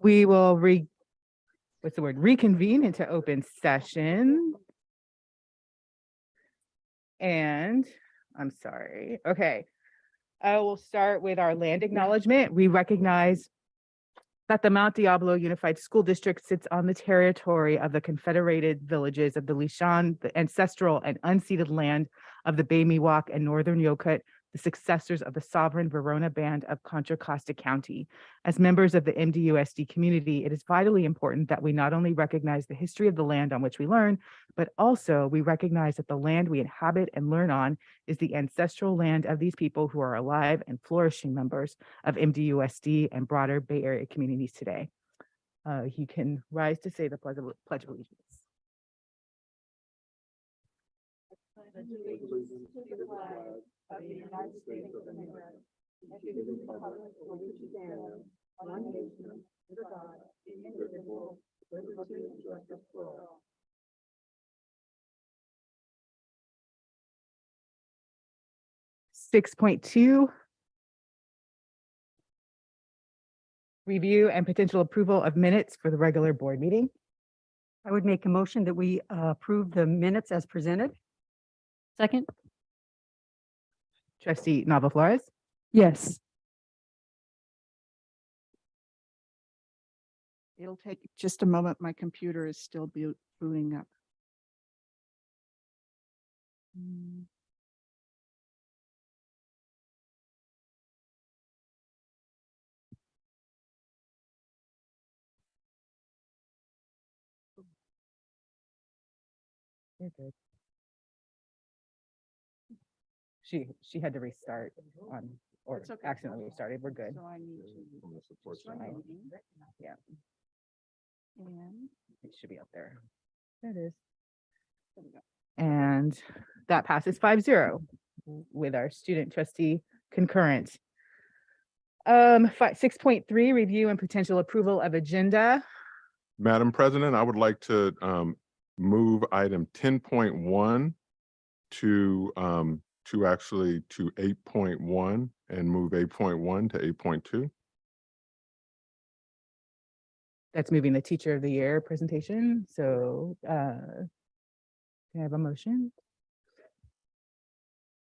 We will reconvene into open session. And I'm sorry. Okay. I will start with our land acknowledgement. We recognize that the Mount Diablo Unified School District sits on the territory of the Confederated Villages of the Lisjan, the ancestral and unceded land of the Bay Miwok and Northern Yokut, the successors of the sovereign Verona Band of Contra Costa County. As members of the MDUSD community, it is vitally important that we not only recognize the history of the land on which we learn, but also we recognize that the land we inhabit and learn on is the ancestral land of these people who are alive and flourishing members of MDUSD and broader Bay Area communities today. You can rise to say the Pledge of Allegiance. Allegiance to the flag of the United States of America, and to the republic for which it stands, one nation, under God, indivisible, with liberty and justice for all. Six 6.2. Review and potential approval of minutes for the regular board meeting. I would make a motion that we approve the minutes as presented. Second? Trustee Nava Flores, Yes. It'll take just a moment. My computer is still booting up. you're good. She had to restart on, or It's okay. accidentally restarted. We're good. So I need to. start Right. voting. Yeah, And it should be up there. There it is. there we go. And that passes 5-0 with our student trustee concurrent. 6.3, review and potential approval of agenda. Madam President, I would like to move item 10.1 to 8.1 and move 8.1 to 8.2. That's moving the teacher of the year presentation. So can I have a motion?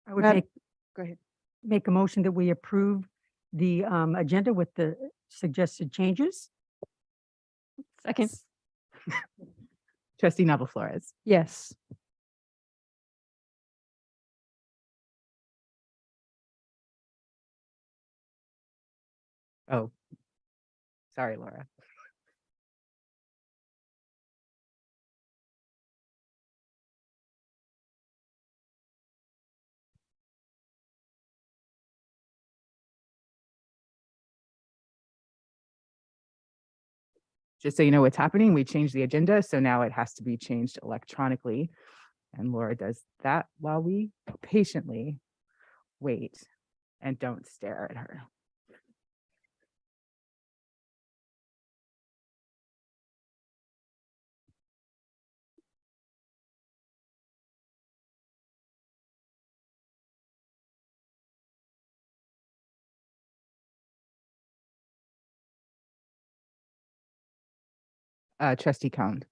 I would Madam- make, Go ahead. make a motion that we approve the agenda with the suggested changes. Second? Trustee Nava Flores, Yes. oh, sorry, Laura. Just so you know what's happening, we changed the agenda, so now it has to be changed electronically. And Laura does that while we patiently wait and don't stare at her. Trustee Cone.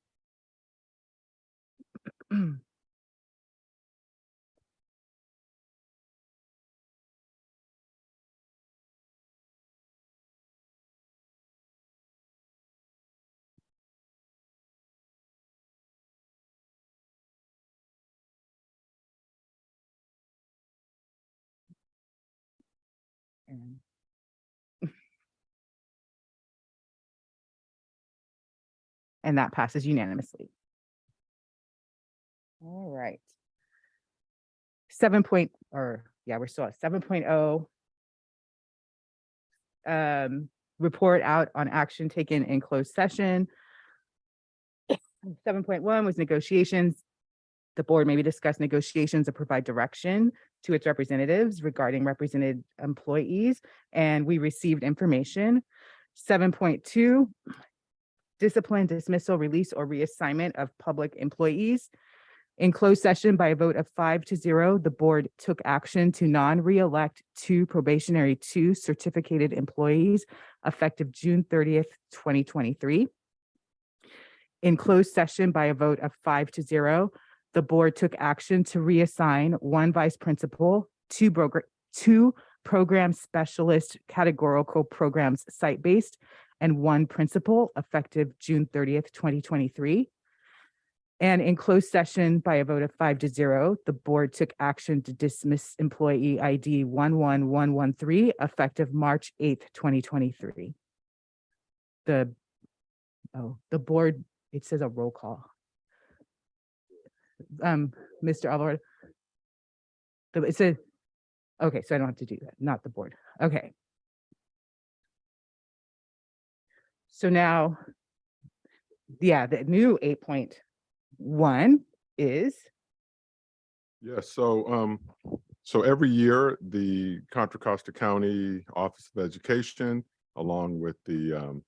And and that passes unanimously. All right. We're still at 7.0. Report out on action taken in closed session. 7.1 was negotiations. The board maybe discuss negotiations or provide direction to its representatives regarding represented employees, and we received information. 7.2, discipline, dismissal, release, or reassignment of public employees. In closed session by a vote of 5-0, the board took action to non-reelect 2 certificated employees effective June 30th, 2023. In closed session by a vote of 5-0, the board took action to reassign one vice principal, two program specialist categorical programs site-based, and one principal effective June 30th, 2023. And in closed session by a vote of 5-0, the board took action to dismiss employee ID 11113 effective March 8th, 2023. The board, it says a roll call. Mr. Alvarado. It says, okay, so I don't have to do that, not the board. Okay. So now, yeah, the new 8.1 is, Yes, so every year, the Contra Costa County Office of Education, along with the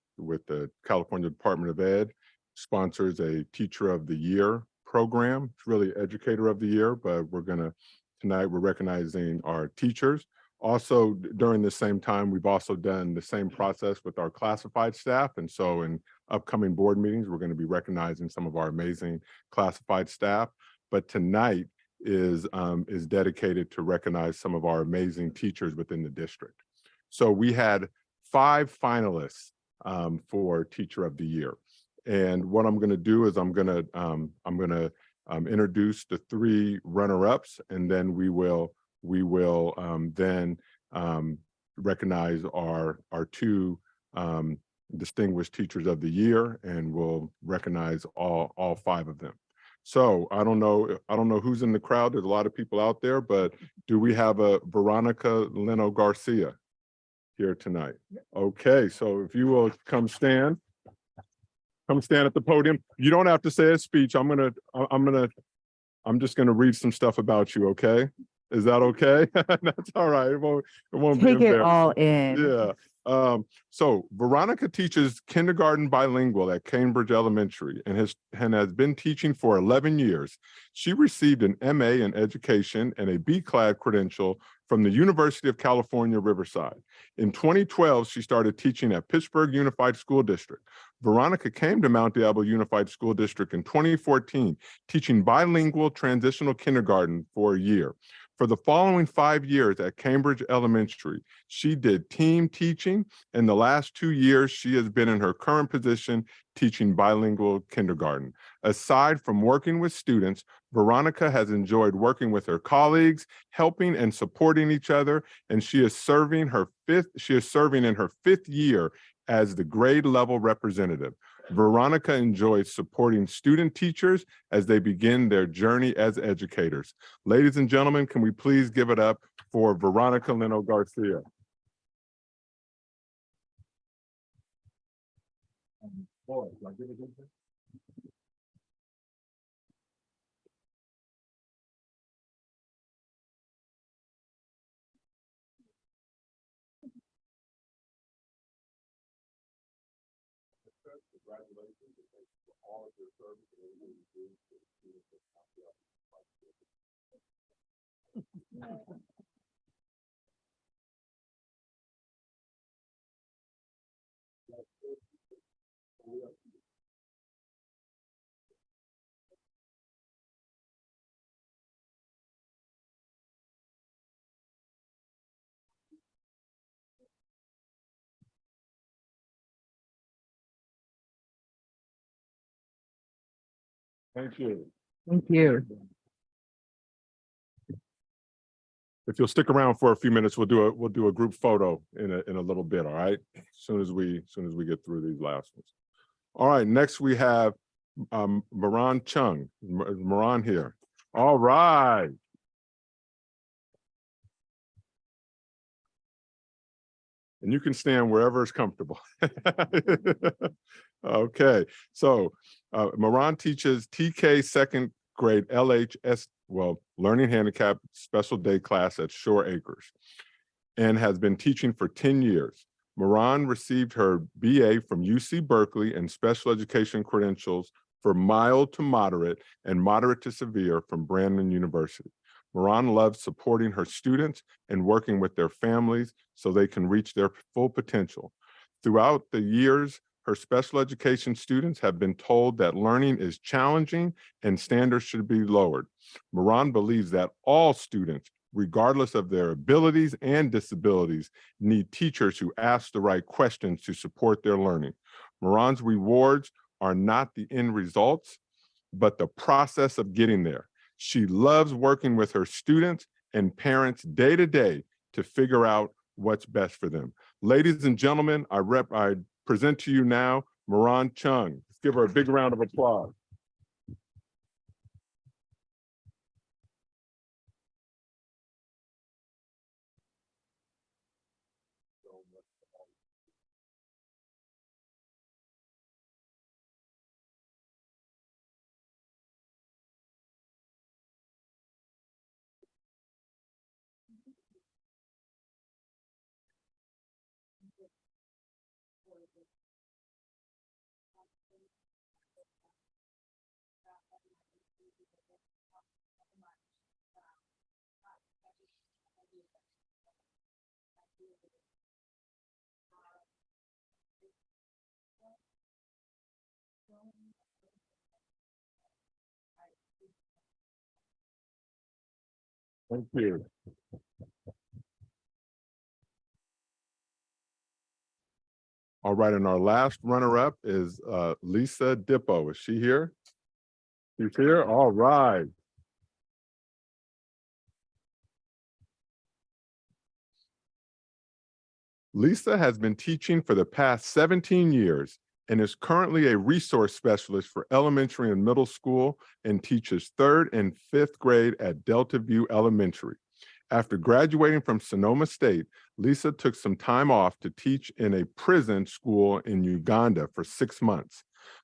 California Department of Ed, sponsors a Teacher of the Year program. It's really Educator of the Year, but tonight we're recognizing our teachers. Also, during the same time, we've also done the same process with our classified staff. And so in upcoming board meetings, we're going to be recognizing some of our amazing classified staff. But tonight is dedicated to recognize some of our amazing teachers within the district. So we had 5 finalists for Teacher of the Year. And what I'm going to do is I'm going to introduce the 3 runner-ups, and then we will then recognize our 2 distinguished Teachers of the Year, and we'll recognize all 5 of them. So I don't know who's in the crowd. There's a lot of people out there, but do we have a Veronica Leno Garcia here tonight? Okay, so if you will come stand at the podium. You don't have to say a speech. I'm just gonna read some stuff about you, okay? Is that okay? That's all right. It won't be take it embarrassing. all in. Yeah. So Veronica teaches kindergarten bilingual at Cambridge Elementary and has been teaching for 11 years. She received an MA in education and a BCLAD credential from the University of California, Riverside. In 2012, she started teaching at Pittsburgh Unified School District. Veronica came to Mount Diablo Unified School District in 2014, teaching bilingual transitional kindergarten for a year. For the following 5 years at Cambridge Elementary, she did team teaching. In the last 2 years, she has been in her current position teaching bilingual kindergarten. Aside from working with students, Veronica has enjoyed working with her colleagues, helping and supporting each other, and she is serving in her 5th year as the grade level representative. Veronica enjoys supporting student teachers as they begin their journey as educators. Ladies and gentlemen, can we please give it up for Veronica Leno Garcia? Congratulations for all of your service and everything you do for the students of Mount Diablo. Thank you. Thank you. If you'll stick around for a few minutes, we'll do a group photo in a little bit. All right. As soon as we get through these last ones. All right. Next we have Moran Chung. Moran here. All right. And you can stand wherever is comfortable. Okay. So Moran teaches TK 2nd grade LHS, learning handicap special day class at Shore Acres, and has been teaching for 10 years. Moran received her BA from UC Berkeley and special education credentials for mild to moderate and moderate to severe from Brandon University. Moran loves supporting her students and working with their families so they can reach their full potential. Throughout the years, her special education students have been told that learning is challenging and standards should be lowered. Moran believes that all students, regardless of their abilities and disabilities, need teachers who ask the right questions to support their learning. Moran's rewards are not the end results, but the process of getting there. She loves working with her students and parents day to day to figure out what's best for them. Ladies and gentlemen, I present to you now Moran Chung. Let's give her a big round of applause. Thank you. All right, and our last runner-up is Lisa Dippo. Is she here? She's here? All right. Lisa has been teaching for the past 17 years and is currently a resource specialist for elementary and middle school and teaches 3rd and 5th grade at Delta View Elementary. After graduating from Sonoma State, Lisa took some time off to teach in a prison school in Uganda for 6 months.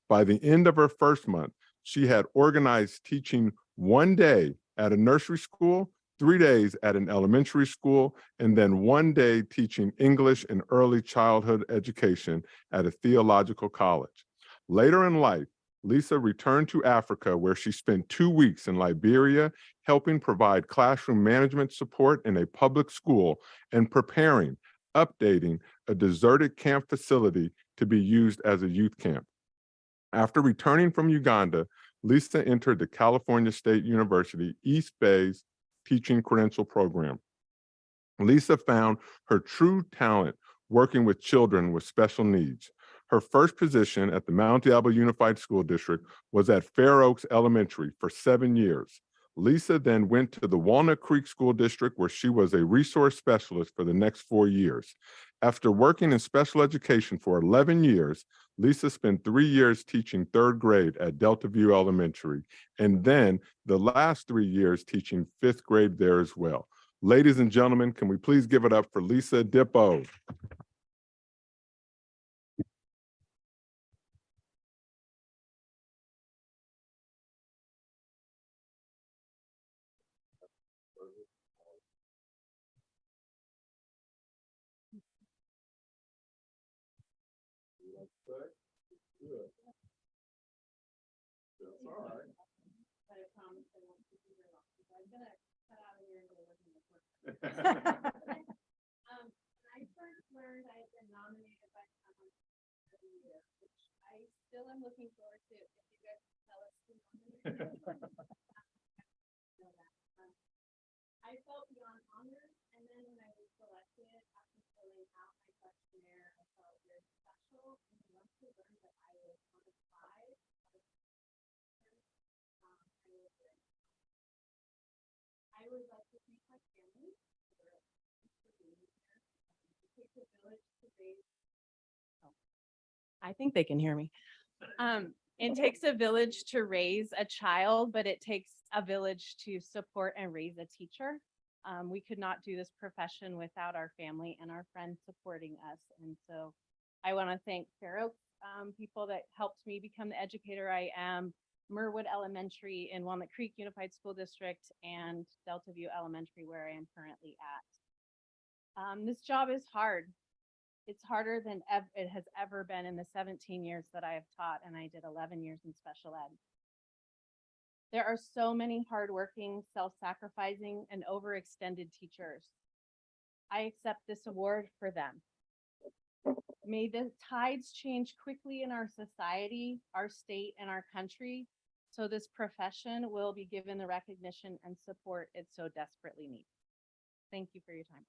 By the end of her first month, she had organized teaching 1 day at a nursery school, 3 days at an elementary school, and then 1 day teaching English and early childhood education at a theological college. Later in life, Lisa returned to Africa, where she spent 2 weeks in Liberia, helping provide classroom management support in a public school and preparing, updating a deserted camp facility to be used as a youth camp. After returning from Uganda, Lisa entered the California State University East Bay's teaching credential program. Lisa found her true talent working with children with special needs. Her first position at the Mount Diablo Unified School District was at Fair Oaks Elementary for 7 years. Lisa then went to the Walnut Creek School District, where she was a resource specialist for the next 4 years. After working in special education for 11 years, Lisa spent 3 years teaching 3rd grade at Delta View Elementary, and then the last 3 years teaching 5th grade there as well. Ladies and gentlemen, can we please give it up for Lisa Dippo? I first learned I had been nominated by someone for the year, which I still am looking forward to. If you guys can tell us who nominated me. Know that. I felt beyond honored, and then when I was selected, after filling out my questionnaire, I felt very special. And once I learned that I was one of 5, I would like to thank my family for being here. It takes a village to raise. I think they can hear me. It takes a village to raise a child, but it takes a village to support and raise a teacher. We could not do this profession without our family and our friends supporting us. And so I want to thank Fair Oaks people that helped me become the educator I am, Merwood Elementary in Walnut Creek Unified School District, and Delta View Elementary, where I am currently at. This job is hard. It's harder than it has ever been in the 17 years that I have taught, and I did 11 years in special ed. There are so many hardworking, self-sacrificing, and overextended teachers. I accept this award for them. May the tides change quickly in our society, our state, and our country, so this profession will be given the recognition and support it so desperately needs. Thank you for your time.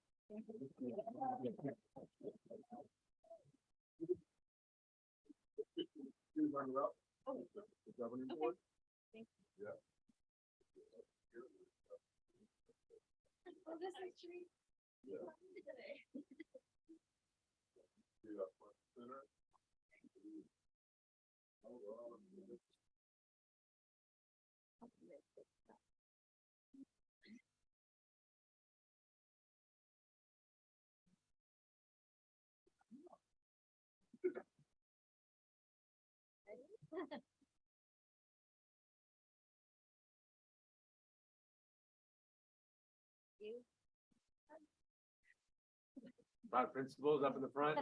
My principal's up in the front.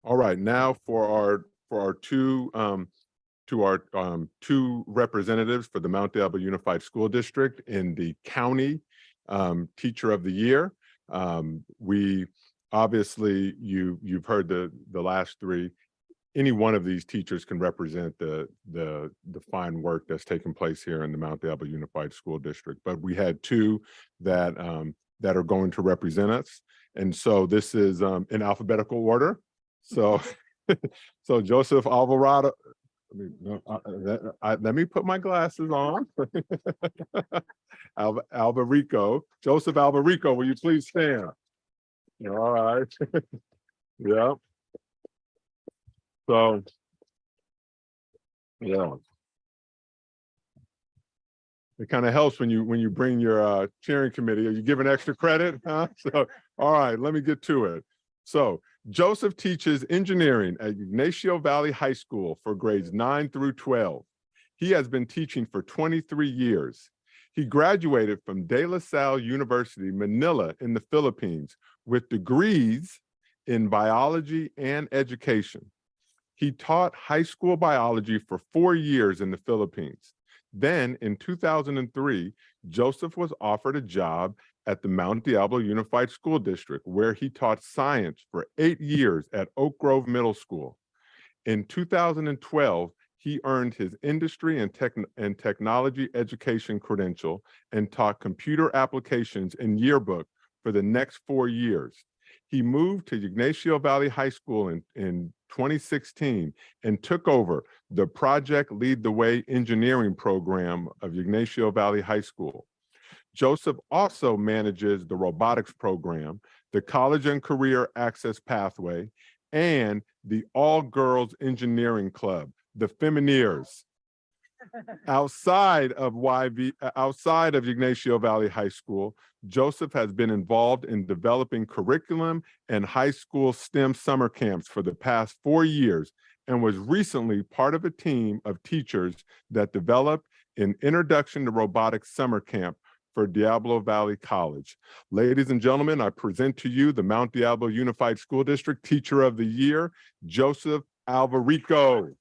All right, now for our two two representatives for the Mount Diablo Unified School District in the county Teacher of the Year. We obviously you've heard the last three. Any one of these teachers can represent the fine work that's taking place here in the Mount Diablo Unified School District. But we had two that that are going to represent us, and so this is in alphabetical order. So, so Joseph Alvarado. Let me put my glasses on. Alberico, Joseph Alberico, will you please stand? All right. Yeah. So, yeah. It kind of helps when you bring your cheering committee. Are you giving extra credit? Huh? So, all right, let me get to it. So Joseph teaches engineering at Ignacio Valley High School for grades 9 through 12. He has been teaching for 23 years. He graduated from De La Salle University, Manila in the Philippines with degrees in biology and education. He taught high school biology for 4 years in the Philippines. Then in 2003, Joseph was offered a job at the Mount Diablo Unified School District, where he taught science for 8 years at Oak Grove Middle School. In 2012, he earned his industry and technology education credential and taught computer applications and yearbook for the next 4 years. He moved to Ignacio Valley High School in 2016 and took over the Project Lead the Way engineering program of Ignacio Valley High School. Joseph also manages the robotics program, the College and Career Access Pathway, and the All-Girls Engineering Club, the Femineers. Outside of Ignacio Valley High School, Joseph has been involved in developing curriculum and high school STEM summer camps for the past 4 years and was recently part of a team of teachers that developed an Introduction to Robotics summer camp for Diablo Valley College. Ladies and gentlemen, I present to you the Mount Diablo Unified School District Teacher of the Year, Joseph Alberico.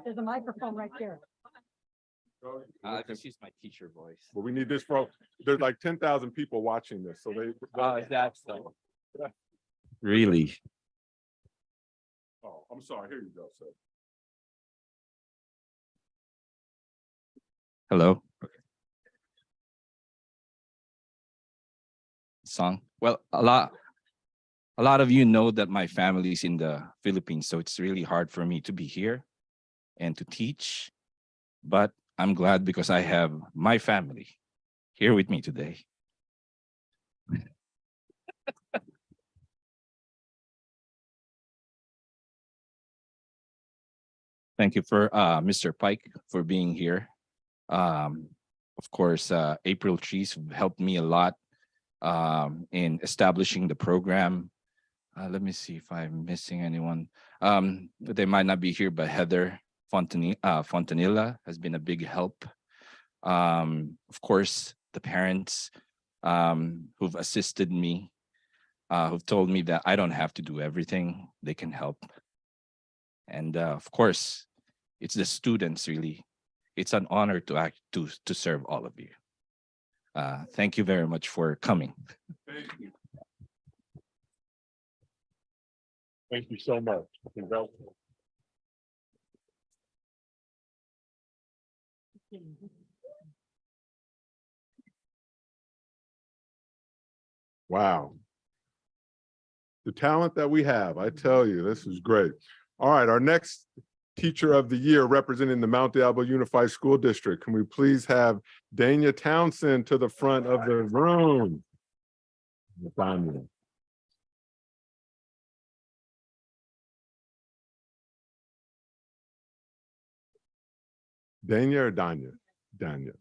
There's a microphone right there. I just use my teacher voice. But we need this for, there's like 10,000 people watching this, so they. Is that so? Really? Oh, I'm sorry, here you go, sir. Hello, song. Well, a lot of you know that my family's in the Philippines, so it's really hard for me to be here and to teach. But I'm glad because I have my family here with me today. Thank you for Mr. Pike for being here. Of course, April Trees helped me a lot in establishing the program. Let me see if I'm missing anyone. But they might not be here, but Heather Fontanilla has been a big help. Of course, the parents who've assisted me, who've told me that I don't have to do everything, they can help. And of course, it's the students really. It's an honor to serve all of you. Thank you very much for coming. Thank you so much. Wow. The talent that we have, I tell you, this is great. All right, our next Teacher of the Year representing the Mount Diablo Unified School District. Can we please have Dania Townsend to the front of the room? Dania. Dania or Dania? Dania.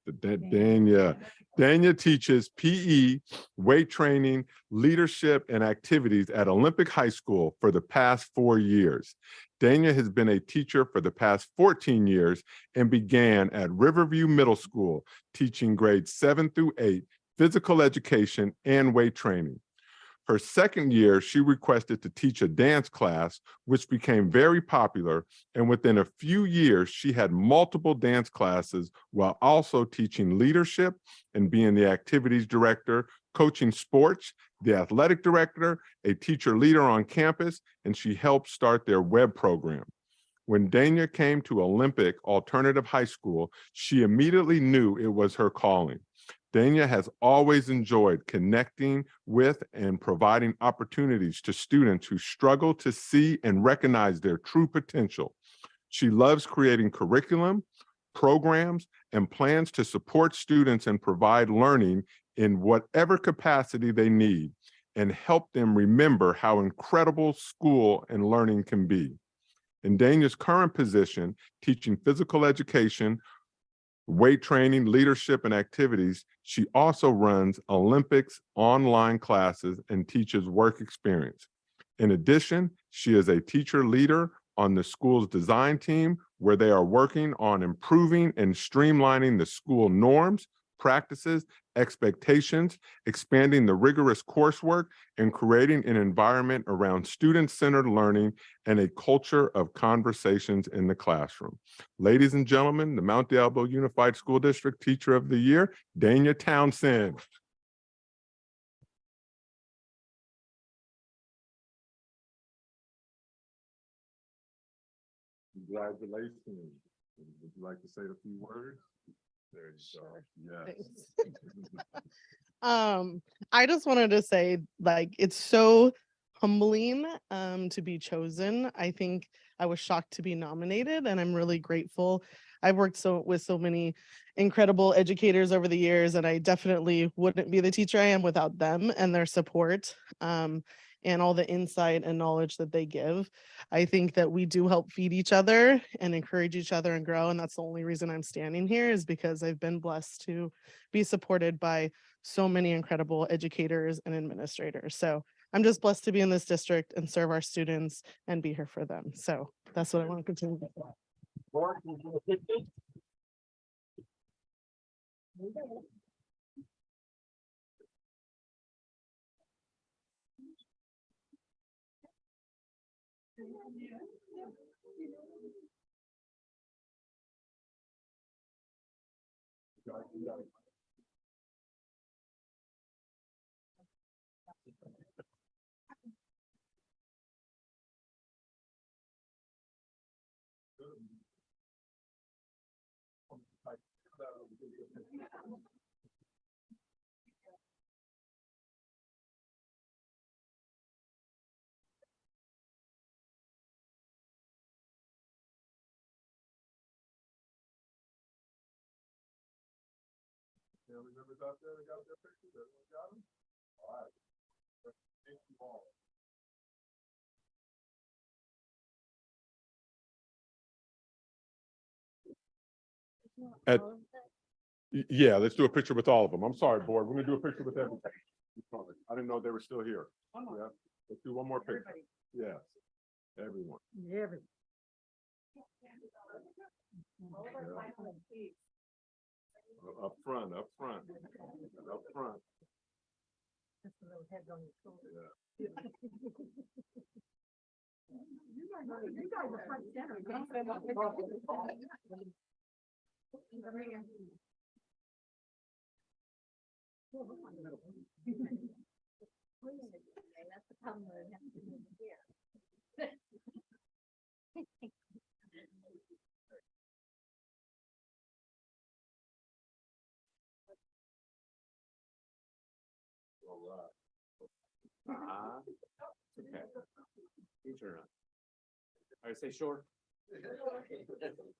Dania. Dania teaches PE, weight training, leadership, and activities at Olympic High School for the past 4 years. Dania has been a teacher for the past 14 years and began at Riverview Middle School, teaching grades 7 through 8, physical education, and weight training. Her second year, she requested to teach a dance class, which became very popular. And within a few years, she had multiple dance classes while also teaching leadership and being the activities director, coaching sports, the athletic director, a teacher leader on campus, and she helped start their web program. When Dania came to Olympic Alternative High School, she immediately knew it was her calling. Dania has always enjoyed connecting with and providing opportunities to students who struggle to see and recognize their true potential. She loves creating curriculum, programs, and plans to support students and provide learning in whatever capacity they need and help them remember how incredible school and learning can be. In Dania's current position, teaching physical education, weight training, leadership, and activities, she also runs Olympics online classes and teaches work experience. In addition, she is a teacher leader on the school's design team, where they are working on improving and streamlining the school norms, practices, expectations, expanding the rigorous coursework, and creating an environment around student-centered learning and a culture of conversations in the classroom. Ladies and gentlemen, the Mount Diablo Unified School District Teacher of the Year, Dania Townsend. Congratulations. Would you like to say a few words? There you go. Yes. I just wanted to say, like, it's so humbling to be chosen. I think I was shocked to be nominated, and I'm really grateful. I've worked with so many incredible educators over the years, and I definitely wouldn't be the teacher I am without them and their support. And all the insight and knowledge that they give. I think that we do help feed each other and encourage each other and grow. And that's the only reason I'm standing here, is because I've been blessed to be supported by so many incredible educators and administrators. So I'm just blessed to be in this district and serve our students and be here for them. So that's what I want to continue to do. Family members out there that got their pictures? Everyone got them? All right. Thank you all. Yeah, let's do a picture with all of them. I'm sorry, board. We're gonna do a picture with everybody. I didn't know they were still here. Yeah, let's do one more picture. Yes, everyone. Up front, up front, up front. Yeah. All right. Okay. You turn on. All right, say sure. All right, congratulations.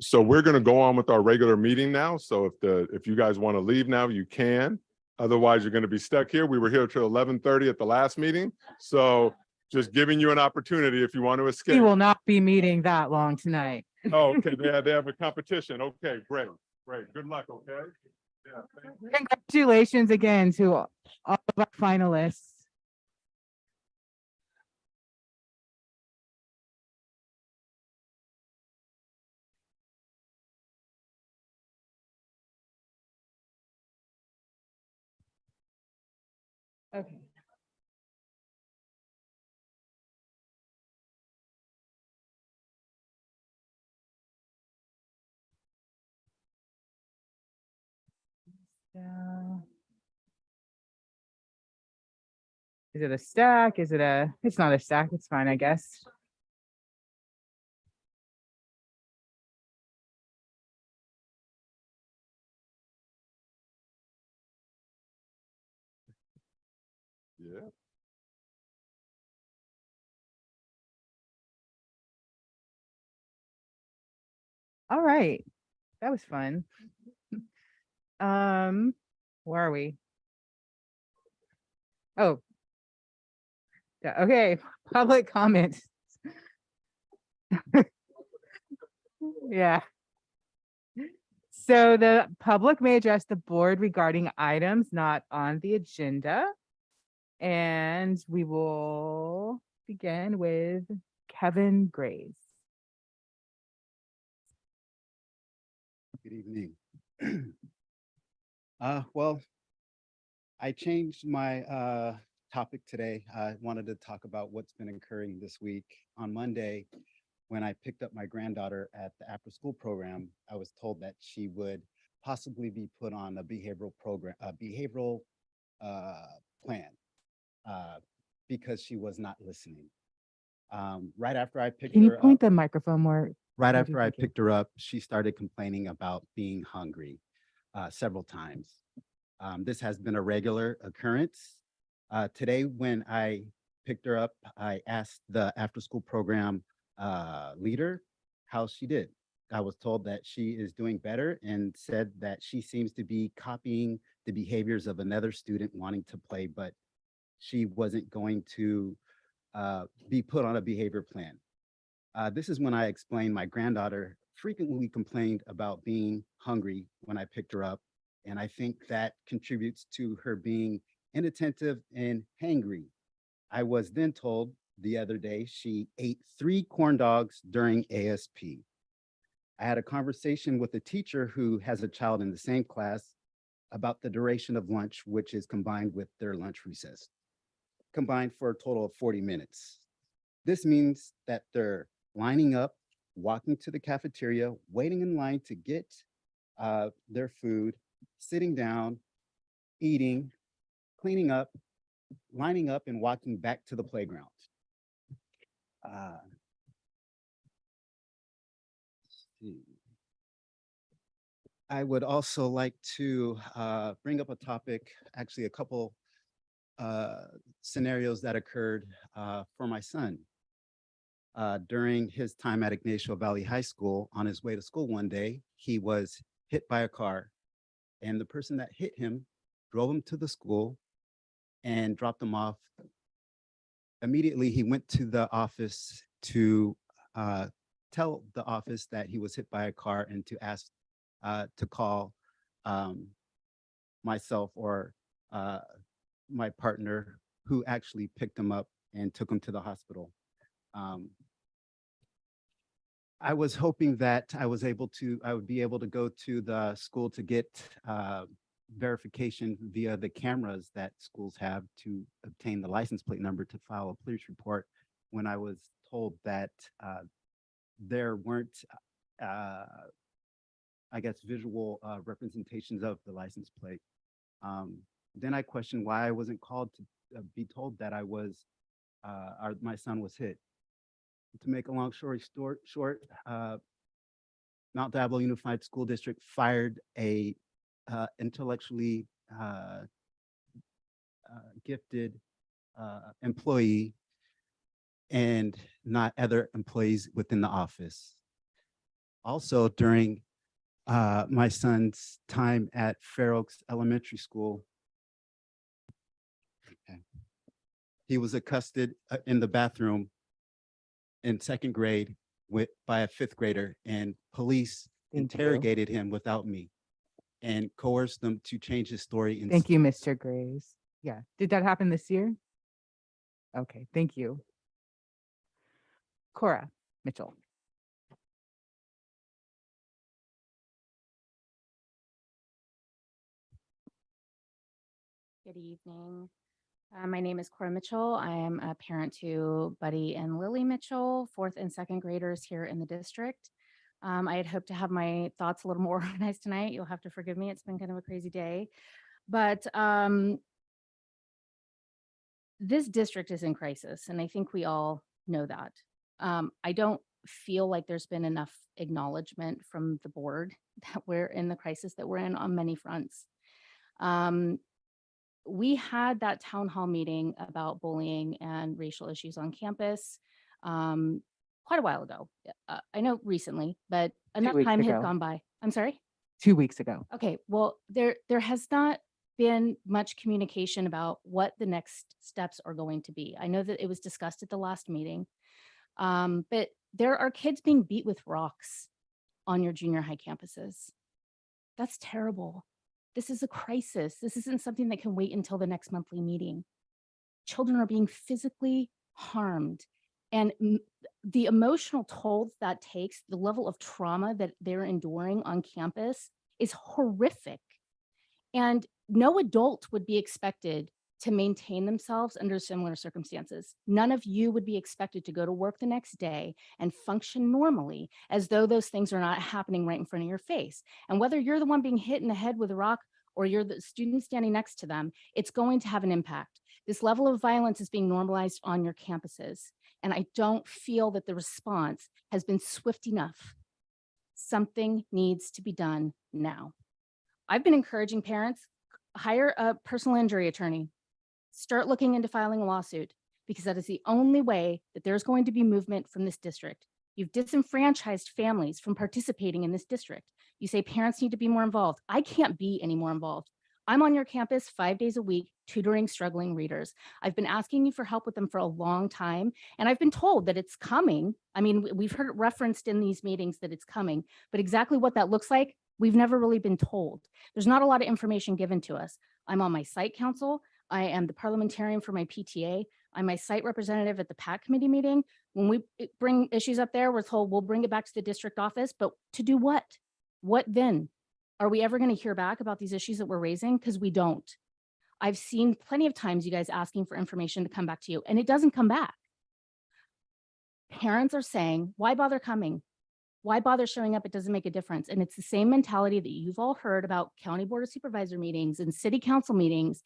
So we're going to go on with our regular meeting now. So if you guys want to leave now, you can. Otherwise, you're going to be stuck here. We were here till 11:30 at the last meeting. So just giving you an opportunity if you want to We escape. will not be meeting that long tonight. Oh, okay, they have a competition. Okay, great, great. Good luck, okay? Yeah, thank you. Congratulations again to all of our finalists. Okay. So. Is it a stack? Is it it's not a stack. It's fine, I guess. Yeah. All right. That was fun. Where are we? Oh. Yeah, okay, public comment. Yeah. So the public may address the board regarding items not on the agenda. And we will begin with Kevin Graves. Good evening. Well, I changed my topic today. I wanted to talk about what's been occurring this week. On Monday, when I picked up my granddaughter at the after-school program, I was told that she would possibly be put on a behavioral program, a behavioral plan, because she was not listening. Right after I picked Can you her point up, the microphone more? right Would you after I like it? picked her up, she started complaining about being hungry several times. This has been a regular occurrence. Today, when I picked her up, I asked the after-school program leader how she did. I was told that she is doing better and said that she seems to be copying the behaviors of another student wanting to play, but she wasn't going to be put on a behavior plan. This is when I explained my granddaughter frequently complained about being hungry when I picked her up. And I think that contributes to her being inattentive and hangry. I was then told the other day she ate 3 corn dogs during ASP. I had a conversation with a teacher who has a child in the same class about the duration of lunch, which is combined with their lunch recess, combined for a total of 40 minutes. This means that they're lining up, walking to the cafeteria, waiting in line to get their food, sitting down, eating, cleaning up, lining up, and walking back to the playground. Let's see. I would also like to bring up a topic, actually a couple scenarios that occurred for my son. During his time at Ignacio Valley High School, on his way to school one day, he was hit by a car, and the person that hit him drove him to the school and dropped him off. Immediately, he went to the office to tell the office that he was hit by a car and to ask to call myself or my partner, who actually picked him up and took him to the hospital. I was hoping that I would be able to go to the school to get verification via the cameras that schools have to obtain the license plate number to file a police report, when I was told that there weren't, I guess, visual representations of the license plate. Then I questioned why I wasn't called to be told that my son was hit. To make a long story short, Mount Diablo Unified School District fired a intellectually gifted employee and not other employees within the office. Also, during my son's time at Fair Oaks Elementary School, he was accosted in the bathroom in second grade by a fifth grader, and police Thank you. interrogated him without me and coerced them to change his story. Thank you, Mr. Graves. Yeah, did that happen this year? Okay, thank you. Cora Mitchell. Good evening. My name is Cora Mitchell. I am a parent to Buddy and Lily Mitchell, 4th and 2nd graders here in the district. I had hoped to have my thoughts a little more organized tonight. You'll have to forgive me. It's been kind of a crazy day. But this district is in crisis, and I think we all know that. I don't feel like there's been enough acknowledgement from the board that we're in the crisis that we're in on many fronts. We had that town hall meeting about bullying and racial issues on campus quite a while ago. I know recently, but enough weeks time ago. had gone by. I'm sorry? 2 weeks ago. Okay, well, there has not been much communication about what the next steps are going to be. I know that it was discussed at the last meeting, but there are kids being beat with rocks on your junior high campuses. That's terrible. This is a crisis. This isn't something that can wait until the next monthly meeting. Children are being physically harmed, and the emotional toll that takes, the level of trauma that they're enduring on campus is horrific. And no adult would be expected to maintain themselves under similar circumstances. None of you would be expected to go to work the next day and function normally as though those things are not happening right in front of your face. And whether you're the one being hit in the head with a rock or you're the student standing next to them, it's going to have an impact. This level of violence is being normalized on your campuses. And I don't feel that the response has been swift enough. Something needs to be done now. I've been encouraging parents, hire a personal injury attorney, start looking into filing a lawsuit, because that is the only way that there's going to be movement from this district. You've disenfranchised families from participating in this district. You say parents need to be more involved. I can't be any more involved. I'm on your campus 5 days a week, tutoring struggling readers. I've been asking you for help with them for a long time, and I've been told that it's coming. I mean, we've heard it referenced in these meetings that it's coming, but exactly what that looks like, we've never really been told. There's not a lot of information given to us. I'm on my site council. I am the parliamentarian for my PTA. I'm my site representative at the PAC committee meeting. When we bring issues up there, we're told we'll bring it back to the district office, but to do what? What then? Are we ever going to hear back about these issues that we're raising? Because we don't. I've seen plenty of times you guys asking for information to come back to you, and it doesn't come back. Parents are saying, why bother coming? Why bother showing up? It doesn't make a difference. And it's the same mentality that you've all heard about county board of supervisor meetings and city council meetings.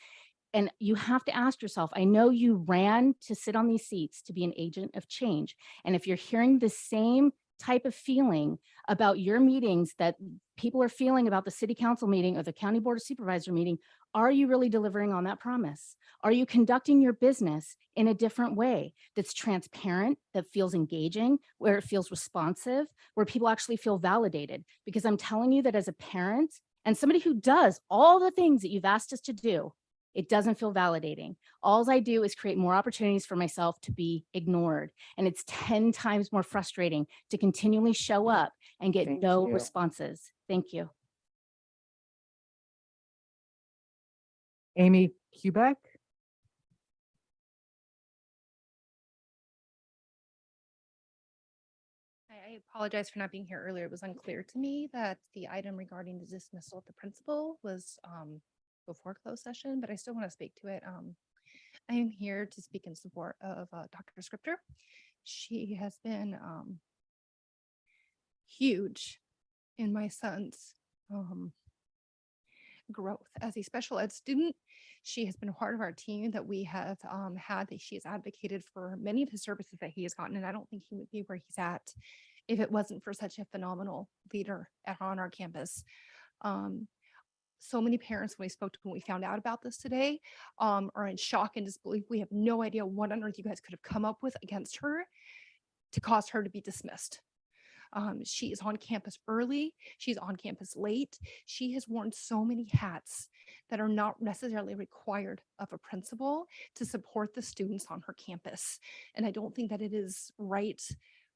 And you have to ask yourself, I know you ran to sit on these seats to be an agent of change. And if you're hearing the same type of feeling about your meetings that people are feeling about the city council meeting or the county board of supervisor meeting, are you really delivering on that promise? Are you conducting your business in a different way that's transparent, that feels engaging, where it feels responsive, where people actually feel validated? Because I'm telling you that as a parent and somebody who does all the things that you've asked us to do, it doesn't feel validating. All I do is create more opportunities for myself to be ignored. And it's 10 times more frustrating to continually show up and get Thank no you. responses. Thank you. Amy Quebec. I apologize for not being here earlier. It was unclear to me that the item regarding the dismissal of the principal was before closed session, but I still want to speak to it. I am here to speak in support of Dr. Scripter. She has been huge in my son's growth as a special ed student. She has been a part of our team that we have had, that she has advocated for many of the services that he has gotten. And I don't think he would be where he's at if it wasn't for such a phenomenal leader on our campus. So many parents, when we spoke to, when we found out about this today, are in shock and disbelief. We have no idea what on earth you guys could have come up with against her to cause her to be dismissed. She is on campus early. She's on campus late. She has worn so many hats that are not necessarily required of a principal to support the students on her campus. And I don't think that it is right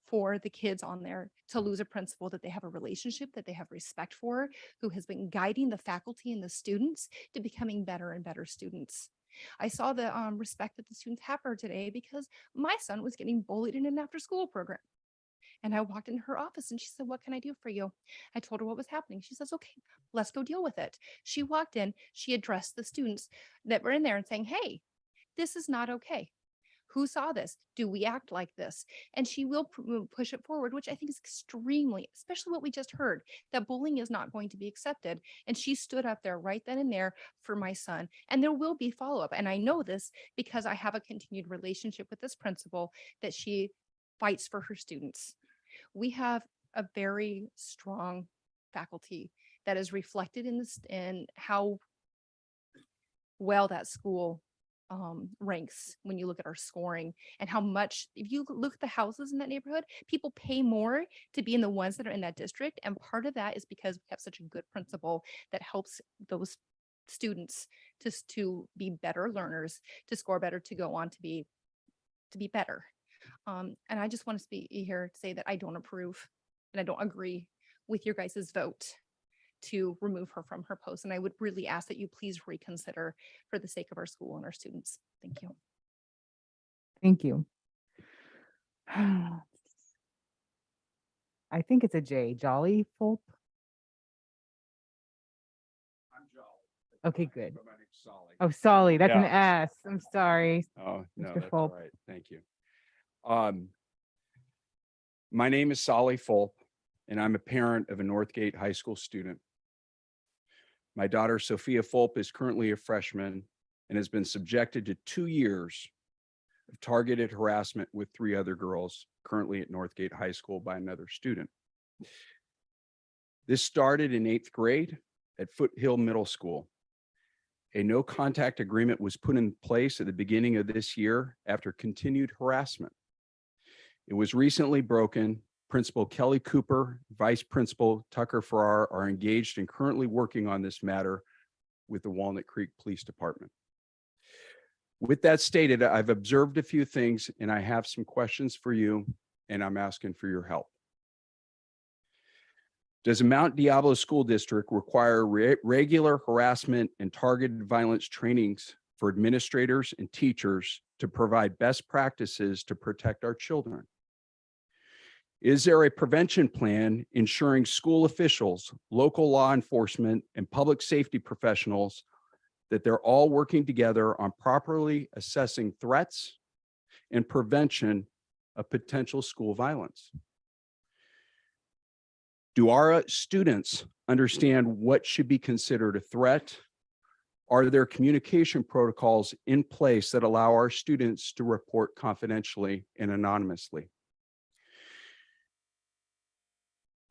for the kids on there to lose a principal that they have a relationship, that they have respect for, who has been guiding the faculty and the students to becoming better and better students. I saw the respect that the students have for her today because my son was getting bullied in an after school program. And I walked in her office and she said, "What can I do for you?" I told her what was happening. She says, "Okay, let's go deal with it." She walked in, she addressed the students that were in there and saying, "Hey, this is not okay. Who saw this? Do we act like this?" And she will push it forward, which I think is extremely, especially what we just heard, that bullying is not going to be accepted. And she stood up there right then and there for my son. And there will be follow-up. And I know this because I have a continued relationship with this principal, that she fights for her students. We have a very strong faculty that is reflected in this, in how well that school ranks when you look at our scoring, and how much, if you look at the houses in that neighborhood, people pay more to be in the ones that are in that district. And part of that is because we have such a good principal that helps those students to be better learners, to score better, to go on to be better. And I just want to speak here to say that I don't approve and I don't agree with your guys' vote to remove her from her post. And I would really ask that you please reconsider for the sake of our school and our students. Thank you. Thank you. I think it's a J. Jolly Fulp. I'm Jolly. Okay, good. But my name's Solly. Oh, Solly, that's an Yeah. S. I'm sorry. Oh, no, Mr. that's all Fulp. right. Thank you. My name is Solly Fulp, and I'm a parent of a Northgate High School student. My daughter, Sophia Fulp, is currently a freshman and has been subjected to 2 years of targeted harassment with 3 other girls currently at Northgate High School by another student. This started in 8th grade at Foothill Middle School. A no contact agreement was put in place at the beginning of this year after continued harassment. It was recently broken. Principal Kelly Cooper, Vice Principal Tucker Farrar are engaged and currently working on this matter with the Walnut Creek Police Department. With that stated, I've observed a few things and I have some questions for you, and I'm asking for your help. Does the Mount Diablo School District require regular harassment and targeted violence trainings for administrators and teachers to provide best practices to protect our children? Is there a prevention plan ensuring school officials, local law enforcement, and public safety professionals that they're all working together on properly assessing threats and prevention of potential school violence? Do our students understand what should be considered a threat? Are there communication protocols in place that allow our students to report confidentially and anonymously?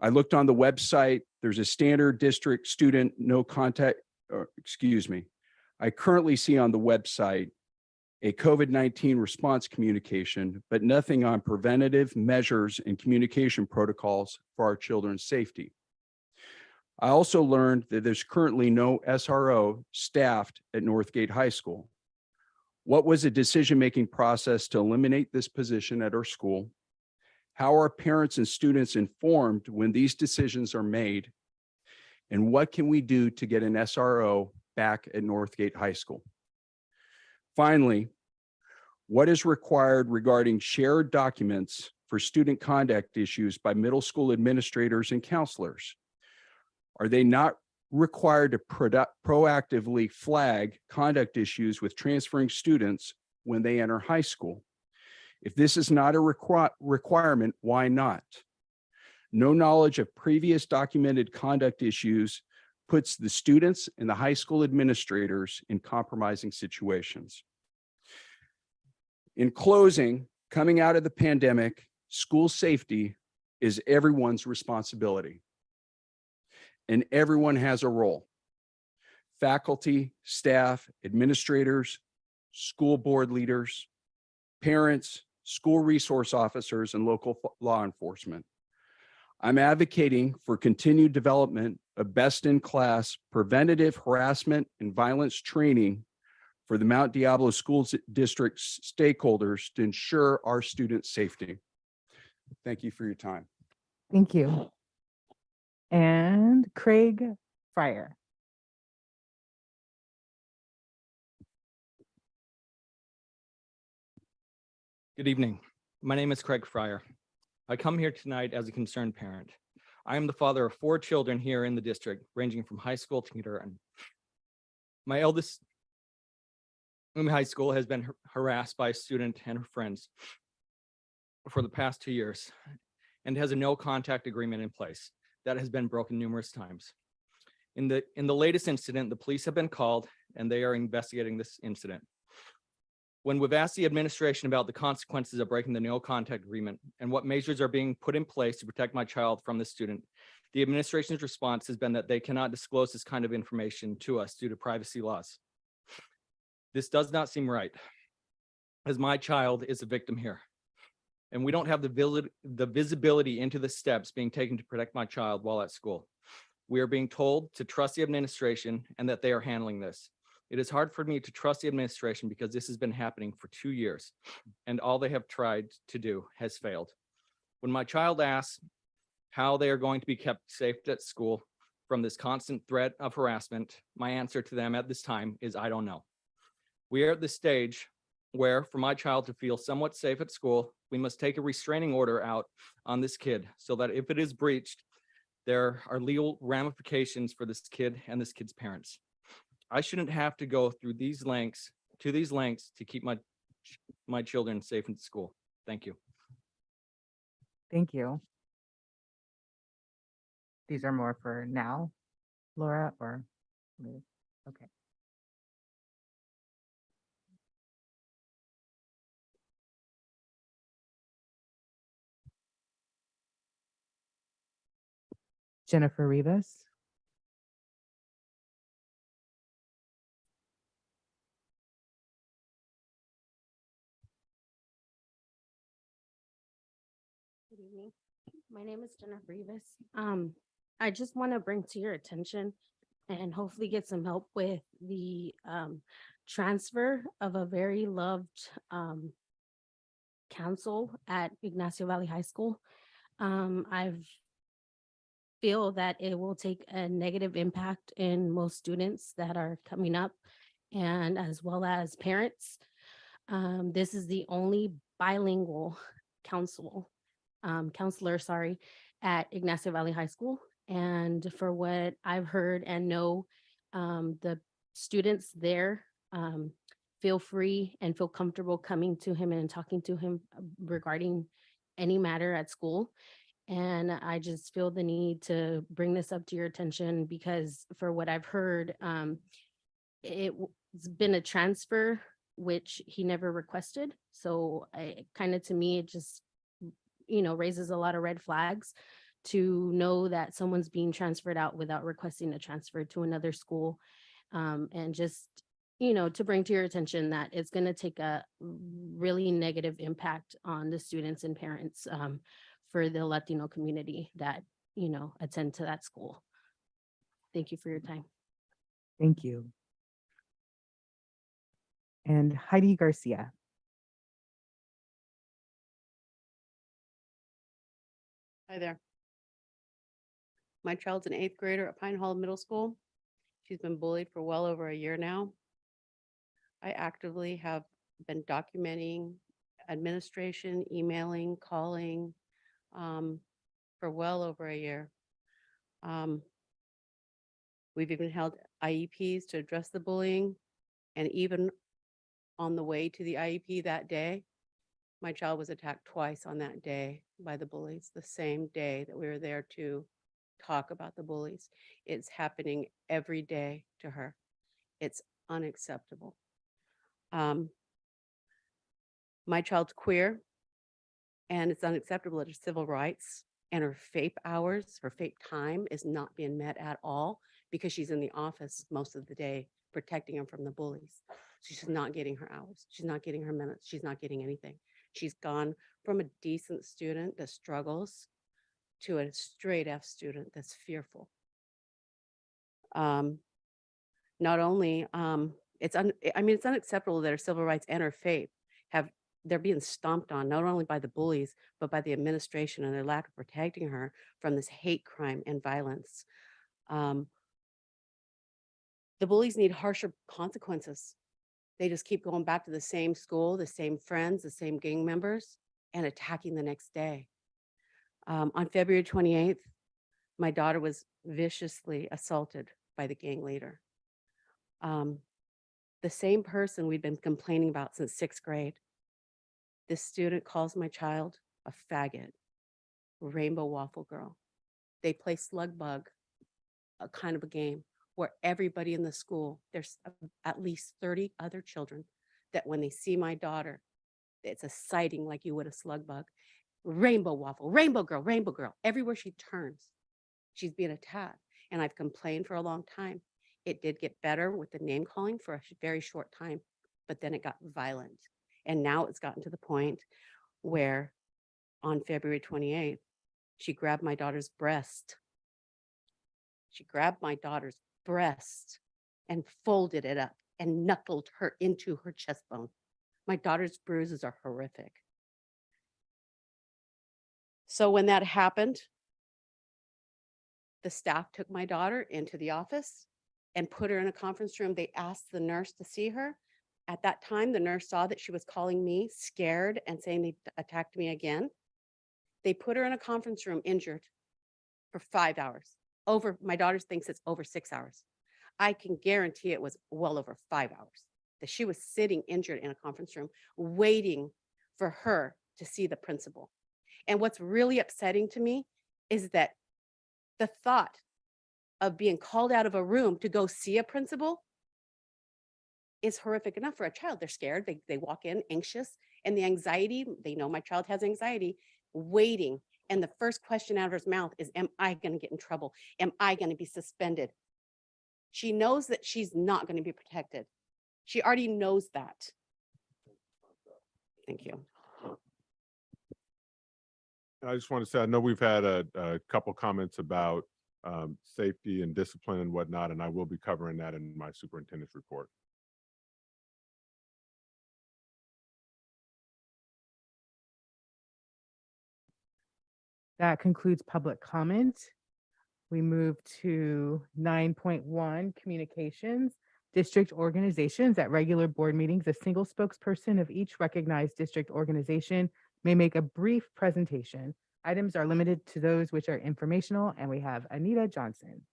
I looked on the website. There's a standard district student no contact, or excuse me. I currently see on the website a COVID-19 response communication, but nothing on preventative measures and communication protocols for our children's safety. I also learned that there's currently no SRO staffed at Northgate High School. What was the decision-making process to eliminate this position at our school? How are parents and students informed when these decisions are made? And what can we do to get an SRO back at Northgate High School? Finally, what is required regarding shared documents for student conduct issues by middle school administrators and counselors? Are they not required to proactively flag conduct issues with transferring students when they enter high school? If this is not a requirement, why not? No knowledge of previous documented conduct issues puts the students and the high school administrators in compromising situations. In closing, coming out of the pandemic, school safety is everyone's responsibility. And everyone has a role. Faculty, staff, administrators, school board leaders, parents, school resource officers, and local law enforcement. I'm advocating for continued development of best-in-class preventative harassment and violence training for the Mount Diablo School District stakeholders to ensure our students' safety. Thank you for your time. Thank you. And Craig Fryer. Good evening. My name is Craig Fryer. I come here tonight as a concerned parent. I am the father of 4 children here in the district, ranging from high school to kindergarten. My eldest in high school has been harassed by a student and her friends for the past 2 years and has a no contact agreement in place that has been broken numerous times. In the latest incident, the police have been called and they are investigating this incident. When we've asked the administration about the consequences of breaking the no contact agreement and what measures are being put in place to protect my child from this student, the administration's response has been that they cannot disclose this kind of information to us due to privacy laws. This does not seem right, as my child is a victim here. And we don't have the visibility into the steps being taken to protect my child while at school. We are being told to trust the administration and that they are handling this. It is hard for me to trust the administration because this has been happening for 2 years and all they have tried to do has failed. When my child asks how they are going to be kept safe at school from this constant threat of harassment, my answer to them at this time is I don't know. We are at the stage where for my child to feel somewhat safe at school, we must take a restraining order out on this kid so that if it is breached, there are legal ramifications for this kid and this kid's parents. I shouldn't have to go through these lengths to keep my children safe in school. Thank you. Thank you. These are more for now, Laura, or later? Okay. Jennifer Rivas. Good evening. My name is Jennifer Rivas. I just want to bring to your attention and hopefully get some help with the transfer of a very loved council at Ignacio Valley High School. I feel that it will take a negative impact in most students that are coming up and as well as parents. This is the only bilingual counselor at Ignacio Valley High School. And for what I've heard and know, the students there feel free and feel comfortable coming to him and talking to him regarding any matter at school. And I just feel the need to bring this up to your attention because for what I've heard, it's been a transfer which he never requested. So to me, it just, raises a lot of red flags to know that someone's being transferred out without requesting a transfer to another school. And just, to bring to your attention that it's going to take a really negative impact on the students and parents for the Latino community that, attend to that school. Thank you for your time. Thank you. And Heidi Garcia. Hi there. My child's an 8th grader at Pine Hall Middle School. She's been bullied for well over a year now. I actively have been documenting administration, emailing, calling for well over a year. We've even held IEPs to address the bullying, and even on the way to the IEP that day, my child was attacked twice on that day by the bullies, the same day that we were there to talk about the bullies. It's happening every day to her. It's unacceptable. My child's queer, and it's unacceptable that her civil rights and her FAPE hours, her FAPE time is not being met at all because she's in the office most of the day protecting him from the bullies. She's not getting her hours. She's not getting her minutes. She's not getting anything. She's gone from a decent student that struggles to a straight F student that's fearful. Not only, it's unacceptable that her civil rights and her FAPE they're being stomped on, not only by the bullies, but by the administration and their lack of protecting her from this hate crime and violence. The bullies need harsher consequences. They just keep going back to the same school, the same friends, the same gang members, and attacking the next day. On February 28th, my daughter was viciously assaulted by the gang leader. The same person we'd been complaining about since 6th grade. This student calls my child a faggot, rainbow waffle girl. They play slug bug, a kind of a game where everybody in the school, there's at least 30 other children that when they see my daughter, it's a sighting like you would a slug bug. Rainbow waffle, rainbow girl, rainbow girl. Everywhere she turns, she's being attacked. And I've complained for a long time. It did get better with the name calling for a very short time, but then it got violent. And now it's gotten to the point where on February 28th, she grabbed my daughter's breast. She grabbed my daughter's breast and folded it up and knuckled her into her chest bone. My daughter's bruises are horrific. So when that happened, the staff took my daughter into the office and put her in a conference room. They asked the nurse to see her. At that time, the nurse saw that she was calling me scared and saying they attacked me again. They put her in a conference room injured for 5 hours. My daughter thinks it's over 6 hours. I can guarantee it was well over 5 hours that she was sitting injured in a conference room waiting for her to see the principal. And what's really upsetting to me is that the thought of being called out of a room to go see a principal is horrific enough for a child. They're scared. They walk in anxious, and the anxiety, they know my child has anxiety, waiting. And the first question out of her mouth is, am I going to get in trouble? Am I going to be suspended? She knows that she's not going to be protected. She already knows that. Thank you. I just want to say, I know we've had a couple comments about safety and discipline and whatnot, and I will be covering that in my superintendent's report. That concludes public comment. We move to 9.1 communications. District organizations at regular board meetings, a single spokesperson of each recognized district organization may make a brief presentation. Items are limited to those which are informational, and we have Anita Johnson.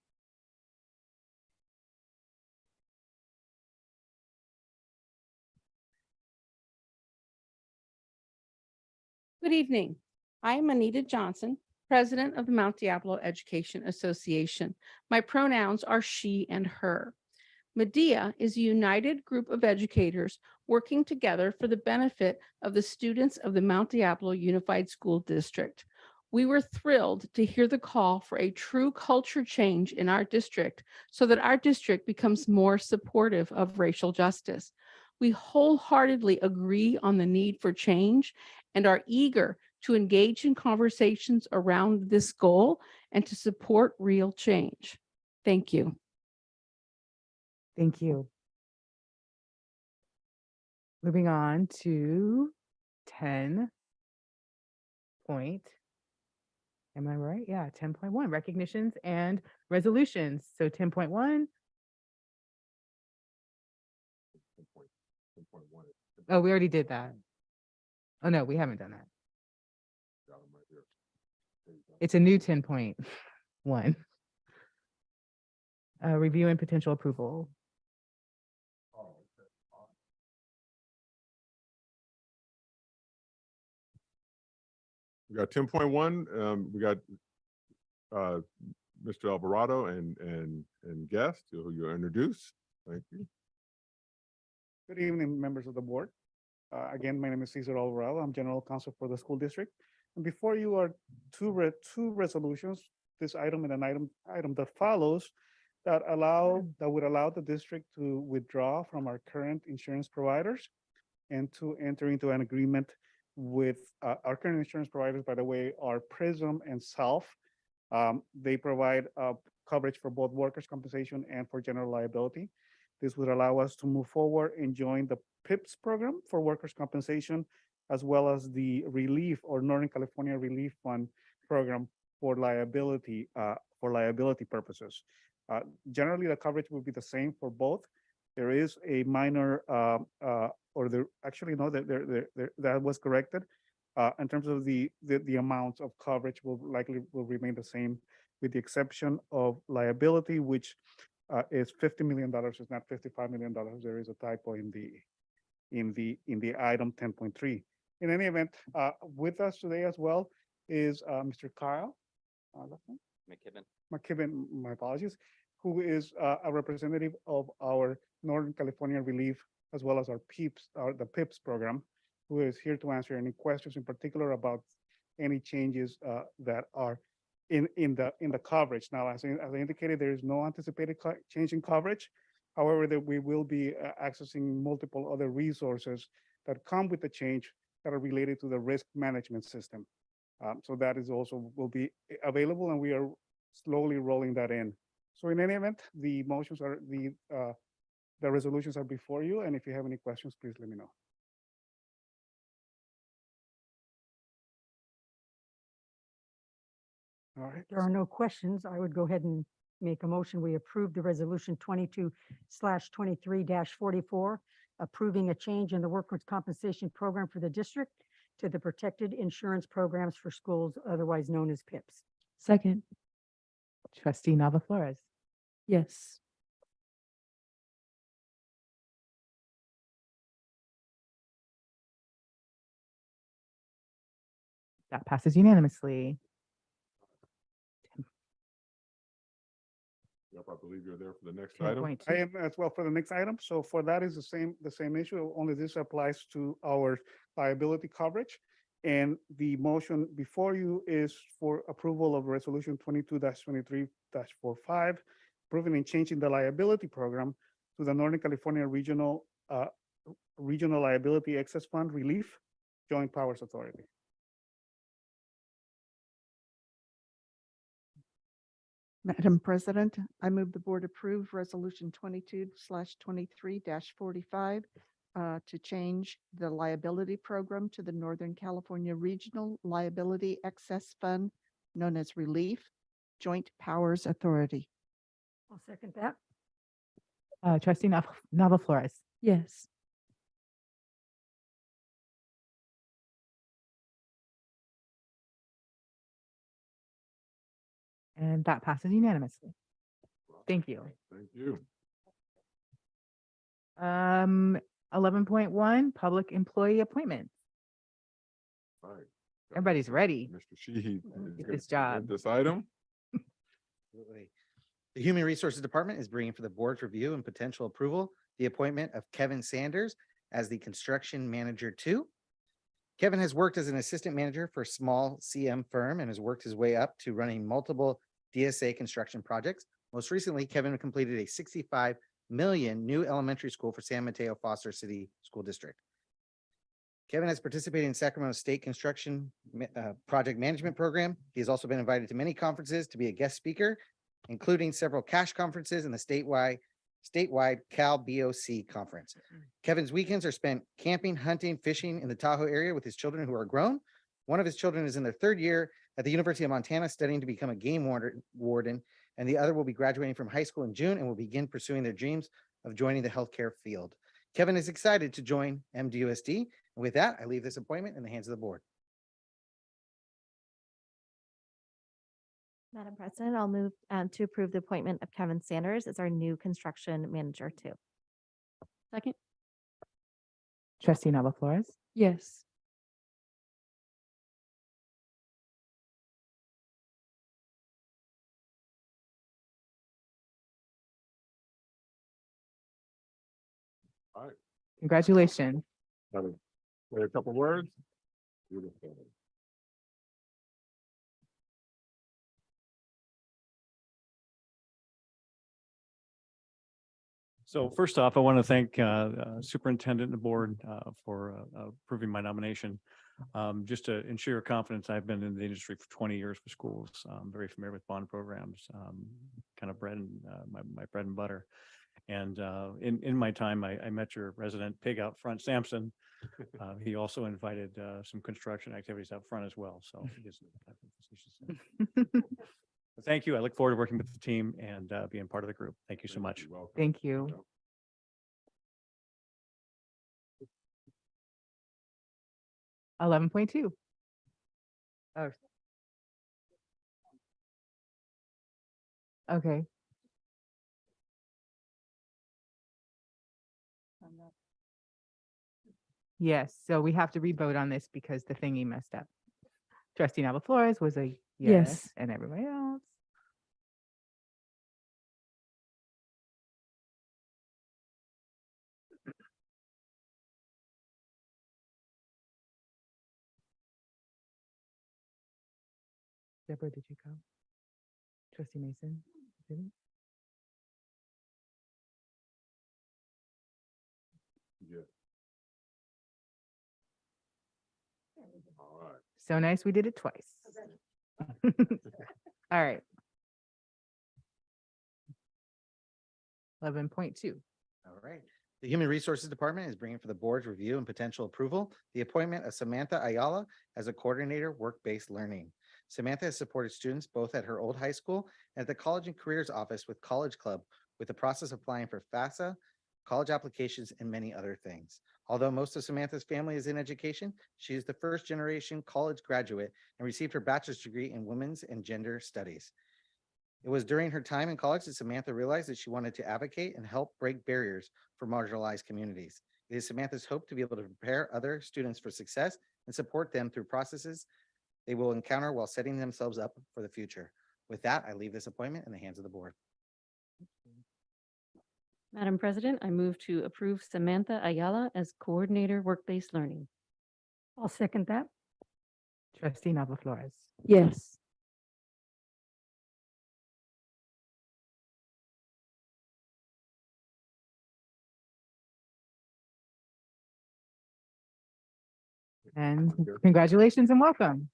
Good evening. I am Anita Johnson, President of the Mount Diablo Education Association. My pronouns are she and her. MEDIA is a united group of educators working together for the benefit of the students of the Mount Diablo Unified School District. We were thrilled to hear the call for a true culture change in our district so that our district becomes more supportive of racial justice. We wholeheartedly agree on the need for change and are eager to engage in conversations around this goal and to support real change. Thank you. Thank you. Moving on to 10 point. Am I right? Yeah, 10.1, recognitions and resolutions. So 10.1. Oh, we already did that. Oh, no, we haven't done that. It's a new 10.1. Review and potential approval. We got 10.1, we got Mr. Alvarado and guest who you introduce. Thank you. Good evening, members of the board. Again, my name is Cesar Alvarado. I'm General Counsel for the school district. And before you are two resolutions, this item and an item that follows that would allow the district to withdraw from our current insurance providers and to enter into an agreement with our current insurance providers, by the way, are Prism and Self. They provide coverage for both workers' compensation and for general liability. This would allow us to move forward and join the PIPS program for workers' compensation, as well as the relief or Northern California Relief Fund program for liability purposes. Generally, the coverage will be the same for both. There is a minor, that was corrected. In terms of the amounts of coverage will remain the same, with the exception of liability, which is $50 million. It's not $55 million. There is a typo in the item 10.3. In any event, with us today as well is Mr. Kyle McKibben, my apologies, who is a representative of our Northern California Relief, as well as our the PIPS program, who is here to answer any questions in particular about any changes that are in the coverage. Now, as I indicated, there is no anticipated change in coverage. However, that we will be accessing multiple other resources that come with the change that are related to the risk management system. So that is also will be available, and we are slowly rolling that in. So in any event, the motions are the resolutions are before you, and if you have any questions, please let me know. All right. There are no questions. I would go ahead and make a motion. We approve the resolution 22/23-44, approving a change in the workers' compensation program for the district to the protected insurance programs for schools, otherwise known as PIPS. Second. Trustee Nava Flores. Yes. That passes unanimously. Yep, I believe you're there for the next item. 10.2. I am as well for the next item. So for that is the same issue, only this applies to our liability coverage. And the motion before you is for approval of resolution 22-23-45, approving and changing the liability program to the Northern California Regional Liability Excess Fund Relief Joint Powers Authority. Madam President, I move the board approve resolution 22/23-45 to change the liability program to the Northern California Regional Liability Excess Fund, known as Relief Joint Powers Authority. I'll second that. Trustee Nava Flores. Yes. And that passes unanimously. Thank you. Thank you. 11.1, public employee appointments. All right. Everybody's ready. Mr. Sheehy. is Get gonna this present job. This item. Absolutely. The Human Resources Department is bringing for the board's review and potential approval the appointment of Kevin Sanders as the Construction Manager 2. Kevin has worked as an assistant manager for a small CM firm and has worked his way up to running multiple DSA construction projects. Most recently, Kevin completed a 65 million new elementary school for San Mateo Foster City School District. Kevin has participated in Sacramento State Construction Project Management Program. He has also been invited to many conferences to be a guest speaker, including several cash conferences and the statewide Cal BOC conference. Kevin's weekends are spent camping, hunting, fishing in the Tahoe area with his children who are grown. One of his children is in their third year at the University of Montana studying to become a game warden, and the other will be graduating from high school in June and will begin pursuing their dreams of joining the healthcare field. Kevin is excited to join MDUSD. And with that, I leave this appointment in the hands of the board. Madam President, I'll move to approve the appointment of Kevin Sanders as our new construction manager too. Second? Trustee Nava Flores. Yes. All right. Congratulations. Say a couple words. Beautiful. So first off, I want to thank Superintendent and the board for approving my nomination. Just to ensure your confidence, I've been in the industry for 20 years for schools. I'm very familiar with bond programs, kind of my bread and butter. And in my time, I met your resident pig out front, Sampson. He also invited some construction activities out front as well. So thank you. I look forward to working with the team and being part of the group. Thank you so much. Thank you. $11.2. Oh. Okay. Yes, so we have to re-vote on this because the thingy messed up. Trustee Nava Flores was a yes, Yes. and everybody else. Deborah, did you go? Trustee Mason? Did he? Yeah. All right. So nice, we did it twice. All right. 11.2. All right. The Human Resources Department is bringing for the board's review and potential approval the appointment of Samantha Ayala as a coordinator work-based learning. Samantha has supported students both at her old high school and at the College and Careers Office with College Club with the process of applying for FAFSA, college applications, and many other things. Although most of Samantha's family is in education, she is the first generation college graduate and received her bachelor's degree in women's and gender studies. It was during her time in college that Samantha realized that she wanted to advocate and help break barriers for marginalized communities. It is Samantha's hope to be able to prepare other students for success and support them through processes they will encounter while setting themselves up for the future. With that, I leave this appointment in the hands of the board. Madam President, I move to approve Samantha Ayala as coordinator work-based learning. I'll second that. Trustee Nava Flores. Yes. And congratulations and welcome.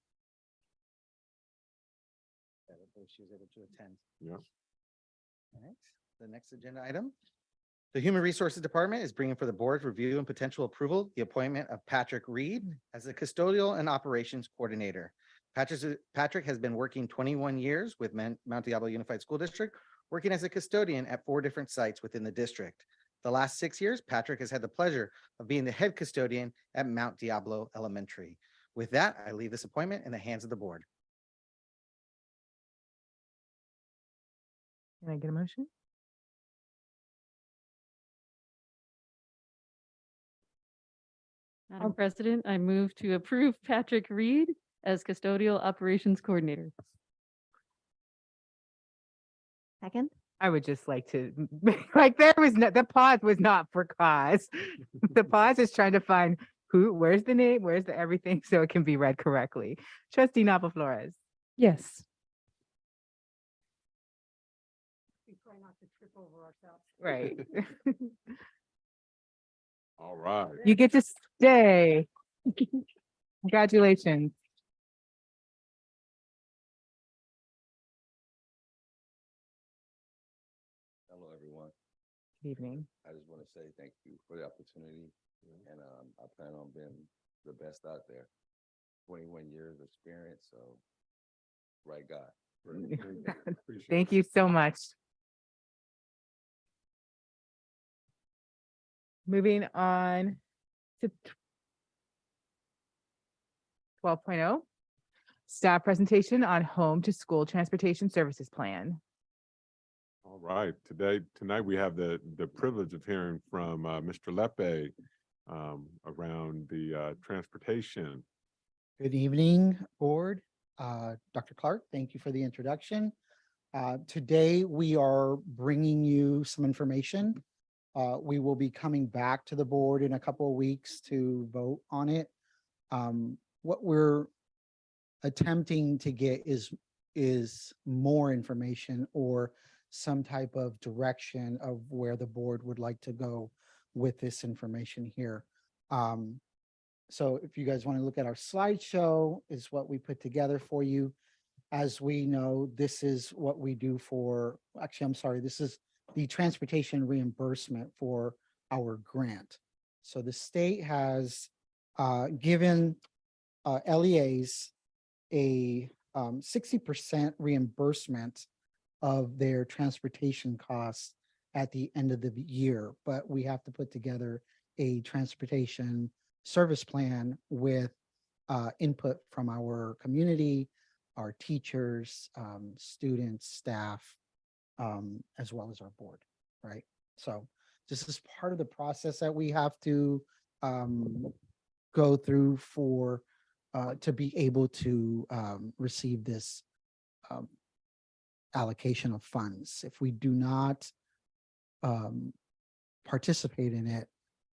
She was able to attend. Yeah. All right, the next agenda item. The Human Resources Department is bringing for the board's review and potential approval the appointment of Patrick Reed as the custodial and operations coordinator. Patrick has been working 21 years with Mount Diablo Unified School District, working as a custodian at 4 different sites within the district. The last 6 years, Patrick has had the pleasure of being the head custodian at Mount Diablo Elementary. With that, I leave this appointment in the hands of the board. Can I get a motion? Madam President, I move to approve Patrick Reed as custodial operations coordinator. Second? I would just like to, like, there was no, the pause was not for cause. The pause is trying to find where's the name, where's the everything, so it can be read correctly. Trustee Nava Flores. Yes. We try not to trip over ourselves. Right. All right. You get to stay. Congratulations. Hello, everyone. Good evening. I just want to say thank you for the opportunity, and I plan on being the best out there. 21 years of experience, so right guy. Thank you so much. Moving on to 12.0, staff presentation on home to school transportation services plan. All right, tonight we have the privilege of hearing from Mr. Lepe around the transportation. Good evening, board. Dr. Clark, thank you for the introduction. Today, we are bringing you some information. We will be coming back to the board in a couple of weeks to vote on it. What we're attempting to get is more information or some type of direction of where the board would like to go with this information here. So if you guys want to look at our slideshow, is what we put together for you. As we know, this is what we do for, actually, I'm sorry, this is the transportation reimbursement for our grant. So the state has given LEAs a 60% reimbursement of their transportation costs at the end of the year, but we have to put together a transportation service plan with input from our community, our teachers, students, staff, as well as our board, right? So this is part of the process that we have to go through for to be able to receive this allocation of funds. If we do not participate in it,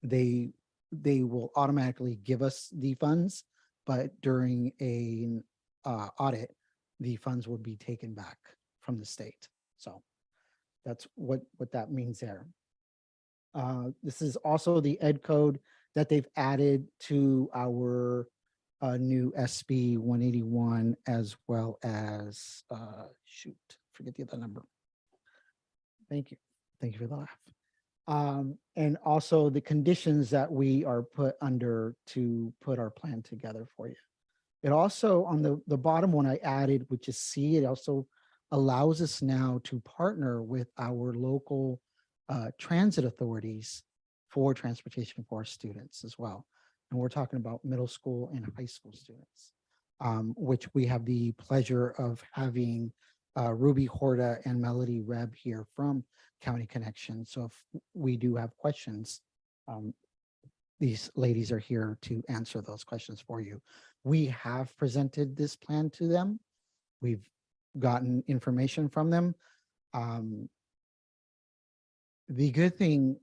they will automatically give us the funds, but during a audit, the funds will be taken back from the state. So that's what that means there. This is also the ed code that they've added to our new SB 181, as well as forget the other number. Thank you. Thank you for the laugh. And also the conditions that we are put under to put our plan together for you. It also, on the bottom one I added, which is C, it also allows us now to partner with our local transit authorities for transportation for our students as well. And we're talking about middle school and high school students, which we have the pleasure of having Ruby Horta and Melody Reb here from County Connection. So if we do have questions, these ladies are here to answer those questions for you. We have presented this plan to them. We've gotten information from them. The good thing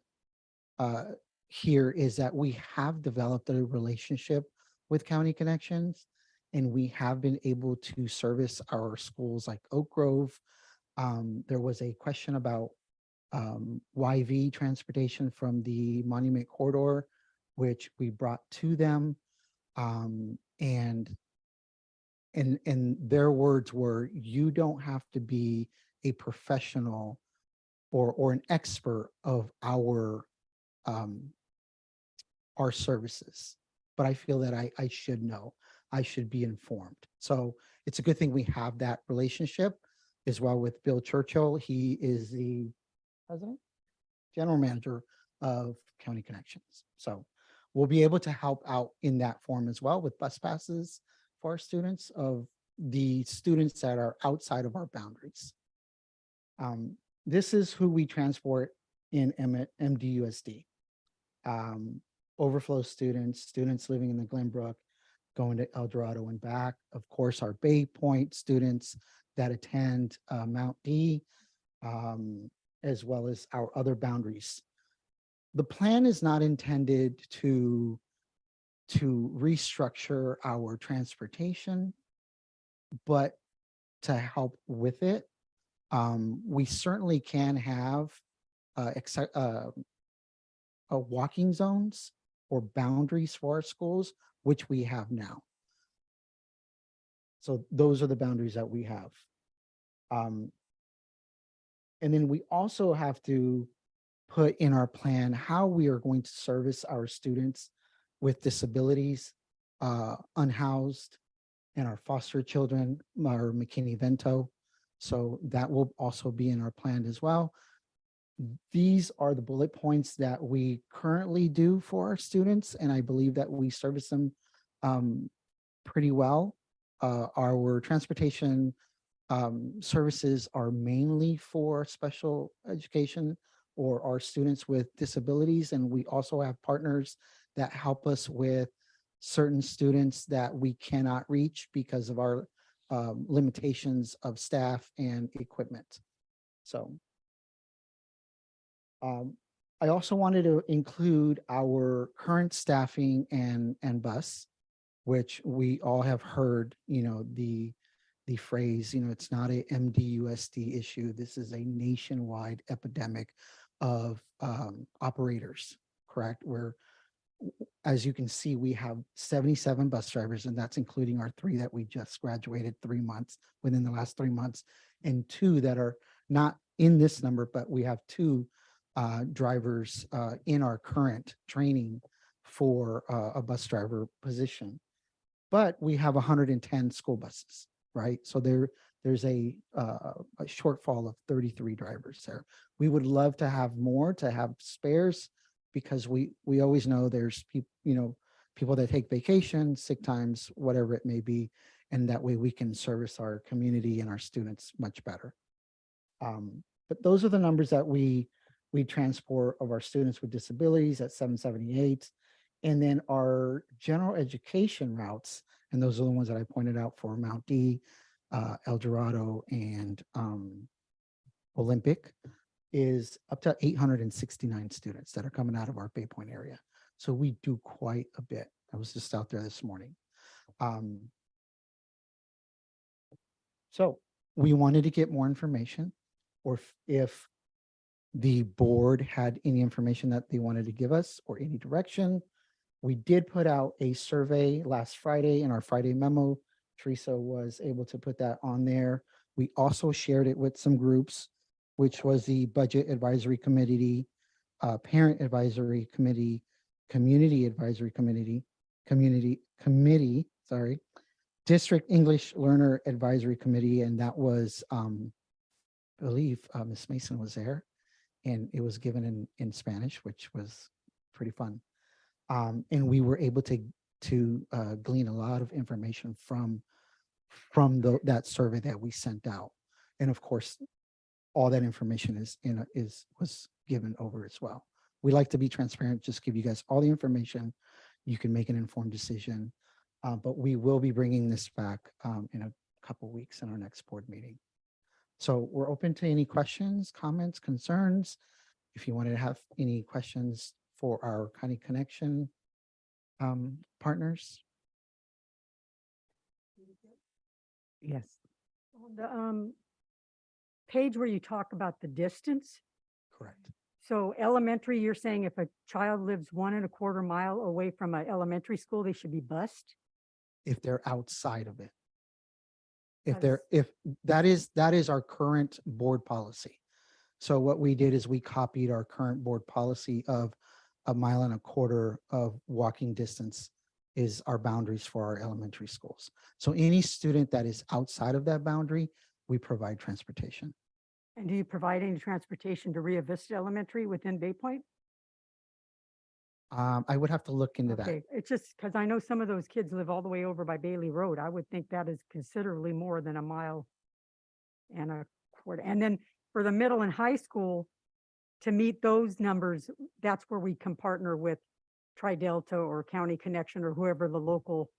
here is that we have developed a relationship with County Connections, and we have been able to service our schools like Oak Grove. There was a question about YV transportation from the Monument Corridor, which we brought to them. And their words were, you don't have to be a professional or an expert of our services, but I feel that I should know, I should be informed. So it's a good thing we have that relationship as well with Bill Churchill. He is the general manager of County Connections. So we'll be able to help out in that form as well with bus passes for our students, of the students that are outside of our boundaries. This is who we transport in MDUSD. Overflow students living in the Glenbrook, going to El Dorado and back. Of course, our Bay Point students that attend Mount D, as well as our other boundaries. The plan is not intended to to restructure our transportation, but to help with it, we certainly can have walking zones or boundaries for our schools, which we have now. So those are the boundaries that we have. And then we also have to put in our plan how we are going to service our students with disabilities, unhoused, and our foster children, our McKinney-Vento. So that will also be in our plan as well. These are the bullet points that we currently do for our students, and I believe that we service them pretty well. Our transportation services are mainly for special education or our students with disabilities, and we also have partners that help us with certain students that we cannot reach because of our limitations of staff and equipment. So I also wanted to include our current staffing and bus, which we all have heard, the phrase, it's not a MDUSD issue. This is a nationwide epidemic of operators, correct? Where, as you can see, we have 77 bus drivers, and that's including our 3 that we just graduated within the last 3 months, and 2 that are not in this number, but we have 2 drivers in our current training for a bus driver position. But we have 110 school buses, right? So there's a shortfall of 33 drivers there. We would love to have more, to have spares, because we always know there's people that take vacation, sick times, whatever it may be, and that way we can service our community and our students much better. But those are the numbers that we transport of our students with disabilities at 778. And then our general education routes, and those are the ones that I pointed out for Mount D, El Dorado, and Olympic, is up to 869 students that are coming out of our Bay Point area. So we do quite a bit. I was just out there this morning. So we wanted to get more information, or if the board had any information that they wanted to give us or any direction. We did put out a survey last Friday in our Friday memo. Teresa was able to put that on there. We also shared it with some groups, which was the Budget Advisory Committee, Parent Advisory Committee, Community Advisory Committee, District English Learner Advisory Committee, and that was, I believe Ms. Mason was there, and it was given in Spanish, which was pretty fun. And we were able to glean a lot of information from that survey that we sent out. And of course, all that information was given over as well. We like to be transparent, just give you guys all the information. You can make an informed decision. But we will be bringing this back in a couple weeks in our next board meeting. So we're open to any questions, comments, concerns. If you wanted to have any questions for our County Connection partners. Yes. The page where you talk about the distance. Correct. So elementary, you're saying if a child lives 1.25 mile away from an elementary school, they should be bused? If they're outside of it. That If that is our current board policy. So what we did is we copied our current board policy of 1.25 miles of walking distance is our boundaries for our elementary schools. So any student that is outside of that boundary, we provide transportation. And do you provide any transportation to Rio Vista Elementary within Bay Point? I would have to look into that. Okay, it's just because I know some of those kids live all the way over by Bailey Road. I would think that is considerably more than 1.25 miles. And then for the middle and high school, to meet those numbers, that's where we can partner with Tri-Delta or County Connection or whoever the local.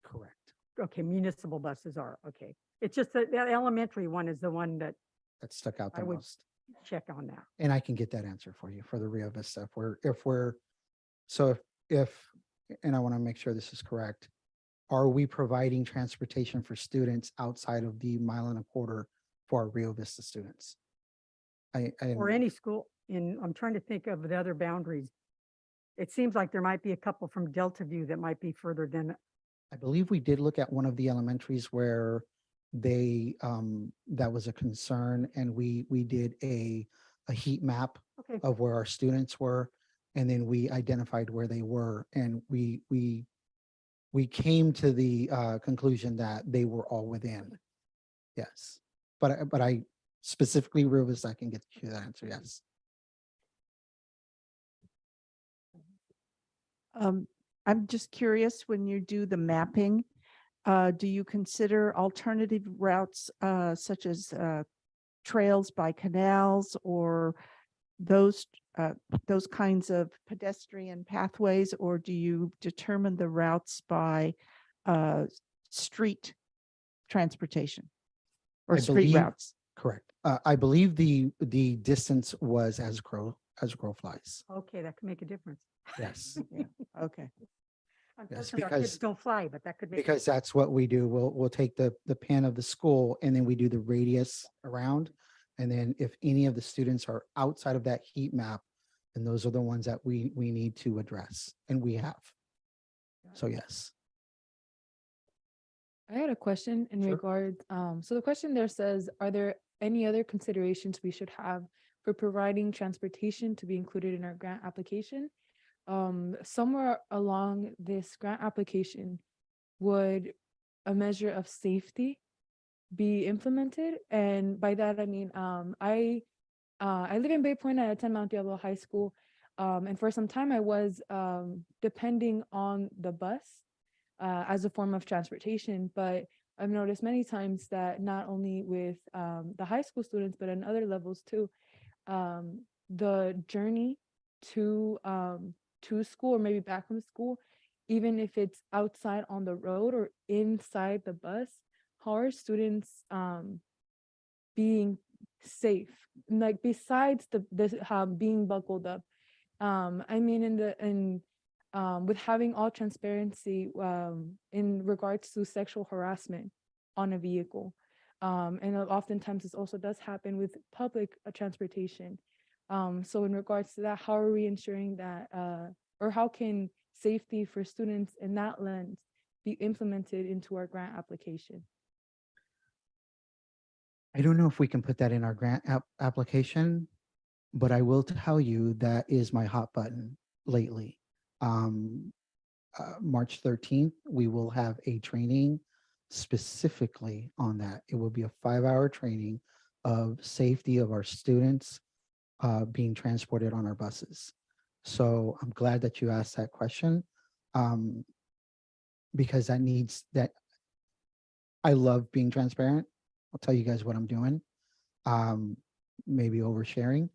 Correct. Okay, municipal buses are, okay. It's just that that elementary one is the one that That stuck out I the would most. check on that. And I can get that answer for you for the Rio Vista. If and I want to make sure this is correct, are we providing transportation for students outside of the 1.25 miles for our Rio Vista students? I Or didn't- any school I'm trying to think of the other boundaries. It seems like there might be a couple from Delta View that might be further than, I believe we did look at one of the elementaries where they, that was a concern, and we did a heat map okay, of where our students were, and then we identified where they were, and we came to the conclusion that they were all within. Yes, but I specifically, Rio Vista, I can get you that answer, yes. I'm just curious, when you do the mapping, do you consider alternative routes, such as, trails by canals or those kinds of pedestrian pathways, or do you determine the routes by, street transportation or I street believe- routes? Correct. I believe the distance was as crow flies. okay, that could make a difference. Yes. Yeah, okay. Unfortunately, our kids because- don't fly, but that could make. Because that's what we do. We'll take the pin of the school, and then we do the radius around. And then if any of the students are outside of that heat map, then those are the ones that we need to address, and we have. So yes. I had a question in Sure. regard, so the question there says, are there any other considerations we should have for providing transportation to be included in our grant application? Somewhere along this grant application, would a measure of safety be implemented? And by that, I mean, I live in Bay Point, I attend Mount Diablo High School. And for some time I was depending on the bus as a form of transportation, but I've noticed many times that not only with the high school students, but in other levels too, the journey to school or maybe back from school, even if it's outside on the road or inside the bus, how are students being safe? Like besides the being buckled up, I mean with having all transparency in regards to sexual harassment on a vehicle. And oftentimes this also does happen with public transportation. So in regards to that, how are we ensuring that, or how can safety for students in that lens be implemented into our grant application? I don't know if we can put that in our grant application, but I will tell you that is my hot button lately. March 13th, we will have a training specifically on that. It will be a 5-hour training of safety of our students being transported on our buses. So I'm glad that you asked that question, because that I love being transparent. I'll tell you guys what I'm doing. Maybe oversharing,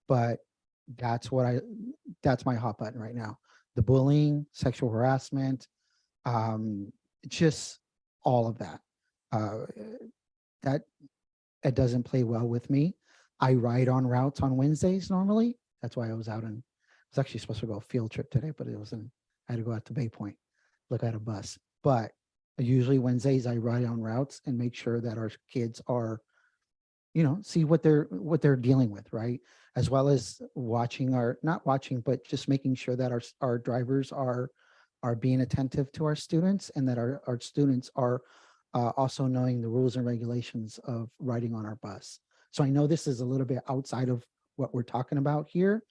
but that's my hot button right now. The bullying, sexual harassment, just all of that. That doesn't play well with me. I ride on routes on Wednesdays normally. That's why I was actually supposed to go a field trip today, but I had to go out to Bay Point, look at a bus. But usually Wednesdays I ride on routes and make sure that our kids are, see what they're dealing with, right? As well as not watching, but just making sure that our drivers are being attentive to our students, and that our students are also knowing the rules and regulations of riding on our bus. So I know this is a little bit outside of what we're talking about here,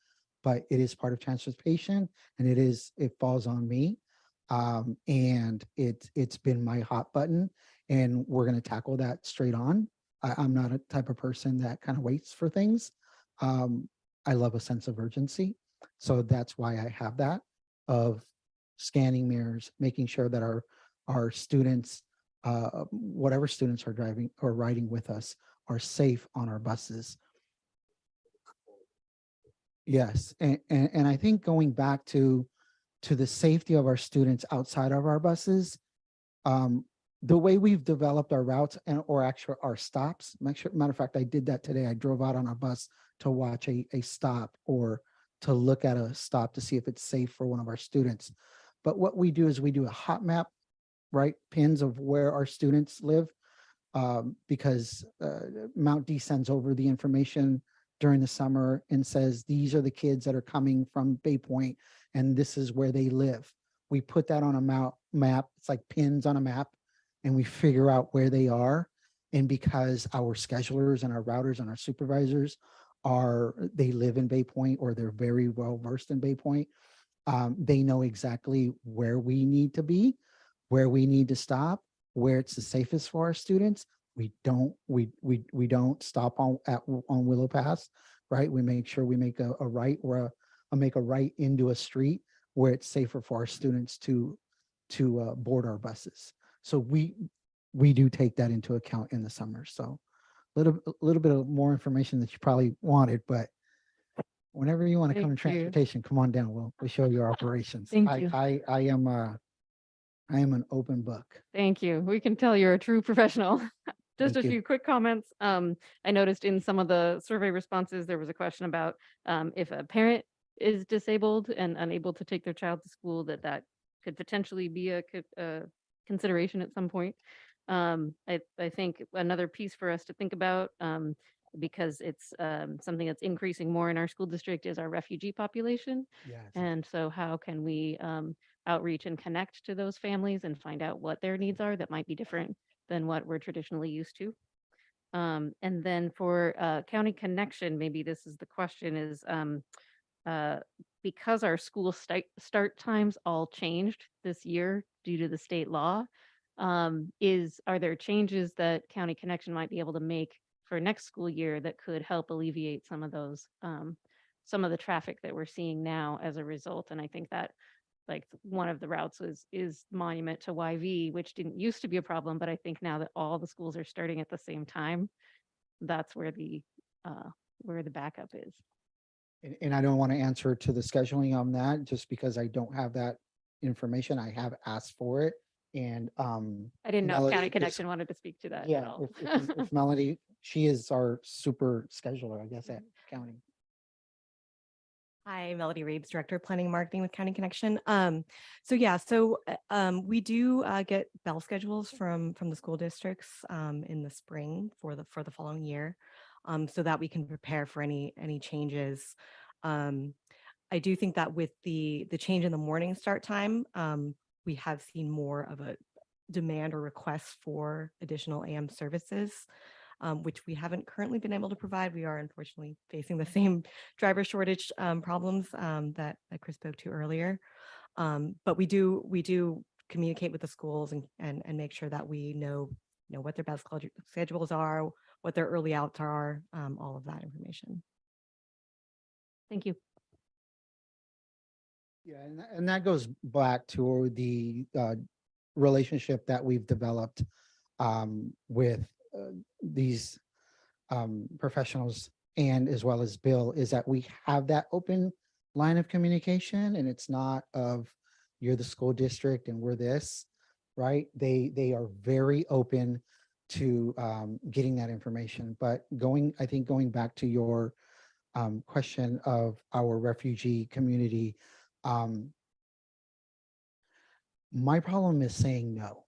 but it is part of transportation, and it falls on me. And it's been my hot button, and we're going to tackle that straight on. I'm not a type of person that kind of waits for things. I love a sense of urgency. So that's why I have that of scanning mirrors, making sure that our students, whatever students are driving or riding with us, are safe on our buses. Yes, and I think going back to the safety of our students outside of our buses, the way we've developed our routes or actually our stops. Matter of fact, I did that today. I drove out on a bus to watch a stop or to look at a stop to see if it's safe for one of our students. But what we do is we do a hot map, right? Pins of where our students live. Because Mount D sends over the information during the summer and says, these are the kids that are coming from Bay Point and this is where they live. We put that on a map. It's like pins on a map, and we figure out where they are. And because our schedulers and our routers and our supervisors they live in Bay Point, or they're very well versed in Bay Point, they know exactly where we need to be, where we need to stop, where it's the safest for our students. We don't stop on Willow Pass, right? We make sure we make a right or make a right into a street where it's safer for our students to board our buses. So we do take that into account in the summer. So a little bit of more information that you probably wanted, but whenever you want to come to Thank you. transportation, come on down. We'll show you our operations. Thank I you. I am an open book. Thank you. We can tell you're a true professional. Just Thank a you. few quick comments. I noticed in some of the survey responses, there was a question about if a parent is disabled and unable to take their child to school, that could potentially be a consideration at some point. I think another piece for us to think about, because it's something that's increasing more in our school district, is our refugee population. Yes. And so how can we outreach and connect to those families and find out what their needs are that might be different than what we're traditionally used to. And then for County Connection, maybe this is the question, is because our school start times all changed this year due to the state law, are there changes that County Connection might be able to make for next school year that could help alleviate some of those, some of the traffic that we're seeing now as a result? And I think that, like, one of the routes is Monument to YV, which didn't used to be a problem, but I think now that all the schools are starting at the same time, that's where the backup is. And I don't want to answer to the scheduling on that just because I don't have that information. I have asked for it, and I didn't know if Melody County is- Connection wanted to speak to that at Yeah, all. if Melody, she is our super scheduler, I guess, at county. Hi, Melody Reeves, Director of Planning and Marketing with County Connection. We do get bell schedules from the school districts in the spring for the following year, so that we can prepare for any changes. I do think that with the change in the morning start time, we have seen more of a demand or request for additional AM services, which we haven't currently been able to provide. We are unfortunately facing the same driver shortage problems that Chris spoke to earlier. But we do communicate with the schools and make sure that we know what their best schedules are, what their early outs are, all of that information. Thank you. Yeah, and that goes back to the relationship that we've developed with these professionals, and as well as Bill, is that we have that open line of communication, and it's not of you're the school district and we're this, right? They are very open to getting that information. But I think going back to your question of our refugee community, my problem is saying no,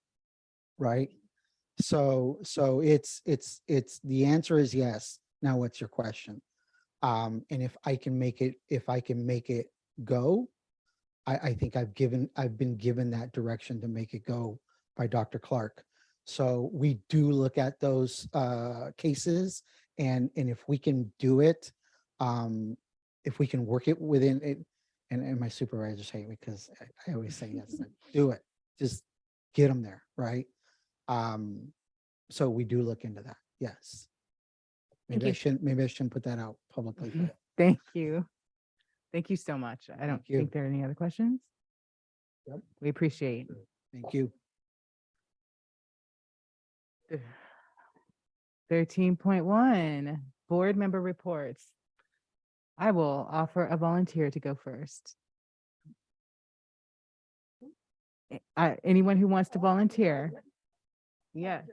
right? So it's the answer is yes. Now what's your question? And if I can make it go, I think I've been given that direction to make it go by Dr. Clark. So we do look at those cases, and if we can do it, if we can work it within it, and my supervisors hate me because I always say yes, like, do it, just get them there, right? So we do look into that. Yes. Maybe I shouldn't put that out publicly. but Thank you. Thank you so much. I don't Thank you. think there are any other questions. Yep. We appreciate. Thank you. 13.1, board member reports. I will offer a volunteer to go first. Anyone who wants to volunteer? Yes.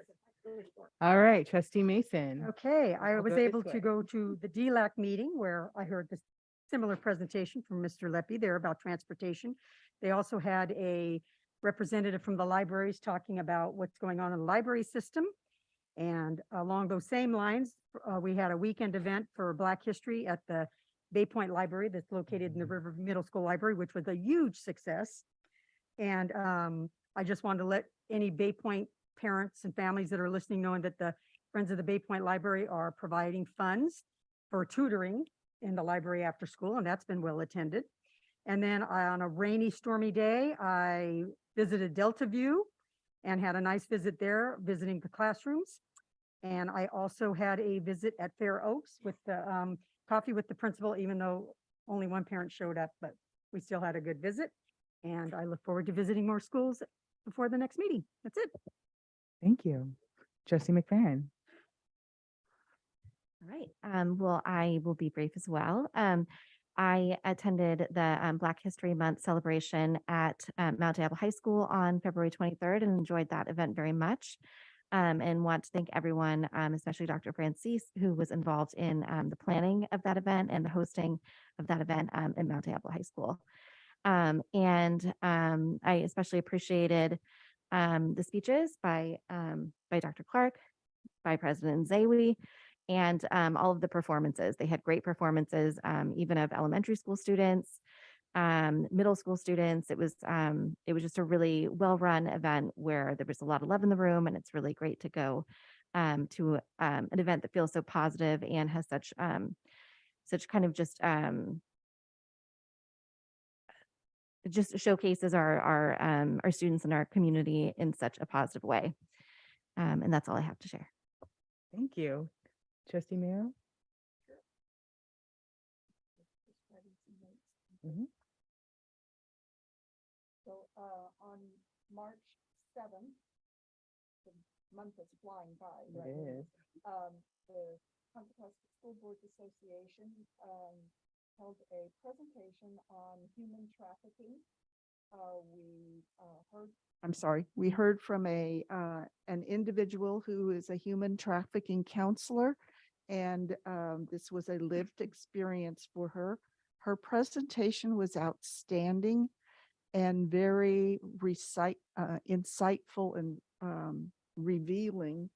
All right, trustee Mason. Okay, I We'll was go this able way. to go to the DLAC meeting where I heard the similar presentation from Mr. Leppy there about transportation. They also had a representative from the libraries talking about what's going on in the library system. And along those same lines, we had a weekend event for Black History at the Bay Point Library that's located in the River Middle School Library, which was a huge success. And I just wanted to let any Bay Point parents and families that are listening know that the Friends of the Bay Point Library are providing funds for tutoring in the library after school, and that's been well attended. And then on a rainy, stormy day, I visited Delta View and had a nice visit there, visiting the classrooms. And I also had a visit at Fair Oaks with the coffee with the principal, even though only one parent showed up, but we still had a good visit. And I look forward to visiting more schools before the next meeting. That's it. Thank you. Trustee McFerrin. All right. Well, I will be brief as well. I attended the Black History Month celebration at Mount Diablo High School on February 23rd and enjoyed that event very much. And want to thank everyone, especially Dr. Francis, who was involved in the planning of that event and the hosting of that event at Mount Diablo High School. I especially appreciated the speeches by Dr. Clark, by President Zawi, and all of the performances. They had great performances, even of elementary school students, middle school students. It was just a really well-run event where there was a lot of love in the room, and it's really great to go to an event that feels so positive and has such kind of just showcases our students and our community in such a positive way. And that's all I have to share. Thank you. Trustee Mayo? Mhm. So on March 7th, the month is flying by. It is. The Contra Costa School Boards Association held a presentation on human trafficking. We heard from an individual who is a human trafficking counselor, and this was a lived experience for her. Her presentation was outstanding and very insightful and revealing.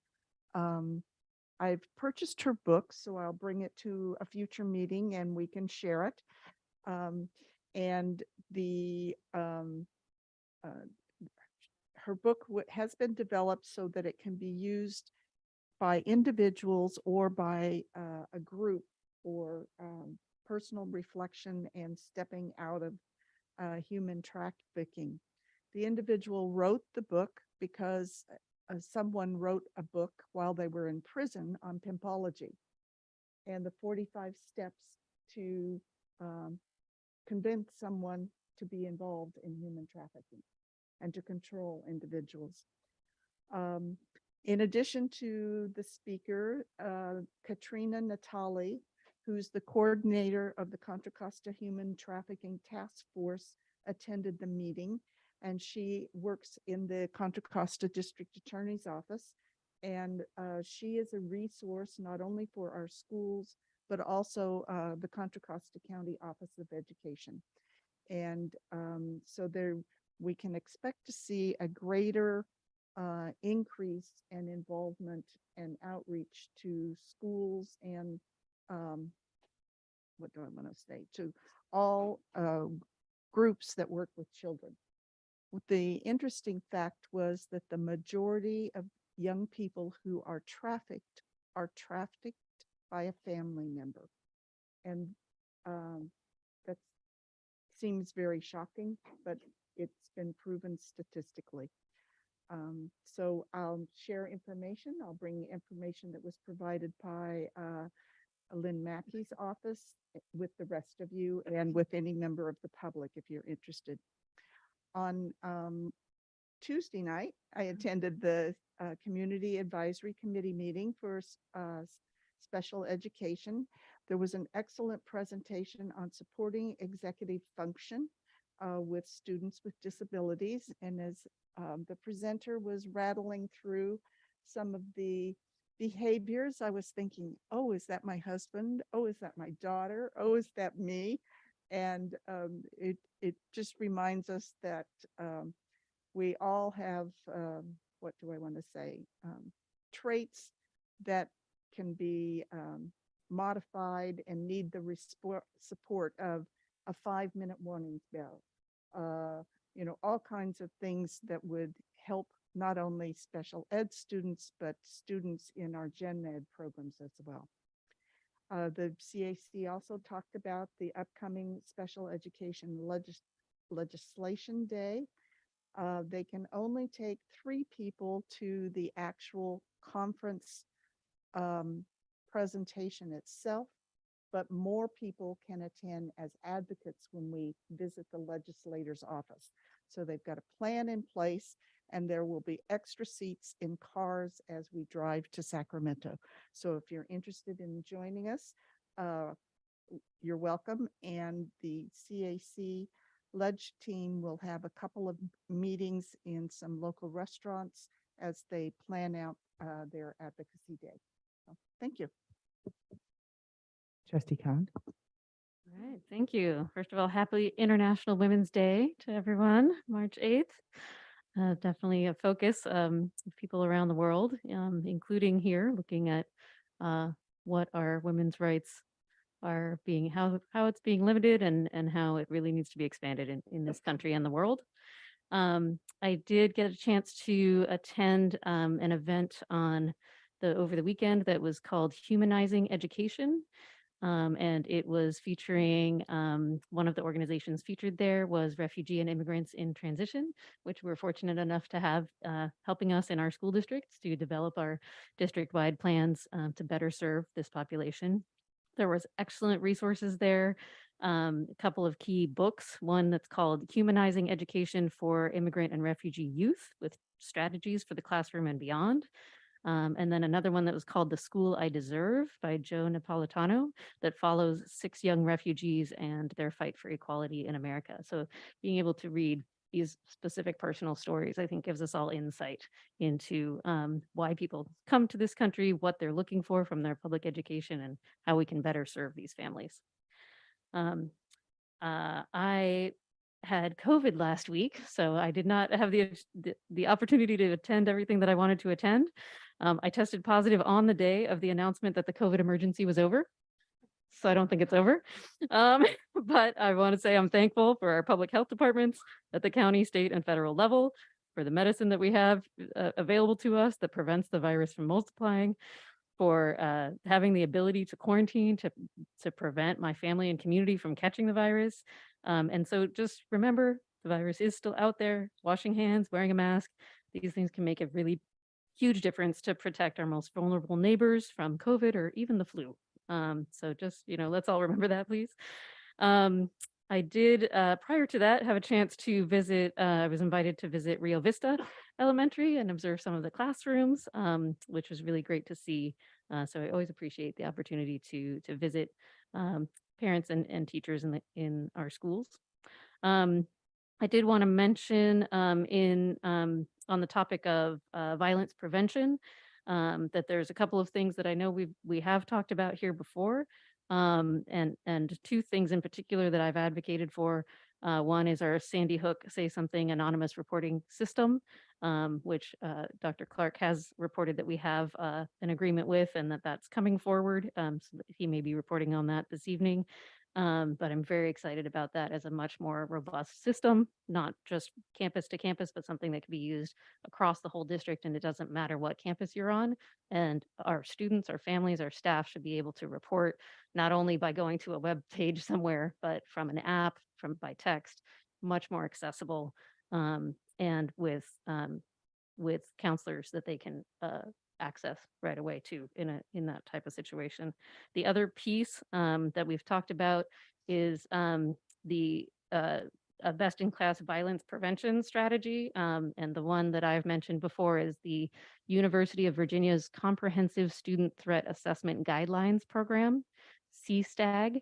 I've purchased her book, so I'll bring it to a future meeting and we can share it. Her book has been developed so that it can be used by individuals or by a group for personal reflection and stepping out of human trafficking. The individual wrote the book because someone wrote a book while they were in prison on pimpology and the 45 steps to convince someone to be involved in human trafficking and to control individuals. In addition to the speaker, Katrina Natali, who's the coordinator of the Contra Costa Human Trafficking Task Force, attended the meeting, and she works in the Contra Costa District Attorney's Office. And she is a resource not only for our schools, but also the Contra Costa County Office of Education. And so we can expect to see a greater increase in involvement and outreach to schools and what do I want to say, to all groups that work with children. The interesting fact was that the majority of young people who are trafficked by a family member. And that seems very shocking, but it's been proven statistically. So I'll share information. I'll bring information that was provided by Lynn Mackey's office with the rest of you and with any member of the public if you're interested. On Tuesday night, I attended the Community Advisory Committee meeting for special education. There was an excellent presentation on supporting executive function with students with disabilities. And as the presenter was rattling through some of the behaviors, I was thinking, oh, is that my husband? Oh, is that my daughter? Oh, is that me? And it just reminds us that we all have, what do I want to say, traits that can be modified and need the support of a 5-minute warning bell. All kinds of things that would help not only special ed students, but students in our gen ed programs as well. The CAC also talked about the upcoming special education legislation day. They can only take 3 people to the actual conference presentation itself, but more people can attend as advocates when we visit the legislator's office. So they've got a plan in place, and there will be extra seats in cars as we drive to Sacramento. So if you're interested in joining us, you're welcome. And the CAC Ledge team will have a couple of meetings in some local restaurants as they plan out their advocacy day. So, thank you. Trustee Khan. All right, thank you. First of all, happy International Women's Day to everyone, March 8th. Definitely a focus of people around the world, including here, looking at what our women's rights are being, how it's being limited and how it really needs to be expanded in this country and the world. I did get a chance to attend an event over the weekend that was called Humanizing Education. And it was featuring one of the organizations featured there was Refugee and Immigrants in Transition, which we're fortunate enough to have helping us in our school districts to develop our district-wide plans to better serve this population. There was excellent resources there, a couple of key books, one that's called Humanizing Education for Immigrant and Refugee Youth with Strategies for the Classroom and Beyond. And then another one that was called The School I Deserve by Joe Napolitano that follows 6 young refugees and their fight for equality in America. So being able to read these specific personal stories, I think gives us all insight into why people come to this country, what they're looking for from their public education, and how we can better serve these families. I had COVID last week, so I did not have the opportunity to attend everything that I wanted to attend. I tested positive on the day of the announcement that the COVID emergency was over. So I don't think it's over. But I want to say I'm thankful for our public health departments at the county, state, and federal level for the medicine that we have available to us that prevents the virus from multiplying, for having the ability to quarantine to prevent my family and community from catching the virus. And so just remember, the virus is still out there. Washing hands, wearing a mask, these things can make a really huge difference to protect our most vulnerable neighbors from COVID or even the flu. So just, let's all remember that, please. I did, prior to that, have a chance to visit, I was invited to visit Rio Vista Elementary and observe some of the classrooms, which was really great to see. So I always appreciate the opportunity to visit parents and teachers in our schools. I did want to mention on the topic of violence prevention, that there's a couple of things that I know we have talked about here before, and 2 things in particular that I've advocated for. One is our Sandy Hook Say Something anonymous reporting system, which Dr. Clark has reported that we have an agreement with, and that's coming forward. So that he may be reporting on that this evening. But I'm very excited about that as a much more robust system, not just campus to campus, but something that can be used across the whole district. And it doesn't matter what campus you're on. And our students, our families, our staff should be able to report not only by going to a web page somewhere, but from an app, by text, much more accessible, and with counselors that they can access right away too in that type of situation. The other piece that we've talked about is the a best-in-class violence prevention strategy, and the one that I've mentioned before is the University of Virginia's Comprehensive Student Threat Assessment Guidelines Program, CSTAG.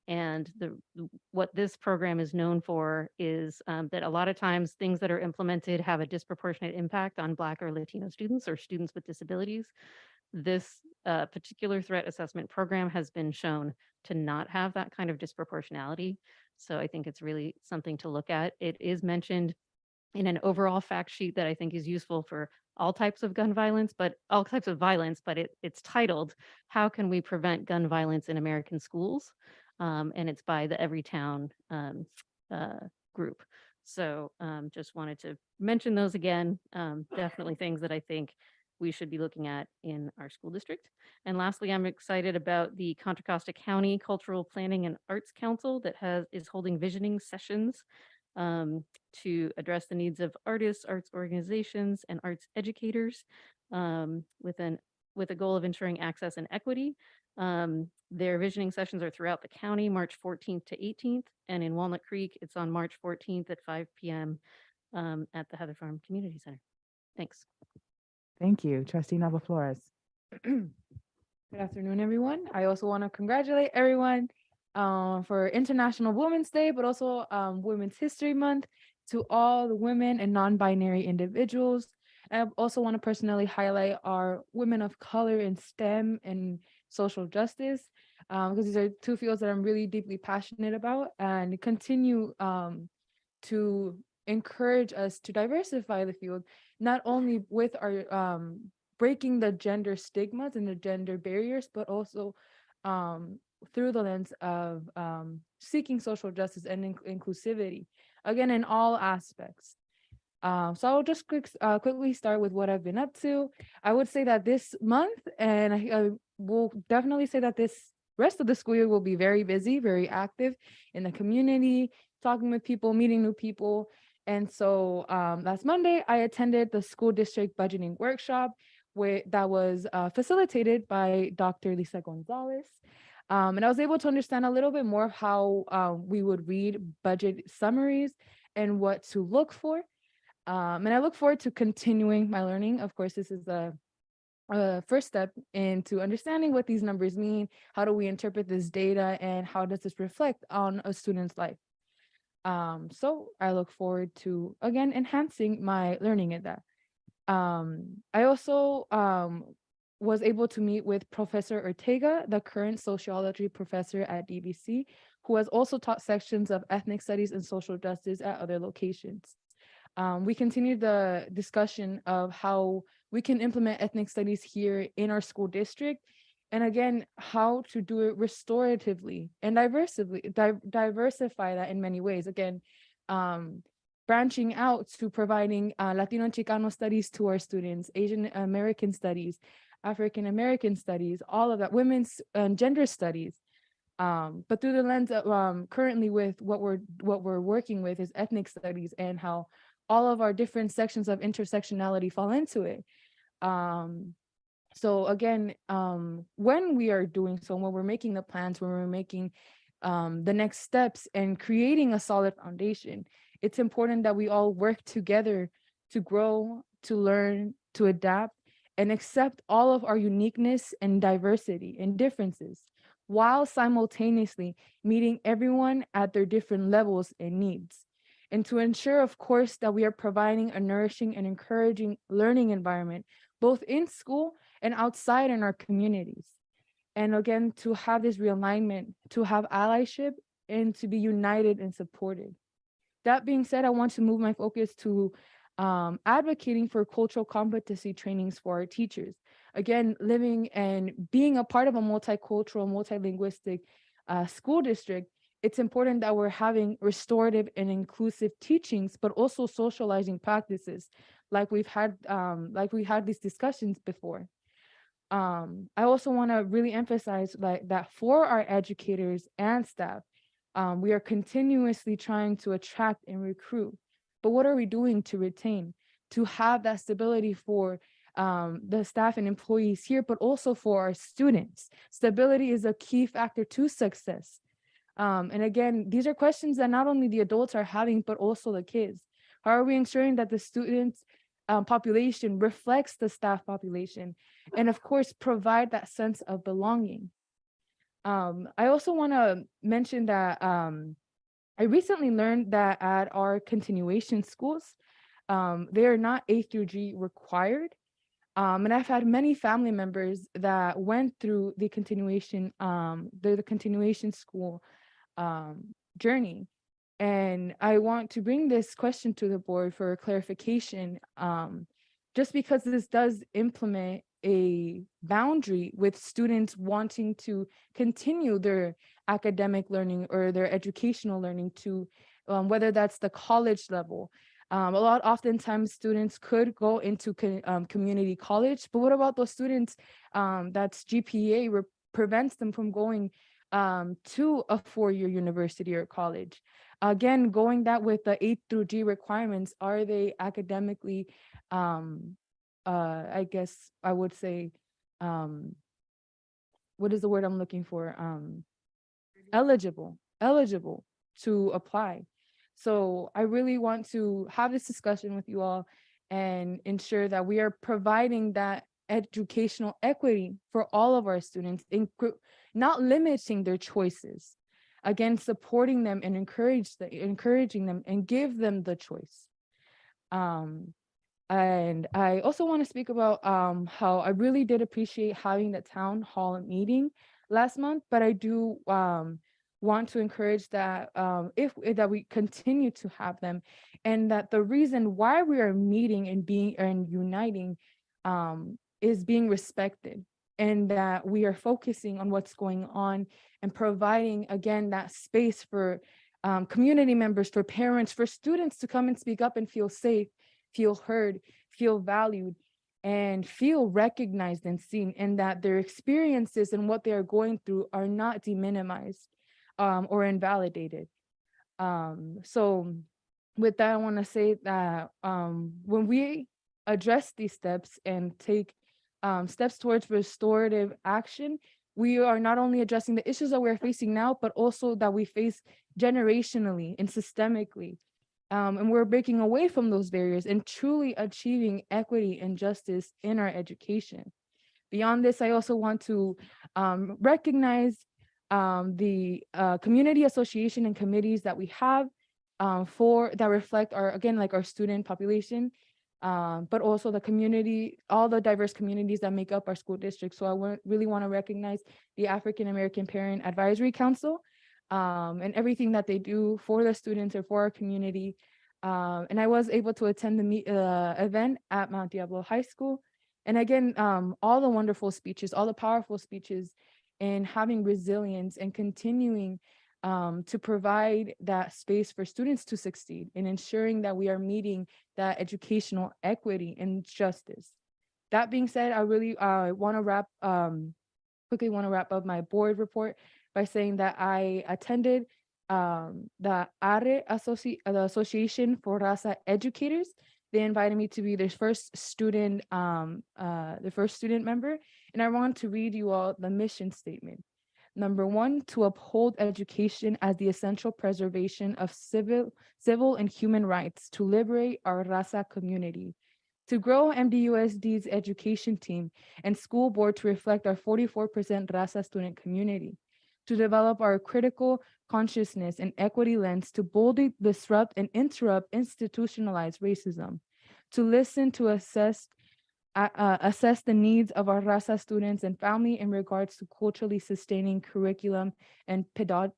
And what this program is known for is that a lot of times things that are implemented have a disproportionate impact on Black or Latino students or students with disabilities. This particular threat assessment program has been shown to not have that kind of disproportionality. So I think it's really something to look at. It is mentioned in an overall fact sheet that I think is useful for all types of gun violence, but all types of violence, but it's titled, How Can We Prevent Gun Violence in American Schools? And it's by the Everytown group. So just wanted to mention those again. Definitely things that I think we should be looking at in our school district. And lastly, I'm excited about the Contra Costa County Cultural Planning and Arts Council that is holding visioning sessions to address the needs of artists, arts organizations, and arts educators with a goal of ensuring access and equity. Their visioning sessions are throughout the county, March 14th to 18th, and in Walnut Creek, it's on March 14th at 5 p.m. At the Heather Farm Community Center. Thanks. Thank you, Trustee Nava Flores. Good afternoon, everyone. I also want to congratulate everyone for International Women's Day, but also Women's History Month, to all the women and non-binary individuals. I also want to personally highlight our women of color in STEM and social justice, because these are two fields that I'm really deeply passionate about, and continue to encourage us to diversify the field, not only with our breaking the gender stigmas and the gender barriers, but also through the lens of seeking social justice and inclusivity, again, in all aspects. So I'll just quickly start with what I've been up to. I would say that this month, and I will definitely say that this rest of the school year will be very busy, very active in the community, talking with people, meeting new people. And so last Monday, I attended the school district budgeting workshop that was facilitated by Dr. Lisa Gonzalez. And I was able to understand a little bit more of how we would read budget summaries and what to look for. And I look forward to continuing my learning. Of course, this is the first step into understanding what these numbers mean. How do we interpret this data, and how does this reflect on a student's life? So I look forward to, again, enhancing my learning in that. I also was able to meet with Professor Ortega, the current sociology professor at DVC, who has also taught sections of ethnic studies and social justice at other locations. We continued the discussion of how we can implement ethnic studies here in our school district, and again, how to do it restoratively and diversify that in many ways. Again, branching out to providing Latino and Chicano studies to our students, Asian American studies, African American studies, all of that, women's and gender studies. But through the lens of currently with what we're working with is ethnic studies, and how all of our different sections of intersectionality fall into it. So again, when we are doing so, when we're making the plans, when we're making the next steps and creating a solid foundation, it's important that we all work together to grow, to learn, to adapt, and accept all of our uniqueness and diversity and differences, while simultaneously meeting everyone at their different levels and needs. And to ensure, of course, that we are providing a nourishing and encouraging learning environment, both in school and outside in our communities. And again, to have this realignment, to have allyship, and to be united and supported. That being said, I want to move my focus to advocating for cultural competency trainings for our teachers. Again, living and being a part of a multicultural, multilinguistic school district, it's important that we're having restorative and inclusive teachings, but also socializing practices, like we've had these discussions before. I also want to really emphasize that for our educators and staff, we are continuously trying to attract and recruit. But what are we doing to retain, to have that stability for the staff and employees here, but also for our students? Stability is a key factor to success. And again, these are questions that not only the adults are having, but also the kids. How are we ensuring that the students' population reflects the staff population? And of course, provide that sense of belonging. I also want to mention that I recently learned that at our continuation schools, they are not A through G required. And I've had many family members that went through the continuation, the continuation school journey. And I want to bring this question to the board for clarification, just because this does implement a boundary with students wanting to continue their academic learning or their educational learning to whether that's the college level. Oftentimes students could go into community college, but what about those students that's GPA prevents them from going to a four-year university or college? Again, going that with the A through G requirements, are they academically, I guess I would say, what is the word I'm looking for? Eligible to apply. So I really want to have this discussion with you all and ensure that we are providing that educational equity for all of our students, not limiting their choices. Again, supporting them and encouraging them and give them the choice. And I also want to speak about how I really did appreciate having the town hall meeting last month, but I do want to encourage that that we continue to have them, and that the reason why we are meeting and uniting is being respected, and that we are focusing on what's going on and providing, again, that space for community members, for parents, for students to come and speak up and feel safe, feel heard, feel valued, and feel recognized and seen, and that their experiences and what they are going through are not deminimized or invalidated. So with that, I want to say that when we address these steps and take steps towards restorative action, we are not only addressing the issues that we're facing now, but also that we face generationally and systemically. And we're breaking away from those barriers and truly achieving equity and justice in our education. Beyond this, I also want to recognize the community association and committees that we have that reflect our, again, like our student population, but also the community, all the diverse communities that make up our school district. So I really want to recognize the African American Parent Advisory Council and everything that they do for the students or for our community. And I was able to attend the event at Mount Diablo High School. And again, all the wonderful speeches, all the powerful speeches, and having resilience and continuing to provide that space for students to succeed, and ensuring that we are meeting that educational equity and justice. That being said, I really want to quickly wrap up my board report by saying that I attended the ARE the Association for Raza Educators. They invited me to be their first student member. And I want to read you all the mission statement. Number 1, to uphold education as the essential preservation of civil and human rights to liberate our Raza community. To grow MDUSD's education team and school board to reflect our 44% Raza student community. To develop our critical consciousness and equity lens to boldly disrupt and interrupt institutionalized racism. To listen to assess the needs of our Raza students and family in regards to culturally sustaining curriculum and pedagogy.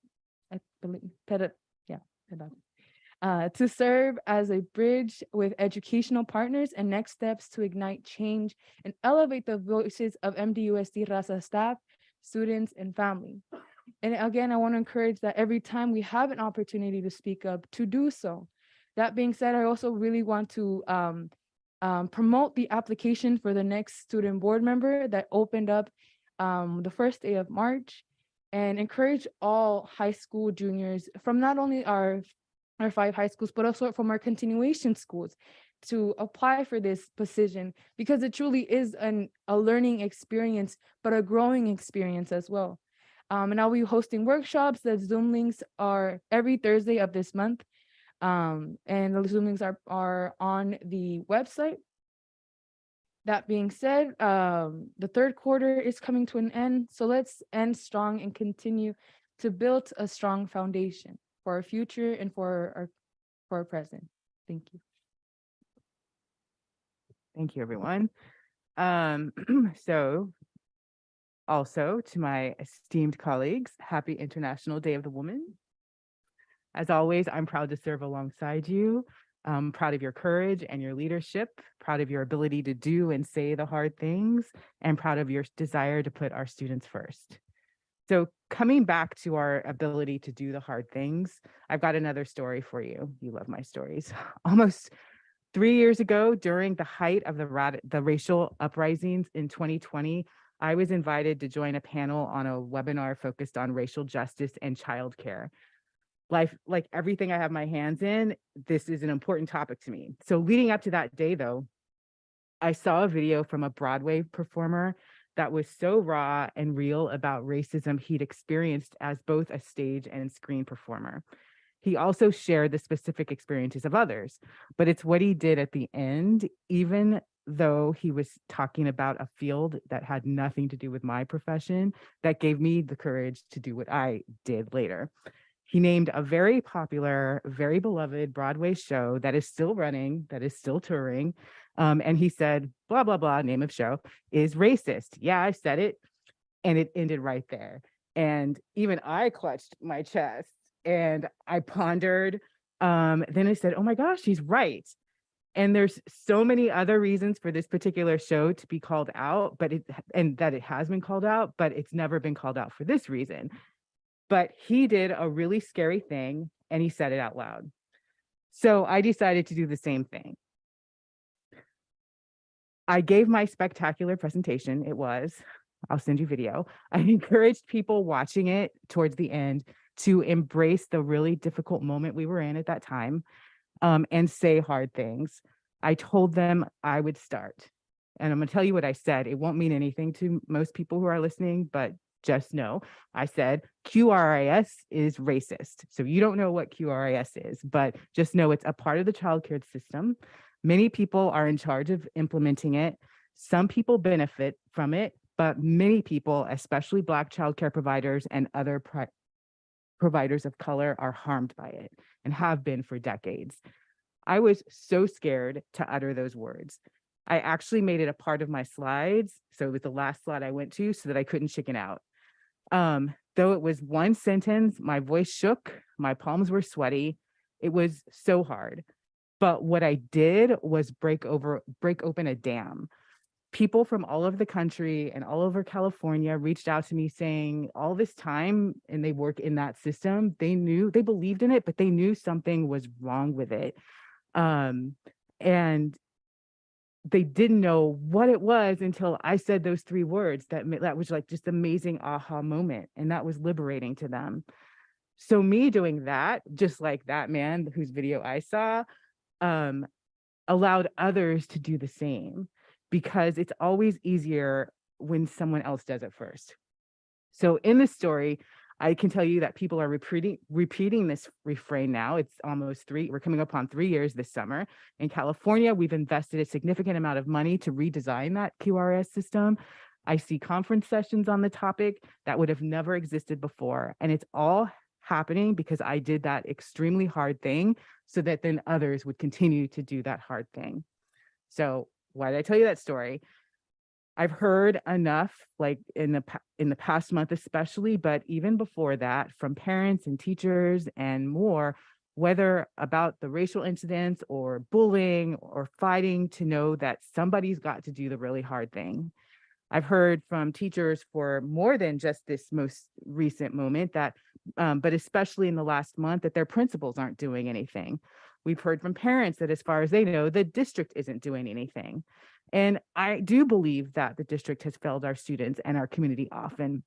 To serve as a bridge with educational partners and next steps to ignite change and elevate the voices of MDUSD Raza staff, students, and family. And again, I want to encourage that every time we have an opportunity to speak up, to do so. That being said, I also really want to promote the application for the next student board member that opened up the first day of March, and encourage all high school juniors from not only our 5 high schools, but also from our continuation schools to apply for this position, because it truly is a learning experience, but a growing experience as well. And I'll be hosting workshops. The Zoom links are every Thursday of this month. And the Zoom links are on the website. That being said, the third quarter is coming to an end, so let's end strong and continue to build a strong foundation for our future and for our present. Thank you. Thank you, everyone. So also to my esteemed colleagues, happy International Day of the Woman. As always, I'm proud to serve alongside you. I'm proud of your courage and your leadership, proud of your ability to do and say the hard things, and proud of your desire to put our students first. So coming back to our ability to do the hard things, I've got another story for you. You love my stories. Almost 3 years ago, during the height of the racial uprisings in 2020, I was invited to join a panel on a webinar focused on racial justice and childcare. Life, like everything I have my hands in, this is an important topic to me. So leading up to that day, though, I saw a video from a Broadway performer that was so raw and real about racism he'd experienced as both a stage and screen performer. He also shared the specific experiences of others, but it's what he did at the end, even though he was talking about a field that had nothing to do with my profession, that gave me the courage to do what I did later. He named a very popular, very beloved Broadway show that is still running, that is still touring. And he said, blah, blah, blah, name of show is racist. Yeah, I said it. And it ended right there. And even I clutched my chest and I pondered. Then I said, oh my gosh, he's right. And there's so many other reasons for this particular show to be called out, and that it has been called out, but it's never been called out for this reason. But he did a really scary thing and he said it out loud. So I decided to do the same thing. I gave my spectacular presentation. I'll send you video. I encouraged people watching it towards the end to embrace the really difficult moment we were in at that time, and say hard things. I told them I would start. And I'm gonna tell you what I said. It won't mean anything to most people who are listening, but just know, I said QRIS is racist. So you don't know what QRIS is, but just know it's a part of the child care system. Many people are in charge of implementing it. Some people benefit from it, but many people, especially Black child care providers and other providers of color, are harmed by it and have been for decades. I was so scared to utter those words. I actually made it a part of my slides. So it was the last slide I went to so that I couldn't chicken out. Though it was one sentence, my voice shook, my palms were sweaty. It was so hard. But what I did was break open a dam. People from all over the country and all over California reached out to me saying all this time, and they work in that system, they believed in it, but they knew something was wrong with it. And they didn't know what it was until I said those 3 words. That was like just amazing aha moment. And that was liberating to them. So me doing that, just like that man whose video I saw, allowed others to do the same, because it's always easier when someone else does it first. So in this story, I can tell you that people are repeating this refrain now. It's almost we're coming up on 3 years this summer. In California, we've invested a significant amount of money to redesign that QRS system. I see conference sessions on the topic that would have never existed before. And it's all happening because I did that extremely hard thing so that then others would continue to do that hard thing. So why did I tell you that story? I've heard enough, like in the past month especially, but even before that, from parents and teachers and more, whether about the racial incidents or bullying or fighting, to know that somebody's got to do the really hard thing. I've heard from teachers for more than just this most recent moment that, but especially in the last month, that their principals aren't doing anything. We've heard from parents that as far as they know, the district isn't doing anything. And I do believe that the district has failed our students and our community often.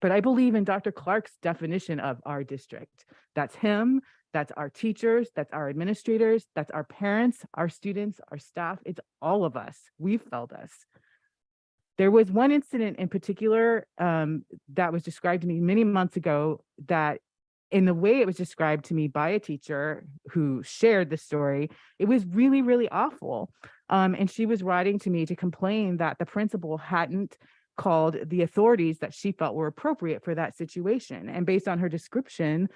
But I believe in Dr. Clark's definition of our district. That's him, that's our teachers, that's our administrators, that's our parents, our students, our staff. It's all of us. We've failed us. There was one incident in particular that was described to me many months ago that in the way it was described to me by a teacher who shared the story, it was really, really awful. And she was writing to me to complain that the principal hadn't called the authorities that she felt were appropriate for that situation. And based on her description,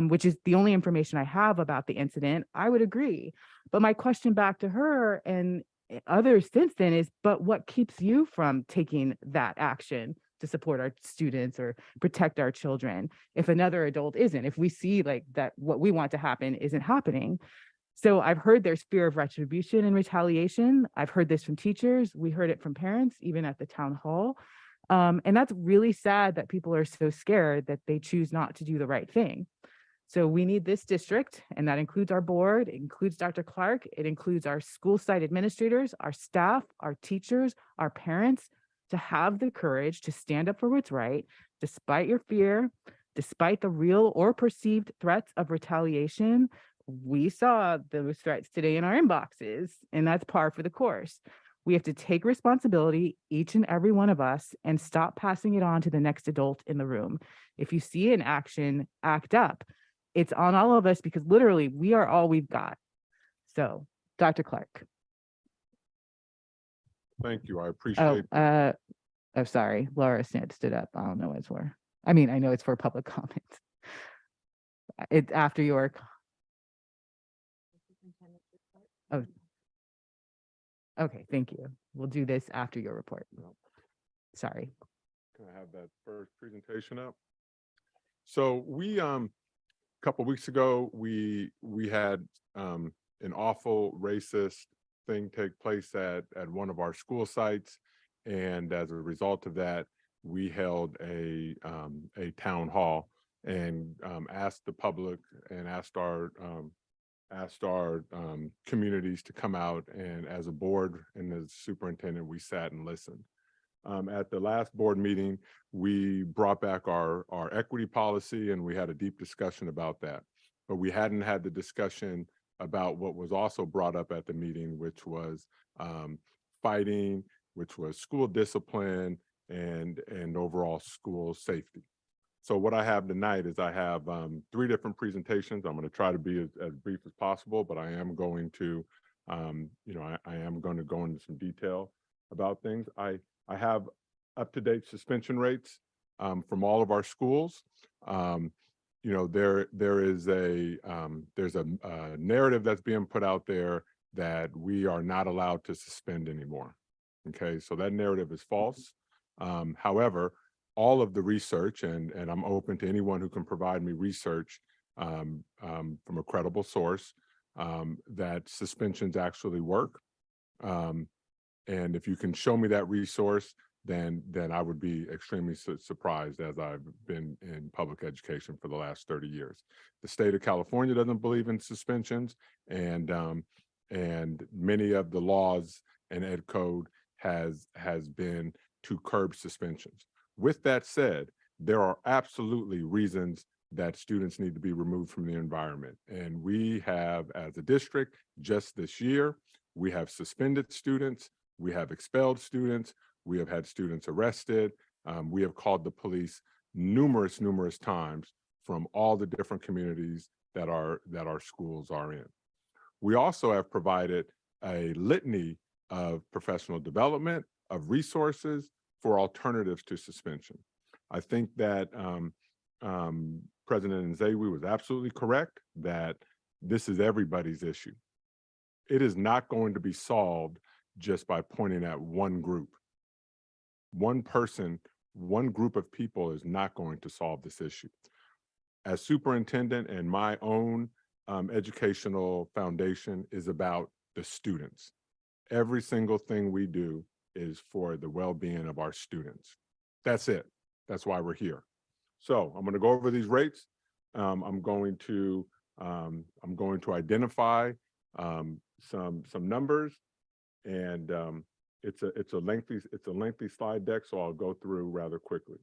which is the only information I have about the incident, I would agree. But my question back to her and others since then is, but what keeps you from taking that action to support our students or protect our children if another adult isn't, if we see like that what we want to happen isn't happening? So I've heard there's fear of retribution and retaliation. I've heard this from teachers. We heard it from parents, even at the town hall. And that's really sad that people are so scared that they choose not to do the right thing. So we need this district, and that includes our board, it includes Dr. Clark, it includes our school site administrators, our staff, our teachers, our parents, to have the courage to stand up for what's right, despite your fear, despite the real or perceived threats of retaliation. We saw those threats today in our inboxes, and that's par for the course. We have to take responsibility, each and every one of us, and stop passing it on to the next adult in the room. If you see an action, act up. It's on all of us because literally we are all we've got. So, Dr. Clark. Thank you. I appreciate. Oh, sorry. Laura stood up. I don't know what it's for. I mean, I know it's for public comments. It's after your. Oh. Okay, thank you. We'll do this after your report. Sorry. Can I have that first presentation up? So we, a couple weeks ago, we had an awful racist thing take place at one of our school sites. And as a result of that, we held a town hall and asked the public and asked our communities to come out, and as a board and as superintendent, we sat and listened. At the last board meeting, we brought back our equity policy and we had a deep discussion about that. But we hadn't had the discussion about what was also brought up at the meeting, which was fighting, which was school discipline and overall school safety. So what I have tonight is I have 3 different presentations. I'm going to try to be as brief as possible, but I am going to, I am going to go into some detail about things. I have up-to-date suspension rates from all of our schools. There is there's a narrative that's being put out there that we are not allowed to suspend anymore. Okay, so that narrative is false. However, all of the research, and I'm open to anyone who can provide me research from a credible source, that suspensions actually work. And if you can show me that resource, then I would be extremely surprised, as I've been in public education for the last 30 years. The state of California doesn't believe in suspensions, and many of the laws and ed code has been to curb suspensions. With that said, there are absolutely reasons that students need to be removed from the environment. And we have, as a district, just this year, we have suspended students, we have expelled students, we have had students arrested, we have called the police numerous times from all the different communities that our schools are in. We also have provided a litany of professional development, of resources for alternatives to suspension. I think that President Nzewi was absolutely correct that this is everybody's issue. It is not going to be solved just by pointing at one group. One person, one group of people is not going to solve this issue. As superintendent, and my own educational foundation is about the students. Every single thing we do is for the well-being of our students. That's it. That's why we're here. So I'm going to go over these rates. I'm going to identify some numbers, and it's a lengthy slide deck, so I'll go through rather quickly.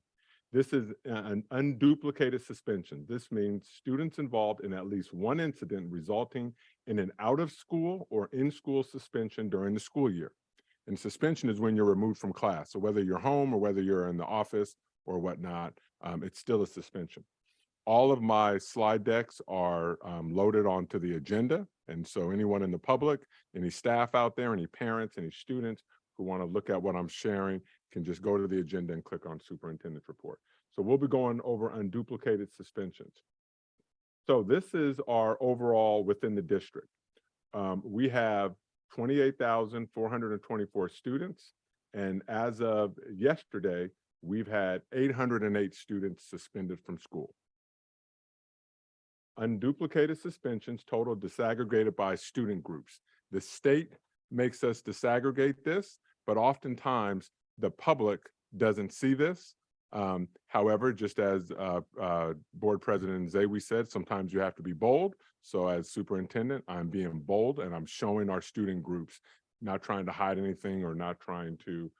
This is an unduplicated suspension. This means students involved in at least one incident resulting in an out-of-school or in-school suspension during the school year. And suspension is when you're removed from class. So whether you're home or whether you're in the office or whatnot, it's still a suspension. All of my slide decks are loaded onto the agenda. And so anyone in the public, any staff out there, any parents, any students who want to look at what I'm sharing can just go to the agenda and click on Superintendent's Report. So we'll be going over unduplicated suspensions. So this is our overall within the district. We have 28,424 students. And as of yesterday, we've had 808 students suspended from school. Unduplicated suspensions total disaggregated by student groups. The state makes us disaggregate this, but oftentimes the public doesn't see this. However, just as Board President Zawi said, sometimes you have to be bold. So as superintendent, I'm being bold and I'm showing our student groups, not trying to hide anything or not trying to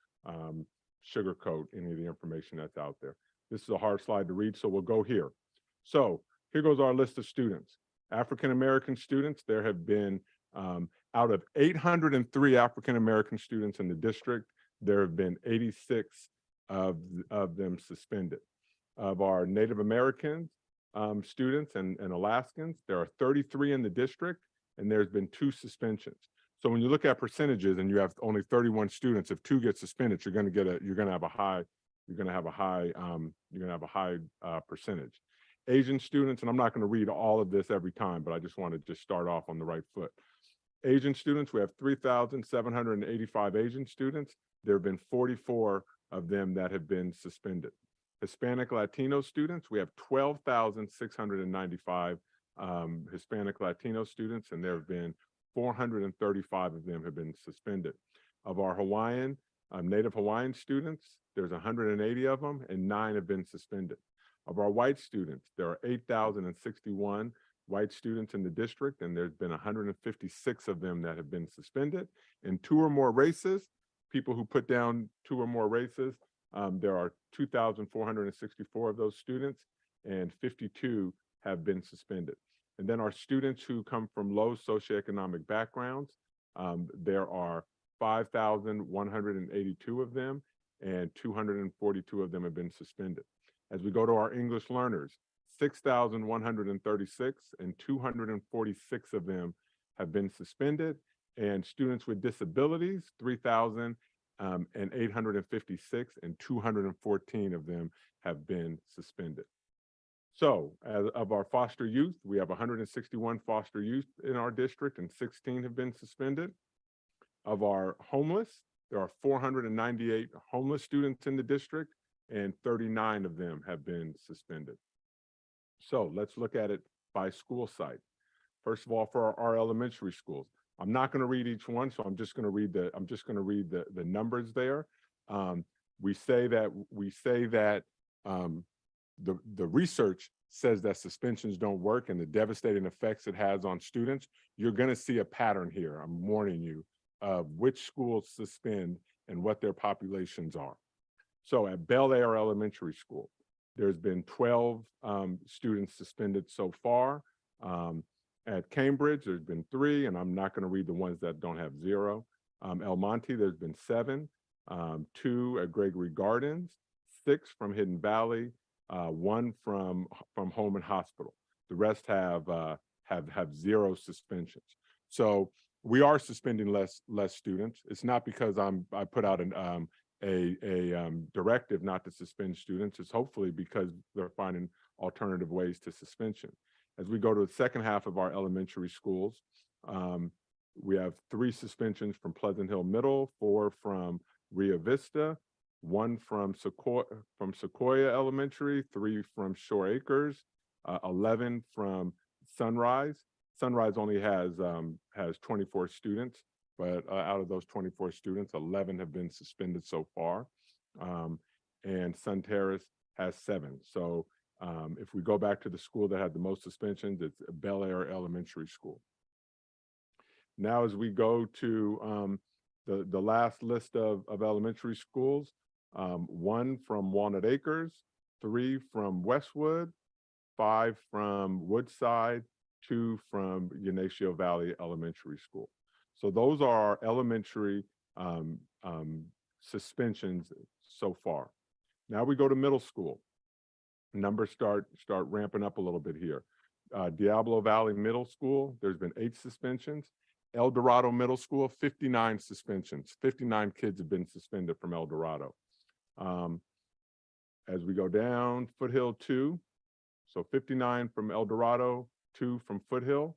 sugarcoat any of the information that's out there. This is a hard slide to read, so we'll go here. So here goes our list of students. African-American students, there have been, out of 803 African-American students in the district, there have been 86 of them suspended. Of our Native American students and Alaskans, there are 33 in the district, and there's been 2 suspensions. So when you look at percentages and you have only 31 students, if 2 get suspended, you're going to have a high percentage. Asian students, and I'm not going to read all of this every time, but I just want to just start off on the right foot. Asian students, we have 3,785 Asian students. There have been 44 of them that have been suspended. Hispanic Latino students, we have 12,695 Hispanic Latino students, and there have been 435 of them have been suspended. Of our Hawaiian, Native Hawaiian students, there's 180 of them, and 9 have been suspended. Of our white students, there are 8,061 white students in the district, and there's been 156 of them that have been suspended. In 2 or more races, people who put down 2 or more races, there are 2,464 of those students, and 52 have been suspended. And then our students who come from low socioeconomic backgrounds, there are 5,182 of them, and 242 of them have been suspended. As we go to our English learners, 6,136 and 246 of them have been suspended, and students with disabilities, 3,856 and 214 of them have been suspended. So as of our foster youth, we have 161 foster youth in our district and 16 have been suspended. Of our homeless, there are 498 homeless students in the district and 39 of them have been suspended. So let's look at it by school site. First of all, for our elementary schools, I'm not going to read each one, so I'm just going to read the numbers there. We say that the research says that suspensions don't work and the devastating effects it has on students. You're going to see a pattern here. I'm warning you of which schools suspend and what their populations are. So at Bel Air Elementary School, there's been 12 students suspended so far. At Cambridge, there's been 3, and I'm not going to read the ones that don't have 0. El Monte, there's been 7, 2 at Gregory Gardens, 6 from Hidden Valley, 1 from Home and Hospital. The rest have 0 suspensions. So we are suspending less students. It's not because I put out a directive not to suspend students. It's hopefully because they're finding alternative ways to suspension. As we go to the second half of our elementary schools, we have 3 suspensions from Pleasant Hill Middle, 4 from Rio Vista, 1 from Sequoia Elementary, 3 from Shore Acres, 11 from Sunrise. Sunrise only has 24 students, but out of those 24 students, 11 have been suspended so far. And Sun Terrace has 7. So if we go back to the school that had the most suspensions, it's Bel Air Elementary School. Now, as we go to the last list of elementary schools, 1 from Walnut Acres, 3 from Westwood, 5 from Woodside, 2 from Ignacio Valley Elementary School. So those are our elementary suspensions so far. Now we go to middle school. numbers start ramping up a little bit here. Diablo Valley Middle School, there's been 8 suspensions. El Dorado Middle School, 59 suspensions. 59 kids have been suspended from El Dorado. As we go down, Foothill 2, so 59 from El Dorado, 2 from Foothill,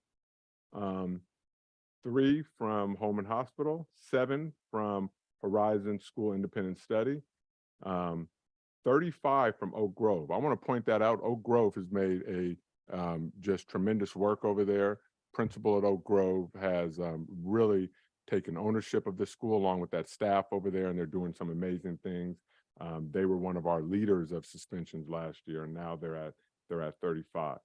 3 from Holman Hospital, 7 from Horizon School Independent Study, 35 from Oak Grove. I want to point that out. Oak Grove has made a just tremendous work over there. Principal at Oak Grove has really taken ownership of the school along with that staff over there, and they're doing some amazing things. They were one of our leaders of suspensions last year, and now they're at 35.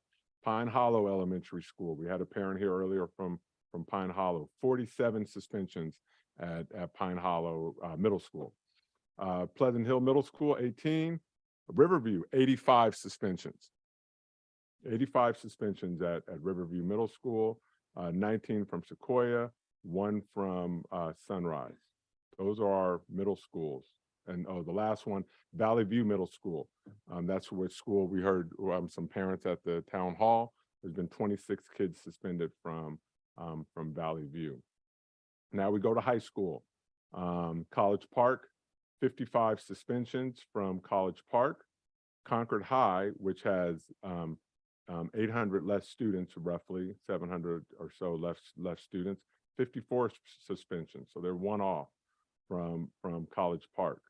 Pine Hollow Elementary School. We had a parent here earlier from Pine Hollow. 47 suspensions at Pine Hollow Middle School. Pleasant Hill Middle School, 18. Riverview, 85 suspensions. 85 suspensions at Riverview Middle School, 19 from Sequoia, 1 from Sunrise. Those are our middle schools. And the last one, Valley View Middle School. That's which school we heard some parents at the town hall. There's been 26 kids suspended from Valley View. Now we go to high school. College Park, 55 suspensions from College Park. Concord High, which has 800 less students, roughly 700 or so less students, 54 suspensions. So they're one off from College Park.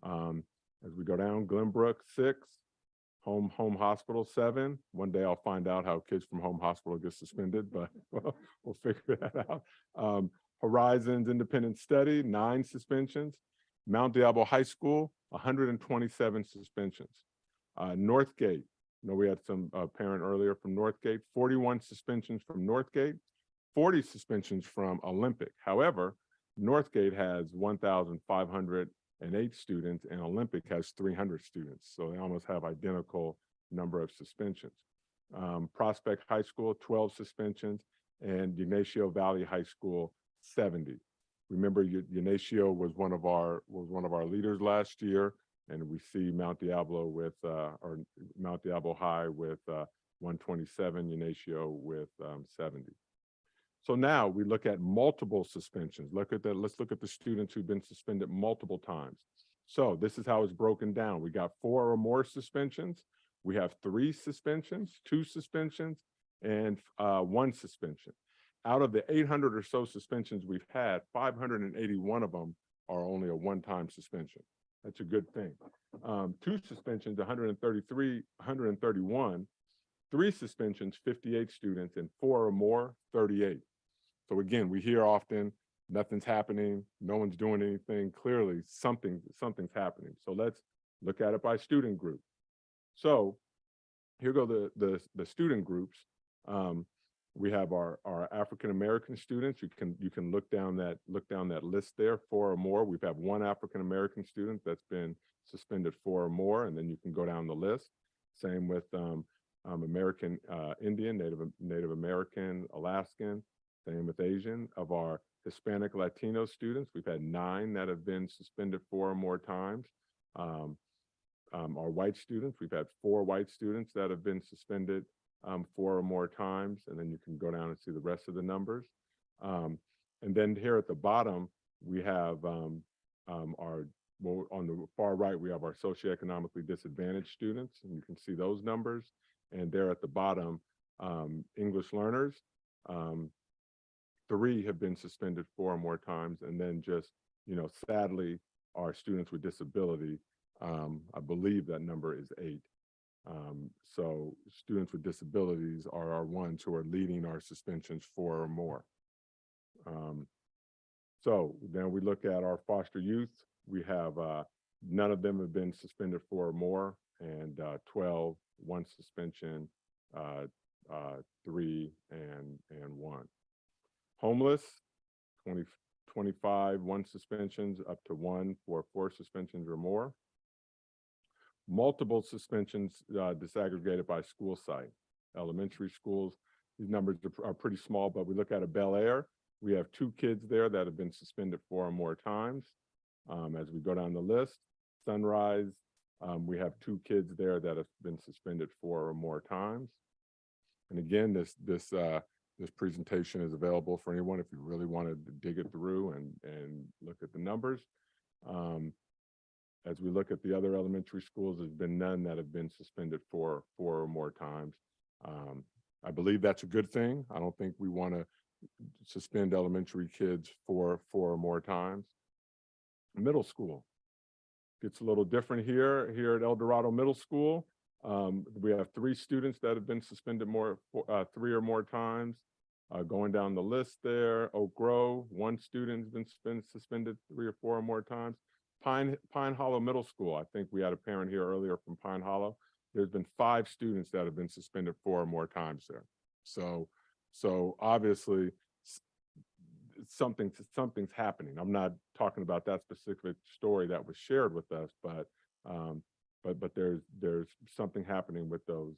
As we go down, Glenbrook, 6, Home Hospital, 7. One day I'll find out how kids from Home Hospital get suspended, but we'll figure that out. Horizons Independent Study, 9 suspensions. Mount Diablo High School, 127 suspensions. Northgate, I know we had some parent earlier from Northgate, 41 suspensions from Northgate, 40 suspensions from Olympic. However, Northgate has 1,508 students and Olympic has 300 students. So they almost have identical number of suspensions. Prospect High School, 12 suspensions, and Ignacio Valley High School, 70. Remember, Ignacio was one of our leaders last year, and we see Mount Diablo or Mount Diablo High with 127, Ignacio with 70. So now we look at multiple suspensions. Let's look at the students who've been suspended multiple times. So this is how it's broken down. We got 4 or more suspensions. We have 3 suspensions, 2 suspensions, and 1 suspension. Out of the 800 or so suspensions we've had, 581 of them are only a one-time suspension. That's a good thing. 2 suspensions, 131, 3 suspensions, 58 students, and 4 or more, 38. So again, we hear often, nothing's happening, no one's doing anything. Clearly, something's happening. So let's look at it by student group. So here go the student groups. We have our African-American students. You can look down that list there, 4 or more. We've had 1 African-American student that's been suspended 4 or more, and then you can go down the list. Same with American Indian, Native American, Alaskan, same with Asian. Of our Hispanic Latino students, we've had 9 that have been suspended 4 or more times. Our white students, we've had 4 white students that have been suspended 4 or more times, and then you can go down and see the rest of the numbers. And then here at the bottom, we have on the far right, we have our socioeconomically disadvantaged students, and you can see those numbers. And there at the bottom, English learners, 3 have been suspended 4 or more times, and then just, sadly, our students with disability, I believe that number is 8. So students with disabilities are our ones who are leading our suspensions 4 or more. So then we look at our foster youth. We have none of them have been suspended 4 or more, and 12, 1 suspension, 3 and 1. Homeless, 25, 1 suspensions up to 1 for 4 suspensions or more. Multiple suspensions disaggregated by school site. Elementary schools, these numbers are pretty small, but we look at a Bel Air, we have 2 kids there that have been suspended 4 or more times. As we go down the list, Sunrise, We have 2 kids there that have been suspended 4 or more times. And again, this presentation is available for anyone if you really want to dig it through and look at the numbers. As we look at the other elementary schools, there's been none that have been suspended 4 or more times. I believe that's a good thing. I don't think we want to suspend elementary kids 4 or more times. Middle school gets a little different here at El Dorado Middle School. We have 3 students that have been suspended 3 or more times. Going down the list there, Oak Grove, 1 student's been suspended 3 or 4 or more times. Pine Hollow Middle School, I think we had a parent here earlier from Pine Hollow. There's been 5 students that have been suspended 4 or more times there. So obviously something's happening. I'm not talking about that specific story that was shared with us, but there's something happening with the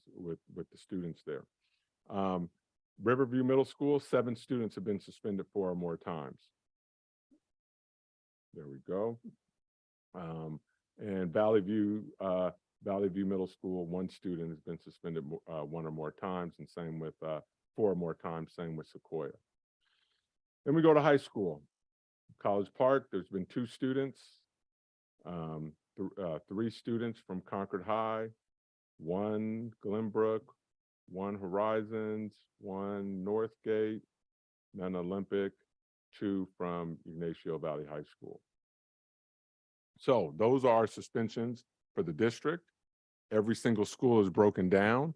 students there. Riverview Middle School, 7 students have been suspended 4 or more times. There we go. And Valley View Middle School, 1 student has been suspended 1 or more times, and same with 4 or more times, same with Sequoia. Then we go to high school. College Park, there's been 2 students, 3 students from Concord High, 1 Glenbrook, 1 Horizons, 1 Northgate, none Olympic, 2 from Ignacio Valley High School. So those are suspensions for the district. Every single school is broken down.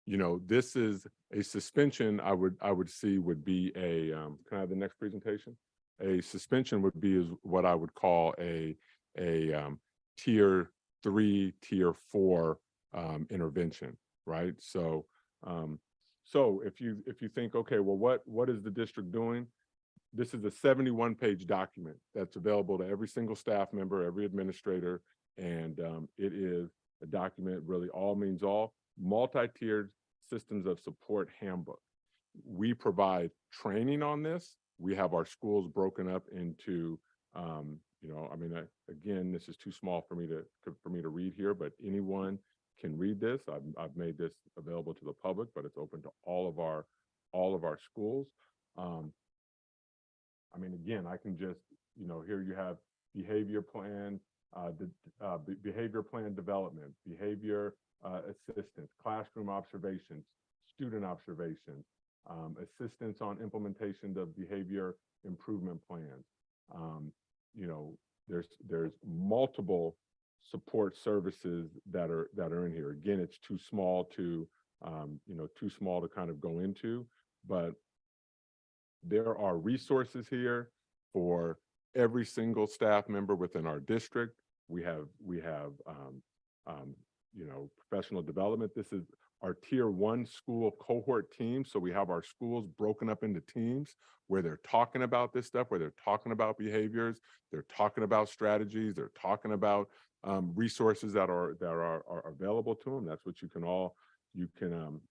You know, this is a suspension I would see would be a, can I have the next presentation? A suspension would be is what I would call a tier 3, tier 4 intervention, right? So if you think, okay, well, what is the district doing? This is a 71-page document that's available to every single staff member, every administrator, and it is a document, really all means all, multi-tiered systems of support handbook. We provide training on this. We have our schools broken up into, you know, I mean, again, this is too small for me to read here, but anyone can read this. I've made this available to the public, but it's open to all of our schools. I mean, again, I can just, you know, here you have behavior plan, behavior plan development, behavior assistance, classroom observations, student observations, assistance on implementation of behavior improvement plans. You know, there's multiple support services that are in here. Again, it's too small to, you know, too small to kind of go into, but there are resources here for every single staff member within our district. We have you know, professional development. This is our tier 1 school cohort team. So we have our schools broken up into teams where they're talking about this stuff, where they're talking about behaviors, they're talking about strategies, they're talking about resources that are available to them. That's what you can all read. I am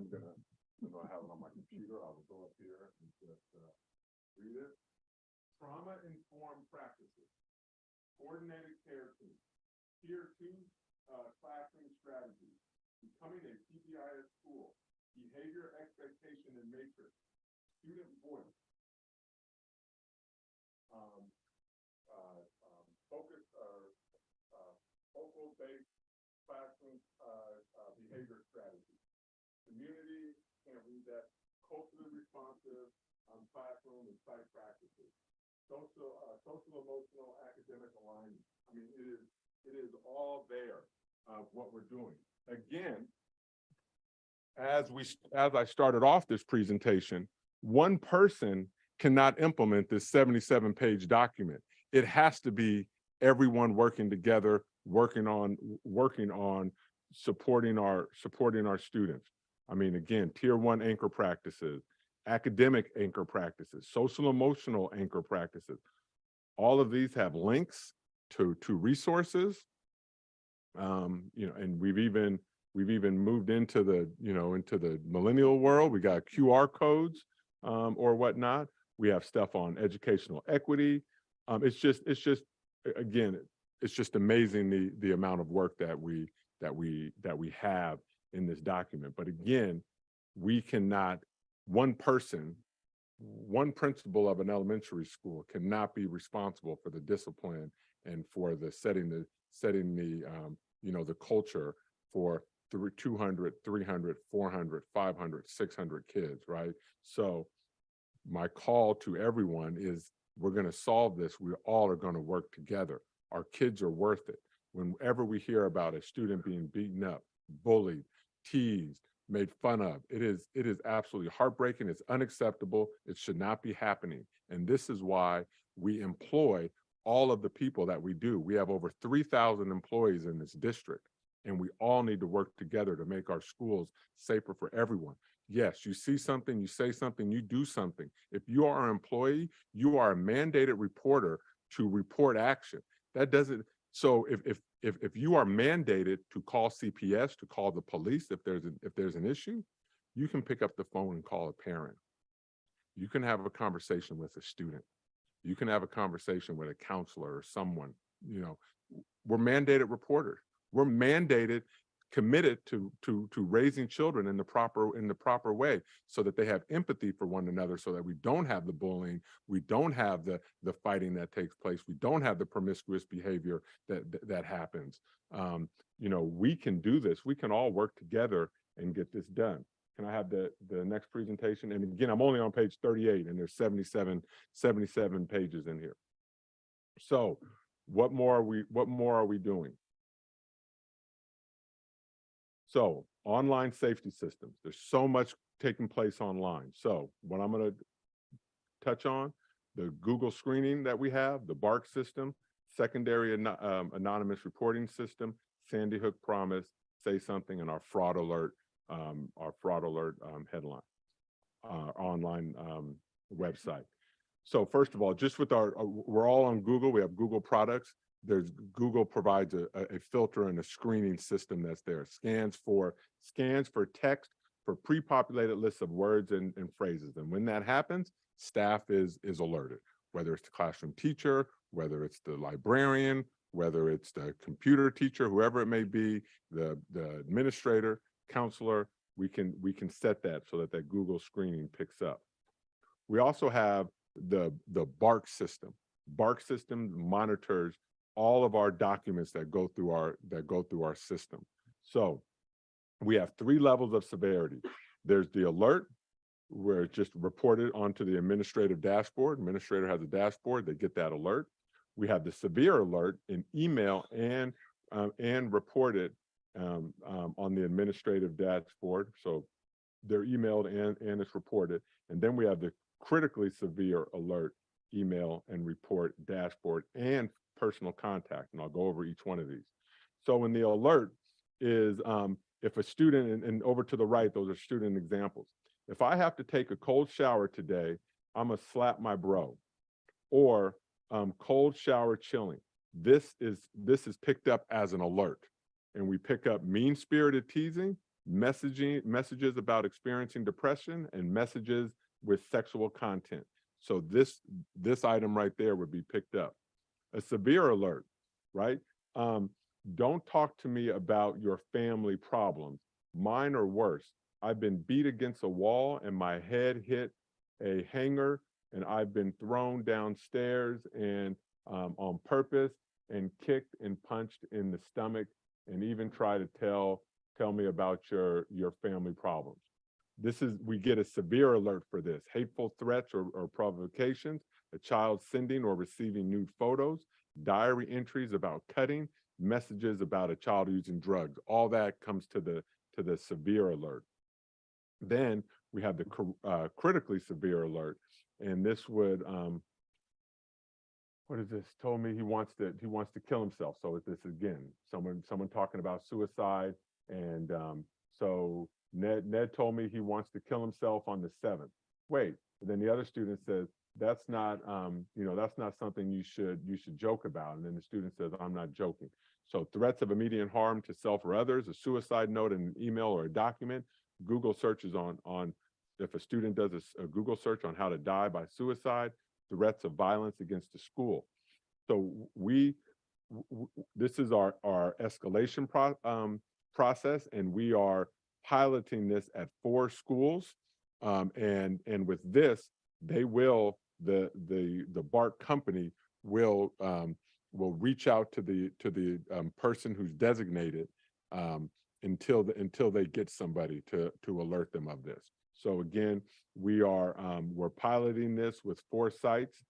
gonna have it on my computer. I will go up here and just read it. Trauma-informed practices, coordinated care team, tier 2 classroom strategy, becoming a PBIS school, behavior expectation and matrix, student voice, focal-based classroom behavior strategy, community, can't read that, culturally responsive classroom and site practices, social emotional academic alignment. I mean, it is all there what we're doing. Again, as I started off this presentation, one person cannot implement this 77-page document. It has to be everyone working together, working on supporting our students. I mean, again, tier 1 anchor practices, academic anchor practices, social emotional anchor practices. All of these have links to resources. You know, and we've even moved into the millennial world. We got QR codes or whatnot. We have stuff on educational equity. It's just again, it's just amazing the amount of work that we have in this document. But again, we cannot, one principal of an elementary school cannot be responsible for the discipline and for the setting the the culture for 200, 300, 400, 500, 600 kids, right? So my call to everyone is, we're going to solve this. We all are going to work together. Our kids are worth it. Whenever we hear about a student being beaten up, bullied, teased, made fun of, it is absolutely heartbreaking. It's unacceptable. It should not be happening. And this is why we employ all of the people that we do. We have over 3,000 employees in this district, and we all need to work together to make our schools safer for everyone. Yes, you see something, you say something, you do something. If you are an employee, you are a mandated reporter to report action. That doesn't, so if you are mandated to call CPS, to call the police, if there's an issue, you can pick up the phone and call a parent. You can have a conversation with a student. You can have a conversation with a counselor or someone. We're mandated reporters. We're mandated, committed to raising children in the proper way, so that they have empathy for one another, so that we don't have the bullying, we don't have the fighting that takes place, we don't have the promiscuous behavior that happens. We can do this. We can all work together and get this done. Can I have the next presentation? And again, I'm only on page 38, and there's 77 pages in here. So what more are we doing? So online safety systems, there's so much taking place online. So what I'm going to touch on, the Google screening that we have, the BARC system, secondary anonymous reporting system, Sandy Hook Promise, Say Something, and our fraud alert headline, our online website. So first of all, just with we're all on Google, we have Google products. Google provides a filter and a screening system that's there. Scans for text, for pre-populated lists of words and phrases. And when that happens, staff is alerted, whether it's the classroom teacher, whether it's the librarian, whether it's the computer teacher, whoever it may be, the administrator, counselor, we can set that so that Google screening picks up. We also have the BARC system. BARC system monitors all of our documents that go through our system. So we have 3 levels of severity. There's the alert, where it's just reported onto the administrative dashboard. Administrator has a dashboard, they get that alert. We have the severe alert in email and reported on the administrative dashboard. So they're emailed and it's reported. And then we have the critically severe alert, email and report dashboard, and personal contact, and I'll go over each one of these. So in the alert is if a student, and over to the right, those are student examples. If I have to take a cold shower today, I'm gonna slap my bro, or cold shower chilling. This is picked up as an alert, and we pick up mean-spirited teasing, messages about experiencing depression, and messages with sexual content. So this item right there would be picked up. A severe alert, right? Don't talk to me about your family problems. Mine are worse. I've been beat against a wall and my head hit a hanger, and I've been thrown downstairs and on purpose, and kicked and punched in the stomach, and even try to tell me about your family problems. We get a severe alert for this. Hateful threats or provocations, a child sending or receiving nude photos, diary entries about cutting, messages about a child using drugs. All that comes to the severe alert. Then we have the critically severe alert, and this would what is this? Told me he wants to kill himself. So this again, someone talking about suicide, and so Ned told me he wants to kill himself on the 7th. Wait, and then the other student says, that's not that's not something you should joke about. And then the student says, I'm not joking. So threats of immediate harm to self or others, a suicide note in an email or a document, Google searches on if a student does a Google search on how to die by suicide, threats of violence against the school. So we this is our escalation process, and we are piloting this at 4 schools. And with this, they will, the BART company will reach out to the person who's designated until they get somebody to alert them of this. So again, we're piloting this with 4 sites.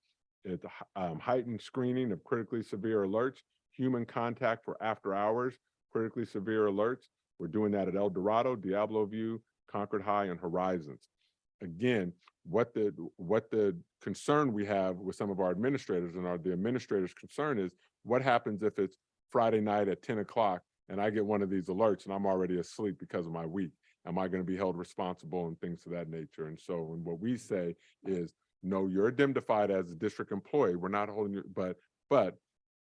It's heightened screening of critically severe alerts, human contact for after hours, critically severe alerts. We're doing that at El Dorado, Diablo View, Concord High, and Horizons. Again, what the concern we have with some of our administrators and the administrators' concern is, what happens if it's Friday night at 10 o'clock and I get one of these alerts and I'm already asleep because of my week? Am I going to be held responsible and things of that nature? And so, and what we say is, no, you're indemnified as a district employee. We're not holding you, but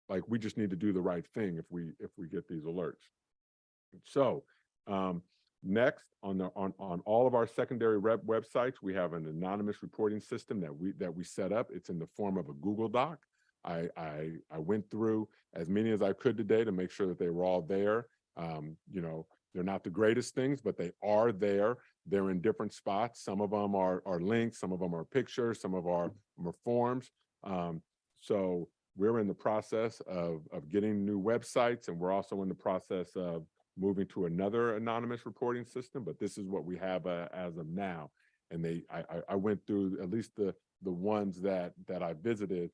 like, we just need to do the right thing if we get these alerts. So next, on all of our secondary websites, we have an anonymous reporting system that we set up. It's in the form of a Google Doc. I went through as many as I could today to make sure that they were all there. You know, they're not the greatest things, but they are there. They're in different spots. Some of them are links, some of them are pictures, some of them are forms. So we're in the process of getting new websites, and we're also in the process of moving to another anonymous reporting system, but this is what we have as of now. And I went through at least the ones that I visited.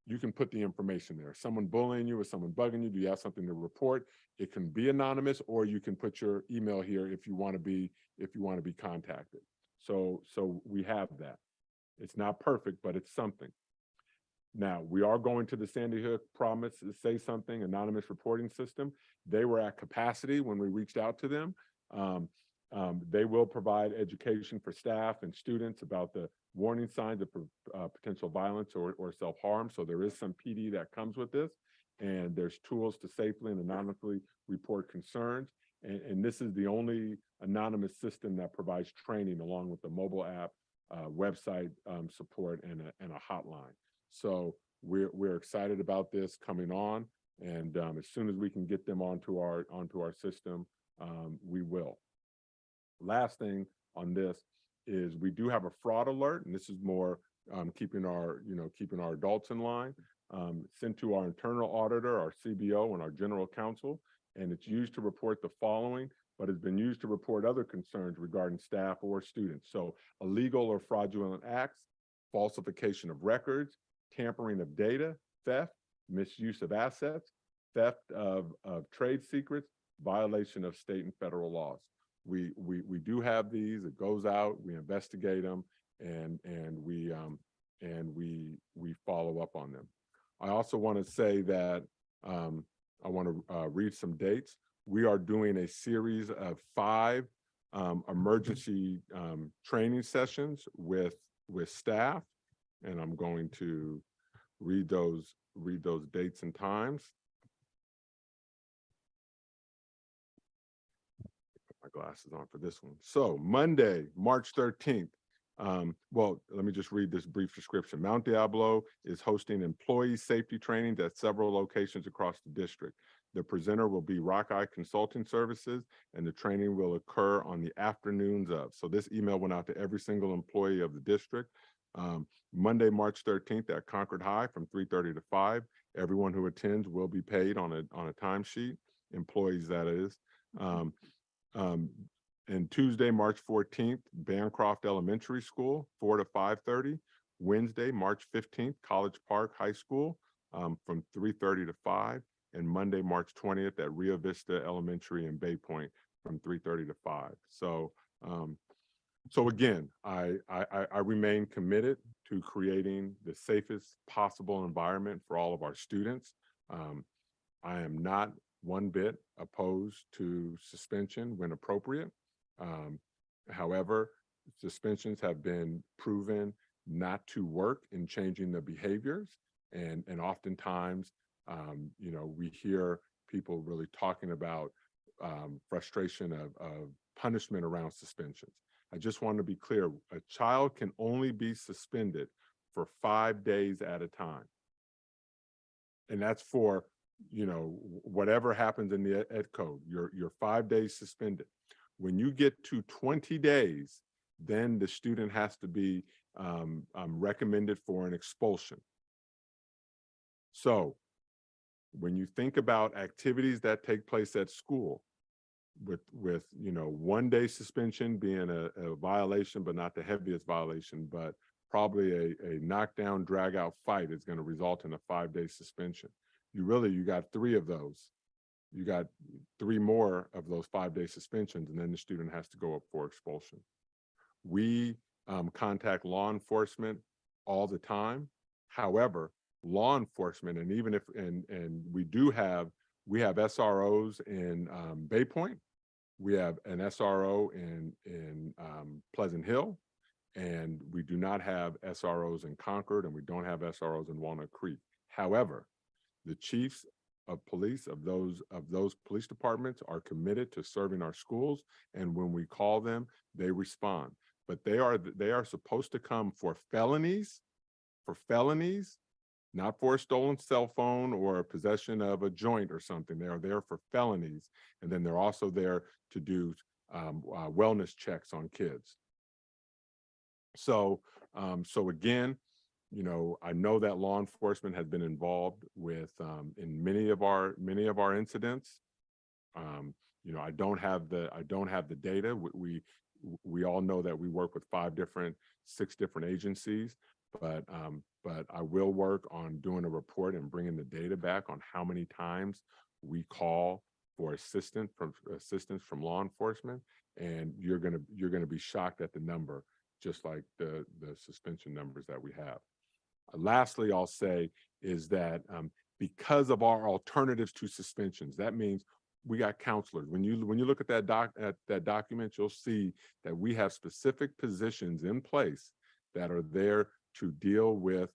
You can put the information there. Someone bullying you or someone bugging you, do you have something to report? It can be anonymous, or you can put your email here if you want to be contacted. So we have that. It's not perfect, but it's something. Now, we are going to the Sandy Hook Promise to Say Something anonymous reporting system. They were at capacity when we reached out to them. They will provide education for staff and students about the warning signs of potential violence or self-harm. So there is some PD that comes with this, and there's tools to safely and anonymously report concerns. And this is the only anonymous system that provides training along with the mobile app, website support, and a hotline. So we're excited about this coming on, and as soon as we can get them onto our system, we will. Last thing on this is we do have a fraud alert, and this is more keeping our adults in line, sent to our internal auditor, our CBO, and our general counsel, and it's used to report the following, but it's been used to report other concerns regarding staff or students. So illegal or fraudulent acts, falsification of records, tampering of data, theft, misuse of assets, theft of trade secrets, violation of state and federal laws. We do have these. It goes out, we investigate them, and we follow up on them. I also want to say that I want to read some dates. We are doing a series of 5 emergency training sessions with staff, and I'm going to read those dates and times. Put my glasses on for this one. So Monday, March 13th. Well, let me just read this brief description. Mount Diablo is hosting employee safety trainings at several locations across the district. The presenter will be Rockeye Consulting Services, and the training will occur on the afternoons of. So this email went out to every single employee of the district. Monday, March 13th at Concord High from 3:30 to 5. Everyone who attends will be paid on a timesheet, employees that is. And Tuesday, March 14th, Bancroft Elementary School, 4 to 5:30. Wednesday, March 15th, College Park High School from 3:30 to 5. And Monday, March 20th at Rio Vista Elementary in Bay Point from 3:30 to 5. So again, I remain committed to creating the safest possible environment for all of our students. I am not one bit opposed to suspension when appropriate. However, suspensions have been proven not to work in changing the behaviors. And oftentimes, we hear people really talking about frustration of punishment around suspensions. I just want to be clear, a child can only be suspended for 5 days at a time. And that's for, you know, whatever happens in the ed code, you're 5 days suspended. When you get to 20 days, then the student has to be recommended for an expulsion. So when you think about activities that take place at school, with you know, 1 day suspension being a violation, but not the heaviest violation, but probably a knockdown, drag out fight is going to result in a 5 day suspension. You got 3 of those. You got 3 more of those 5 day suspensions, and then the student has to go up for expulsion. We contact law enforcement all the time. However, law enforcement, and even if, and we have SROs in Bay Point, we have an SRO in Pleasant Hill, and we do not have SROs in Concord, and we don't have SROs in Walnut Creek. However, the chiefs of police of those police departments are committed to serving our schools, and when we call them, they respond. But they are supposed to come for felonies, not for a stolen cell phone or possession of a joint or something. They are there for felonies, and then they're also there to do wellness checks on kids. So, so again, you know, I know that law enforcement has been involved with in many of our incidents. You know, I don't have the data. We all know that we work with 6 different agencies, but I will work on doing a report and bringing the data back on how many times we call for assistance from law enforcement, and you're gonna be shocked at the number, just like the suspension numbers that we have. Lastly, I'll say is that because of our alternatives to suspensions, that means we got counselors. When you look at that document, you'll see that we have specific positions in place that are there to deal with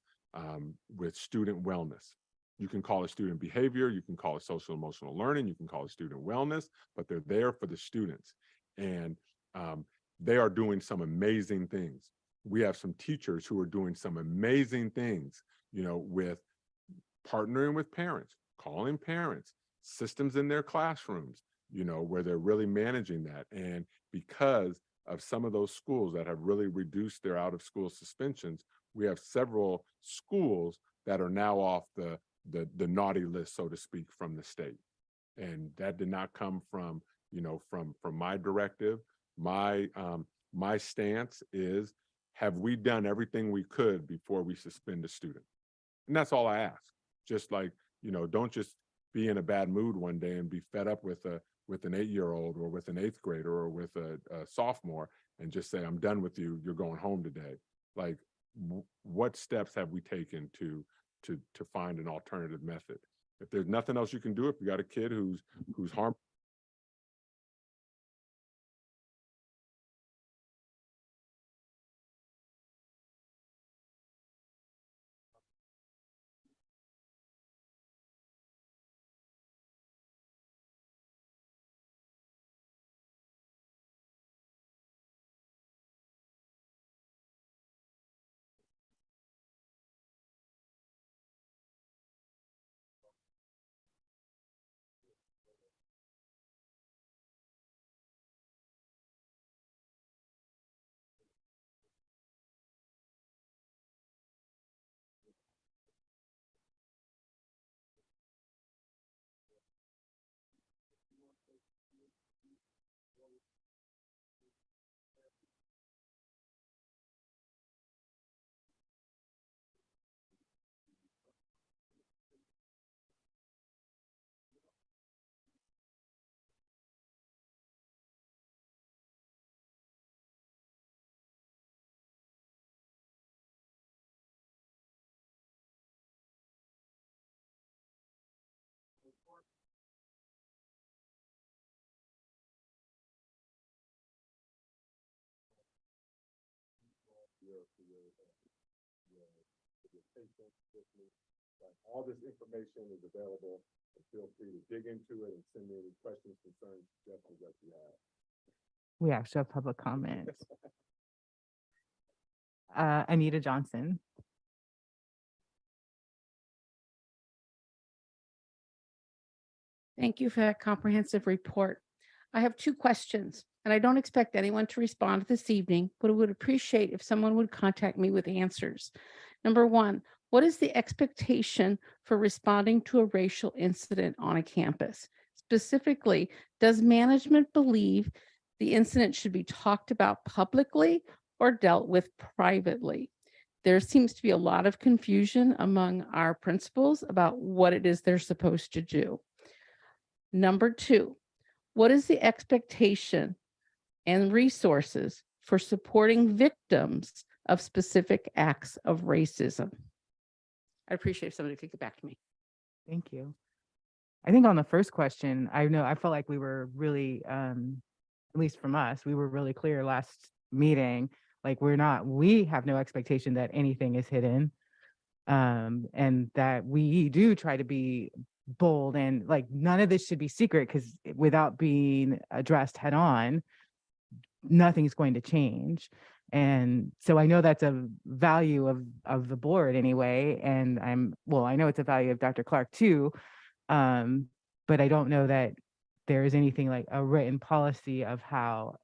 student wellness. You can call it student behavior, you can call it social emotional learning, you can call it student wellness, but they're there for the students. And they are doing some amazing things. We have some teachers who are doing some amazing things, you know, with partnering with parents, calling parents, systems in their classrooms, you know, where they're really managing that. And because of some of those schools that have really reduced their out of school suspensions, we have several schools that are now off the naughty list, so to speak, from the state. And that did not come from, you know, from my directive. My stance is, have we done everything we could before we suspend a student? And that's all I ask. Just like, you know, don't just be in a bad mood one day and be fed up with an 8-year-old or with an 8th grader or with a sophomore and just say, I'm done with you, you're going home today. Like, what steps have we taken to find an alternative method? If there's nothing else you can do, if you got a kid who's harmful, all this information is available. Feel free to dig into it and send me any questions, concerns, suggestions that you have. We actually have public comments. Anita Johnson. Thank you for that comprehensive report. I have two questions, and I don't expect anyone to respond this evening, but I would appreciate if someone would contact me with answers. Number one, what is the expectation for responding to a racial incident on a campus? Specifically, does management believe the incident should be talked about publicly or dealt with privately? There seems to be a lot of confusion among our principals about what it is they're supposed to do. Number two, what is the expectation and resources for supporting victims of specific acts of racism? I'd appreciate if somebody could get back to me. Thank you. I think on the first question, I felt like we were really, at least from us, we were really clear last meeting. Like we have no expectation that anything is hidden. And that we do try to be bold, and like none of this should be secret, because without being addressed head on, nothing's going to change. And so I know that's a value of the board anyway. And I know it's a value of Dr. Clark too. But I don't know that there is anything like a written policy of how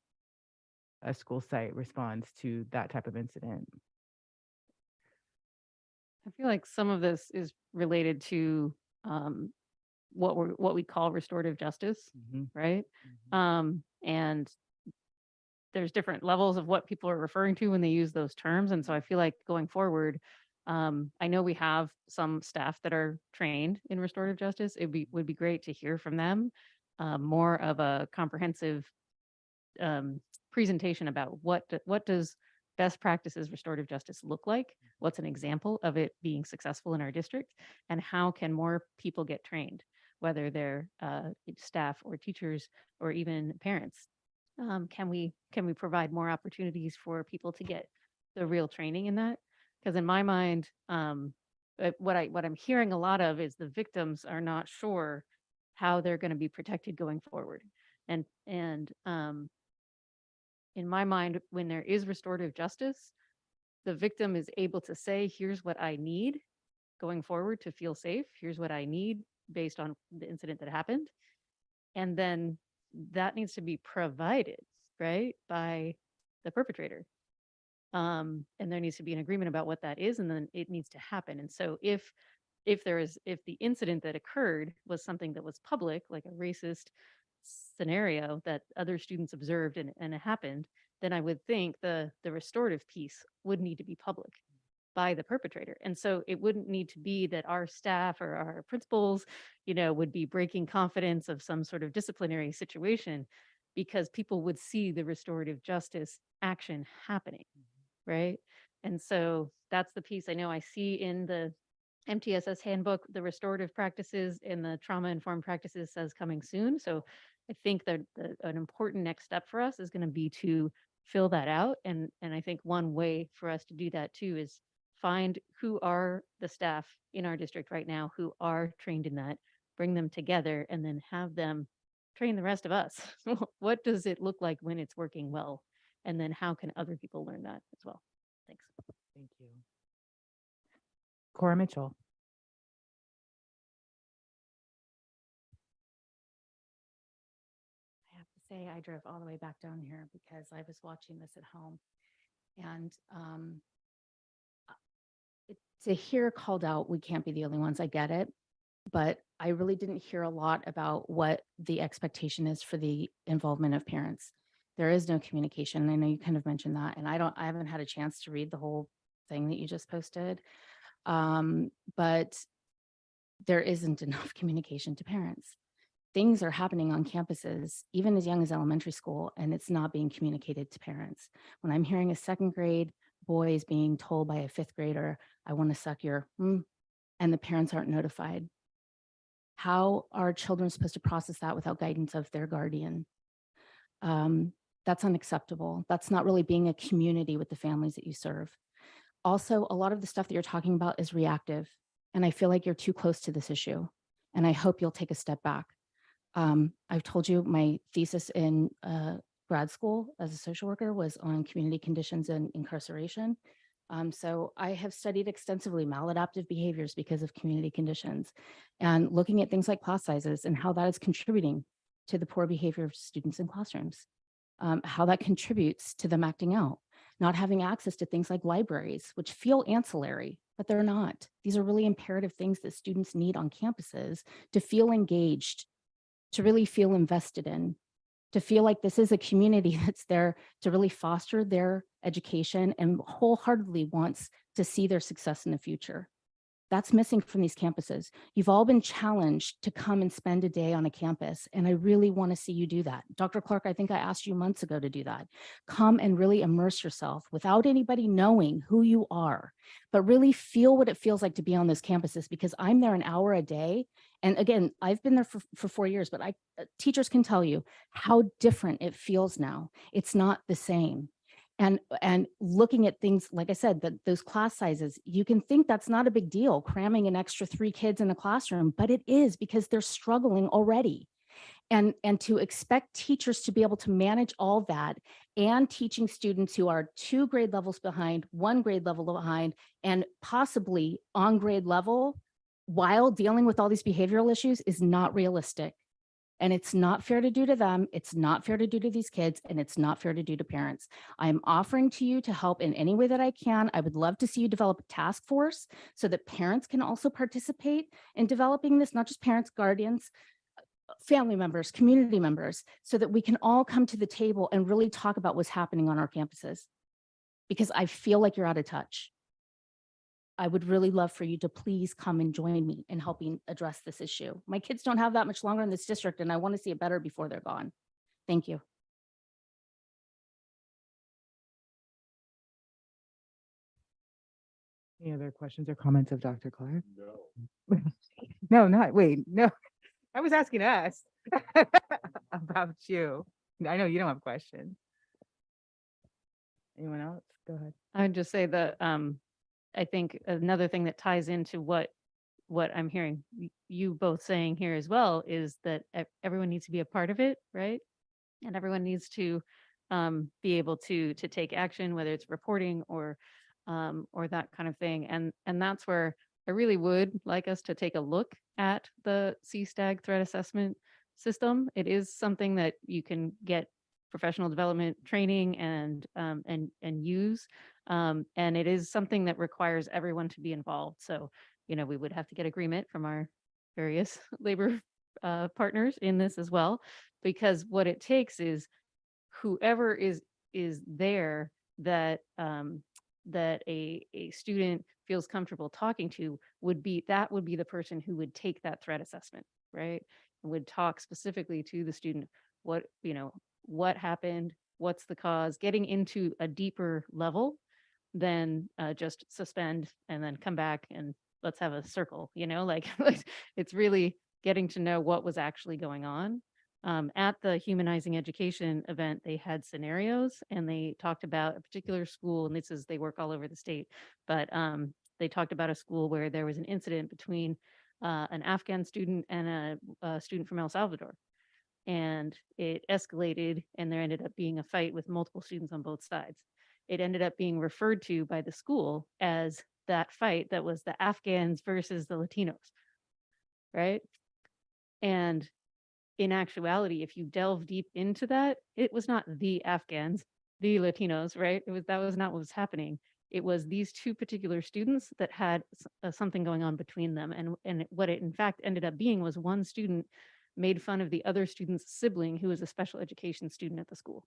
a school site responds to that type of incident. I feel like some of this is related to what we call restorative justice, right? And there's different levels of what people are referring to when they use those terms. And so I feel like going forward, I know we have some staff that are trained in restorative justice. Would be great to hear from them more of a comprehensive presentation about what does best practices restorative justice look like? What's an example of it being successful in our district? And how can more people get trained, whether they're staff or teachers or even parents? Can we provide more opportunities for people to get the real training in that? Because in my mind, what I'm hearing a lot of is the victims are not sure how they're going to be protected going forward. And in my mind, when there is restorative justice, the victim is able to say, here's what I need going forward to feel safe. Here's what I need based on the incident that happened. And then that needs to be provided, right, by the perpetrator. And there needs to be an agreement about what that is, and then it needs to happen. And so if the incident that occurred was something that was public, like a racist scenario that other students observed and it happened, then I would think the restorative piece would need to be public by the perpetrator. And so it wouldn't need to be that our staff or our principals, would be breaking confidence of some sort of disciplinary situation, because people would see the restorative justice action happening, right? And so that's the piece I know I see in the MTSS handbook, the restorative practices and the trauma-informed practices says coming soon. So I think that an important next step for us is going to be to fill that out. And I think one way for us to do that too is find who are the staff in our district right now who are trained in that, bring them together, and then have them train the rest of us. What does it look like when it's working well? And then how can other people learn that as well? Thanks. Thank you. Cora Mitchell. I have to say, I drove all the way back down here because I was watching this at home. And to hear called out, we can't be the only ones, I get it. But I really didn't hear a lot about what the expectation is for the involvement of parents. There is no communication. I know you kind of mentioned that, and I haven't had a chance to read the whole thing that you just posted. But there isn't enough communication to parents. Things are happening on campuses, even as young as elementary school, and it's not being communicated to parents. When I'm hearing a second grade boy is being told by a fifth grader, I want to suck your, and the parents aren't notified. How are children supposed to process that without guidance of their guardian? That's unacceptable. That's not really being a community with the families that you serve. Also, a lot of the stuff that you're talking about is reactive, and I feel like you're too close to this issue, and I hope you'll take a step back. I've told you my thesis in grad school as a social worker was on community conditions and incarceration. So I have studied extensively maladaptive behaviors because of community conditions and looking at things like class sizes and how that is contributing to the poor behavior of students in classrooms, how that contributes to them acting out, not having access to things like libraries, which feel ancillary, but they're not. These are really imperative things that students need on campuses to feel engaged, to really feel invested in, to feel like this is a community that's there to really foster their education and wholeheartedly wants to see their success in the future. That's missing from these campuses. You've all been challenged to come and spend a day on a campus, and I really want to see you do that. Dr. Clark, I think I asked you months ago to do that. Come and really immerse yourself without anybody knowing who you are, but really feel what it feels like to be on those campuses, because I'm there an hour a day. And again, I've been there for 4 years, but teachers can tell you how different it feels now. It's not the same. And looking at things, like I said, those class sizes, you can think that's not a big deal, cramming an extra 3 kids in a classroom, but it is, because they're struggling already. And to expect teachers to be able to manage all that and teaching students who are 2 grade levels behind, 1 grade level behind, and possibly on grade level while dealing with all these behavioral issues is not realistic. And it's not fair to do to them. It's not fair to do to these kids, and it's not fair to do to parents. I'm offering to you to help in any way that I can. I would love to see you develop a task force so that parents can also participate in developing this, not just parents, guardians, family members, community members, so that we can all come to the table and really talk about what's happening on our campuses. Because I feel like you're out of touch. I would really love for you to please come and join me in helping address this issue. My kids don't have that much longer in this district, and I want to see it better before they're gone. Thank you. Any other questions or comments of Dr. Clark? No. No. I was asking us about you. I know you don't have questions. Anyone else? Go ahead. I would just say that I think another thing that ties into what I'm hearing you both saying here as well is that everyone needs to be a part of it, right? And everyone needs to be able to take action, whether it's reporting or that kind of thing. And that's where I really would like us to take a look at the CSTAG threat assessment system. It is something that you can get professional development training and use. And it is something that requires everyone to be involved. So, we would have to get agreement from our various labor partners in this as well, because what it takes is whoever is there that that a student feels comfortable talking to would be the person who would take that threat assessment, right? And would talk specifically to the student, what happened, what's the cause, getting into a deeper level than just suspend and then come back and let's have a circle, like it's really getting to know what was actually going on. At the Humanizing Education event, they had scenarios and they talked about a particular school, and they work all over the state, but they talked about a school where there was an incident between an Afghan student and a student from El Salvador. And it escalated, and there ended up being a fight with multiple students on both sides. It ended up being referred to by the school as that fight that was the Afghans versus the Latinos, right? And in actuality, if you delve deep into that, it was not the Afghans, the Latinos, right? That was not what was happening. It was these 2 particular students that had something going on between them. And what it in fact ended up being was one student made fun of the other student's sibling who was a special education student at the school.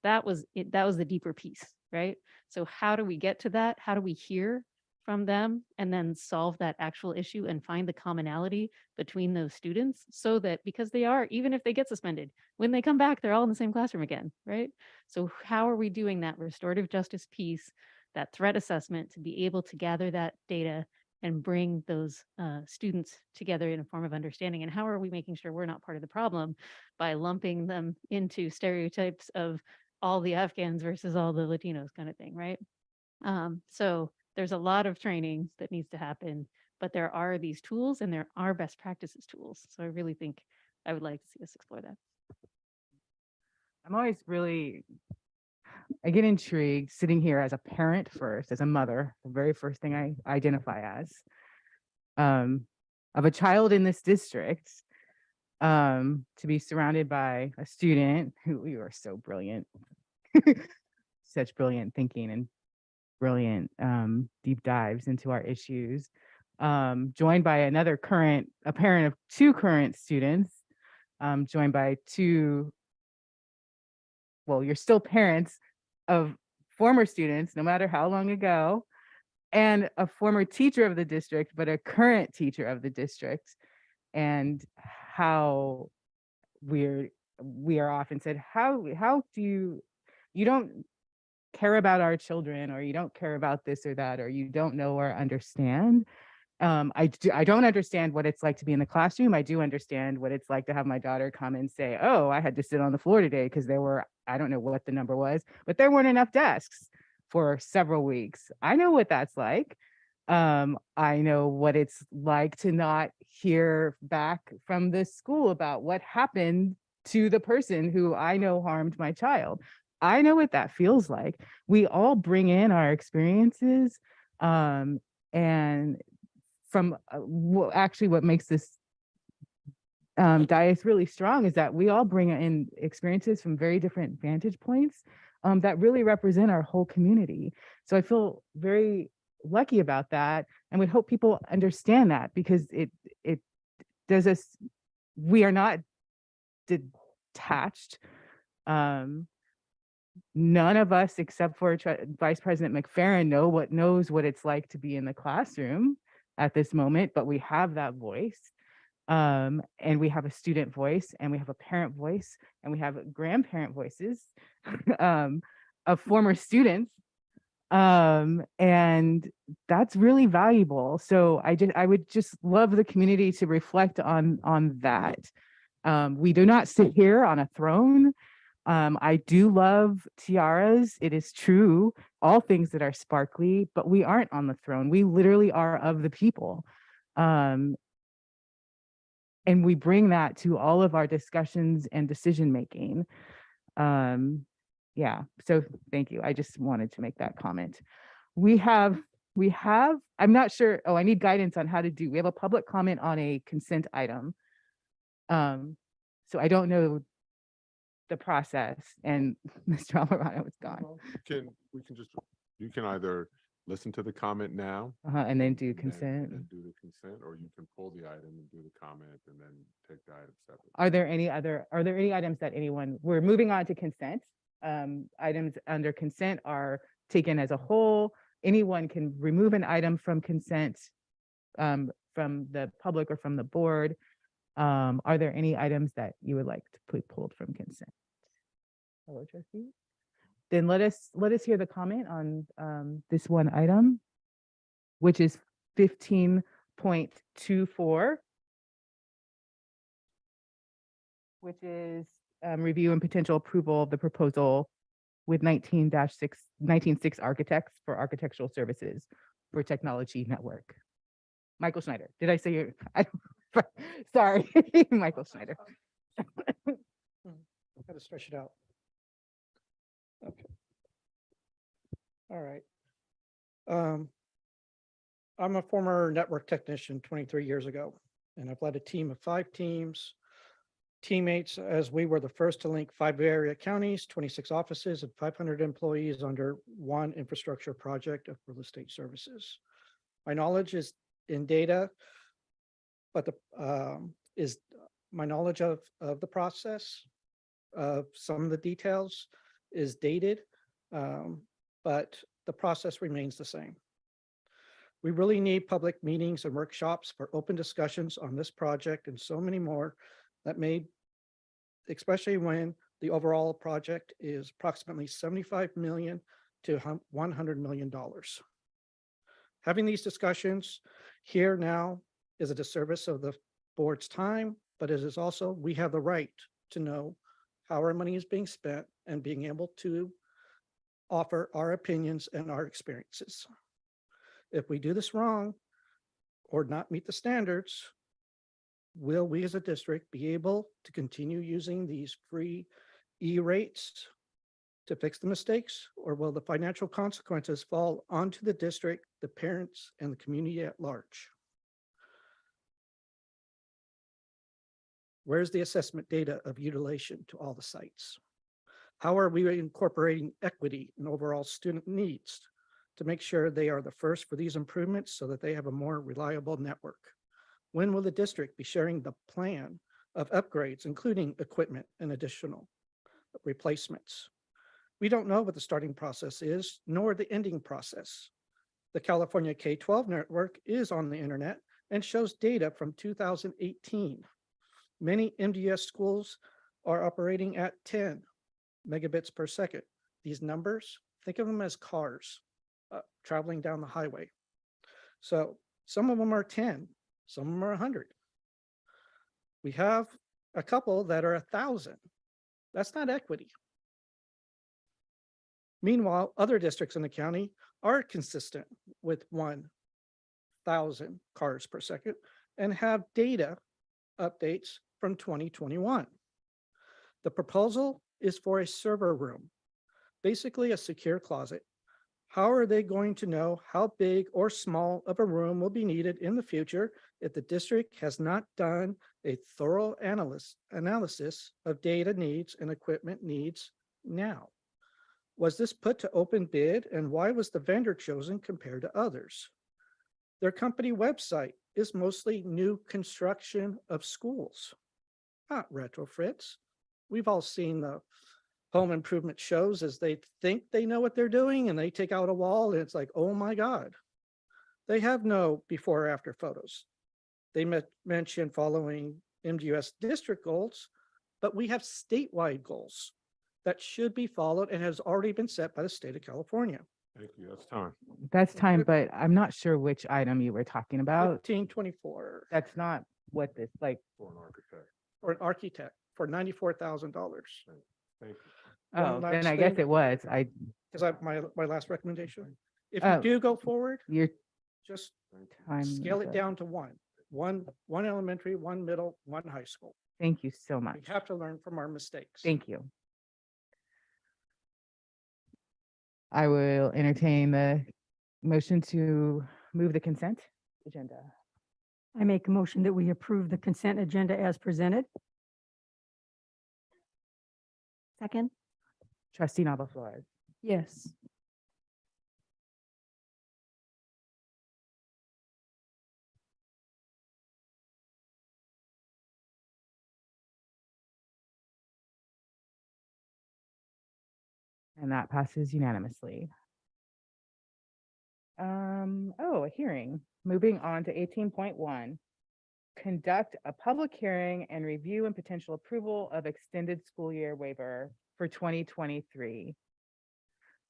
That was it. That was the deeper piece, right? So how do we get to that? How do we hear from them and then solve that actual issue and find the commonality between those students, so that, because they are, even if they get suspended, when they come back, they're all in the same classroom again, right? So how are we doing that restorative justice piece, that threat assessment, to be able to gather that data and bring those students together in a form of understanding? And how are we making sure we're not part of the problem by lumping them into stereotypes of all the Afghans versus all the Latinos kind of thing, right? So there's a lot of training that needs to happen, but there are these tools and there are best practices tools. So I really think I would like to see us explore that. I'm always really I get intrigued sitting here as a parent first, as a mother, the very first thing I identify as, of a child in this district, to be surrounded by a student who you are so brilliant, such brilliant thinking and brilliant deep dives into our issues, joined by a parent of two current students, joined by two, well, you're still parents of former students, no matter how long ago, and a former teacher of the district, but a current teacher of the district, and how we are often said, how do you don't care about our children, or you don't care about this or that, or you don't know or understand. I don't understand what it's like to be in the classroom. I do understand what it's like to have my daughter come and say, oh, I had to sit on the floor today because there were, I don't know what the number was, but there weren't enough desks for several weeks. I know what that's like. I know what it's like to not hear back from the school about what happened to the person who I know harmed my child. I know what that feels like. We all bring in our experiences, and from actually what makes this dais really strong is that we all bring in experiences from very different vantage points that really represent our whole community. So I feel very lucky about that, and would hope people understand that, because it does us, we are not detached. None of us except for Vice President McFerrin knows what it's like to be in the classroom at this moment, but we have that voice, and we have a student voice, and we have a parent voice, and we have grandparent voices of former students, and that's really valuable. So I would just love the community to reflect on that. We do not sit here on a throne. I do love tiaras. It is true, all things that are sparkly, but we aren't on the throne. We literally are of the people. And we bring that to all of our discussions and decision making. Yeah, so thank you. I just wanted to make that comment. We have, I'm not sure, I need guidance on how to do, we have a public comment on a consent item. So I don't know the process, and Mr. Alvarado is gone. You can either listen to the comment now. And then do consent. And do the consent, or you can pull the item and do the comment and then take the item separately. Are there any items that we're moving on to consent. Items under consent are taken as a whole. Anyone can remove an item from consent, from the public or from the board. Are there any items that you would like to put pulled from consent? Hello, trustee. Then let us hear the comment on this one item, which is 15.24, which is review and potential approval of the proposal with 19.6 architects for architectural services for technology network. Michael Schneider. Did I say your? Sorry, Michael Schneider. Got to stretch it out. Okay. All right. I'm a former network technician 23 years ago, and I've led a team of 5 teammates as we were the first to link 5 area counties, 26 offices, and 500 employees under one infrastructure project of real estate services. My knowledge is in data, but is my knowledge of the process, of some of the details is dated, but the process remains the same. We really need public meetings and workshops for open discussions on this project and so many more that may, especially when the overall project is approximately $75 million to $100 million. Having these discussions here now is a disservice of the board's time, but it is also, we have the right to know how our money is being spent and being able to offer our opinions and our experiences. If we do this wrong or not meet the standards, will we as a district be able to continue using these free E-rates to fix the mistakes, or will the financial consequences fall onto the district, the parents, and the community at large? Where's the assessment data of utilization to all the sites? How are we incorporating equity and overall student needs to make sure they are the first for these improvements so that they have a more reliable network? When will the district be sharing the plan of upgrades, including equipment and additional replacements? We don't know what the starting process is, nor the ending process. The California K-12 network is on the internet and shows data from 2018. Many MDS schools are operating at 10 megabits per second. These numbers, think of them as cars traveling down the highway. So some of them are 10, some of them are 100. We have a couple that are 1,000. That's not equity. Meanwhile, other districts in the county are consistent with 1,000 cars per second and have data updates from 2021. The proposal is for a server room, basically a secure closet. How are they going to know how big or small of a room will be needed in the future if the district has not done a thorough analysis of data needs and equipment needs now? Was this put to open bid, and why was the vendor chosen compared to others? Their company website is mostly new construction of schools, not retrofits. We've all seen the home improvement shows as they think they know what they're doing and they take out a wall and it's like, oh my God. They have no before or after photos. They mention following MGS district goals, but we have statewide goals that should be followed and has already been set by the state of California. Thank you. That's time. That's time, but I'm not sure which item you were talking about. 1524 That's not what this, like, For an architect. for an architect for $94,000. Thank you. oh, then I guess it was. Is that my last recommendation? If Oh. you do go forward, Your just time. scale is it up. down to one elementary, one middle, one high school. Thank you so We much. have to learn from our mistakes. Thank you. I will entertain the motion to move the consent agenda. I make a motion that we approve the consent agenda as presented. Second? Trustee Nava Flores. Yes. And that passes unanimously. Oh, a hearing. Moving on to 18.1. Conduct a public hearing and review and potential approval of extended school year waiver for 2023.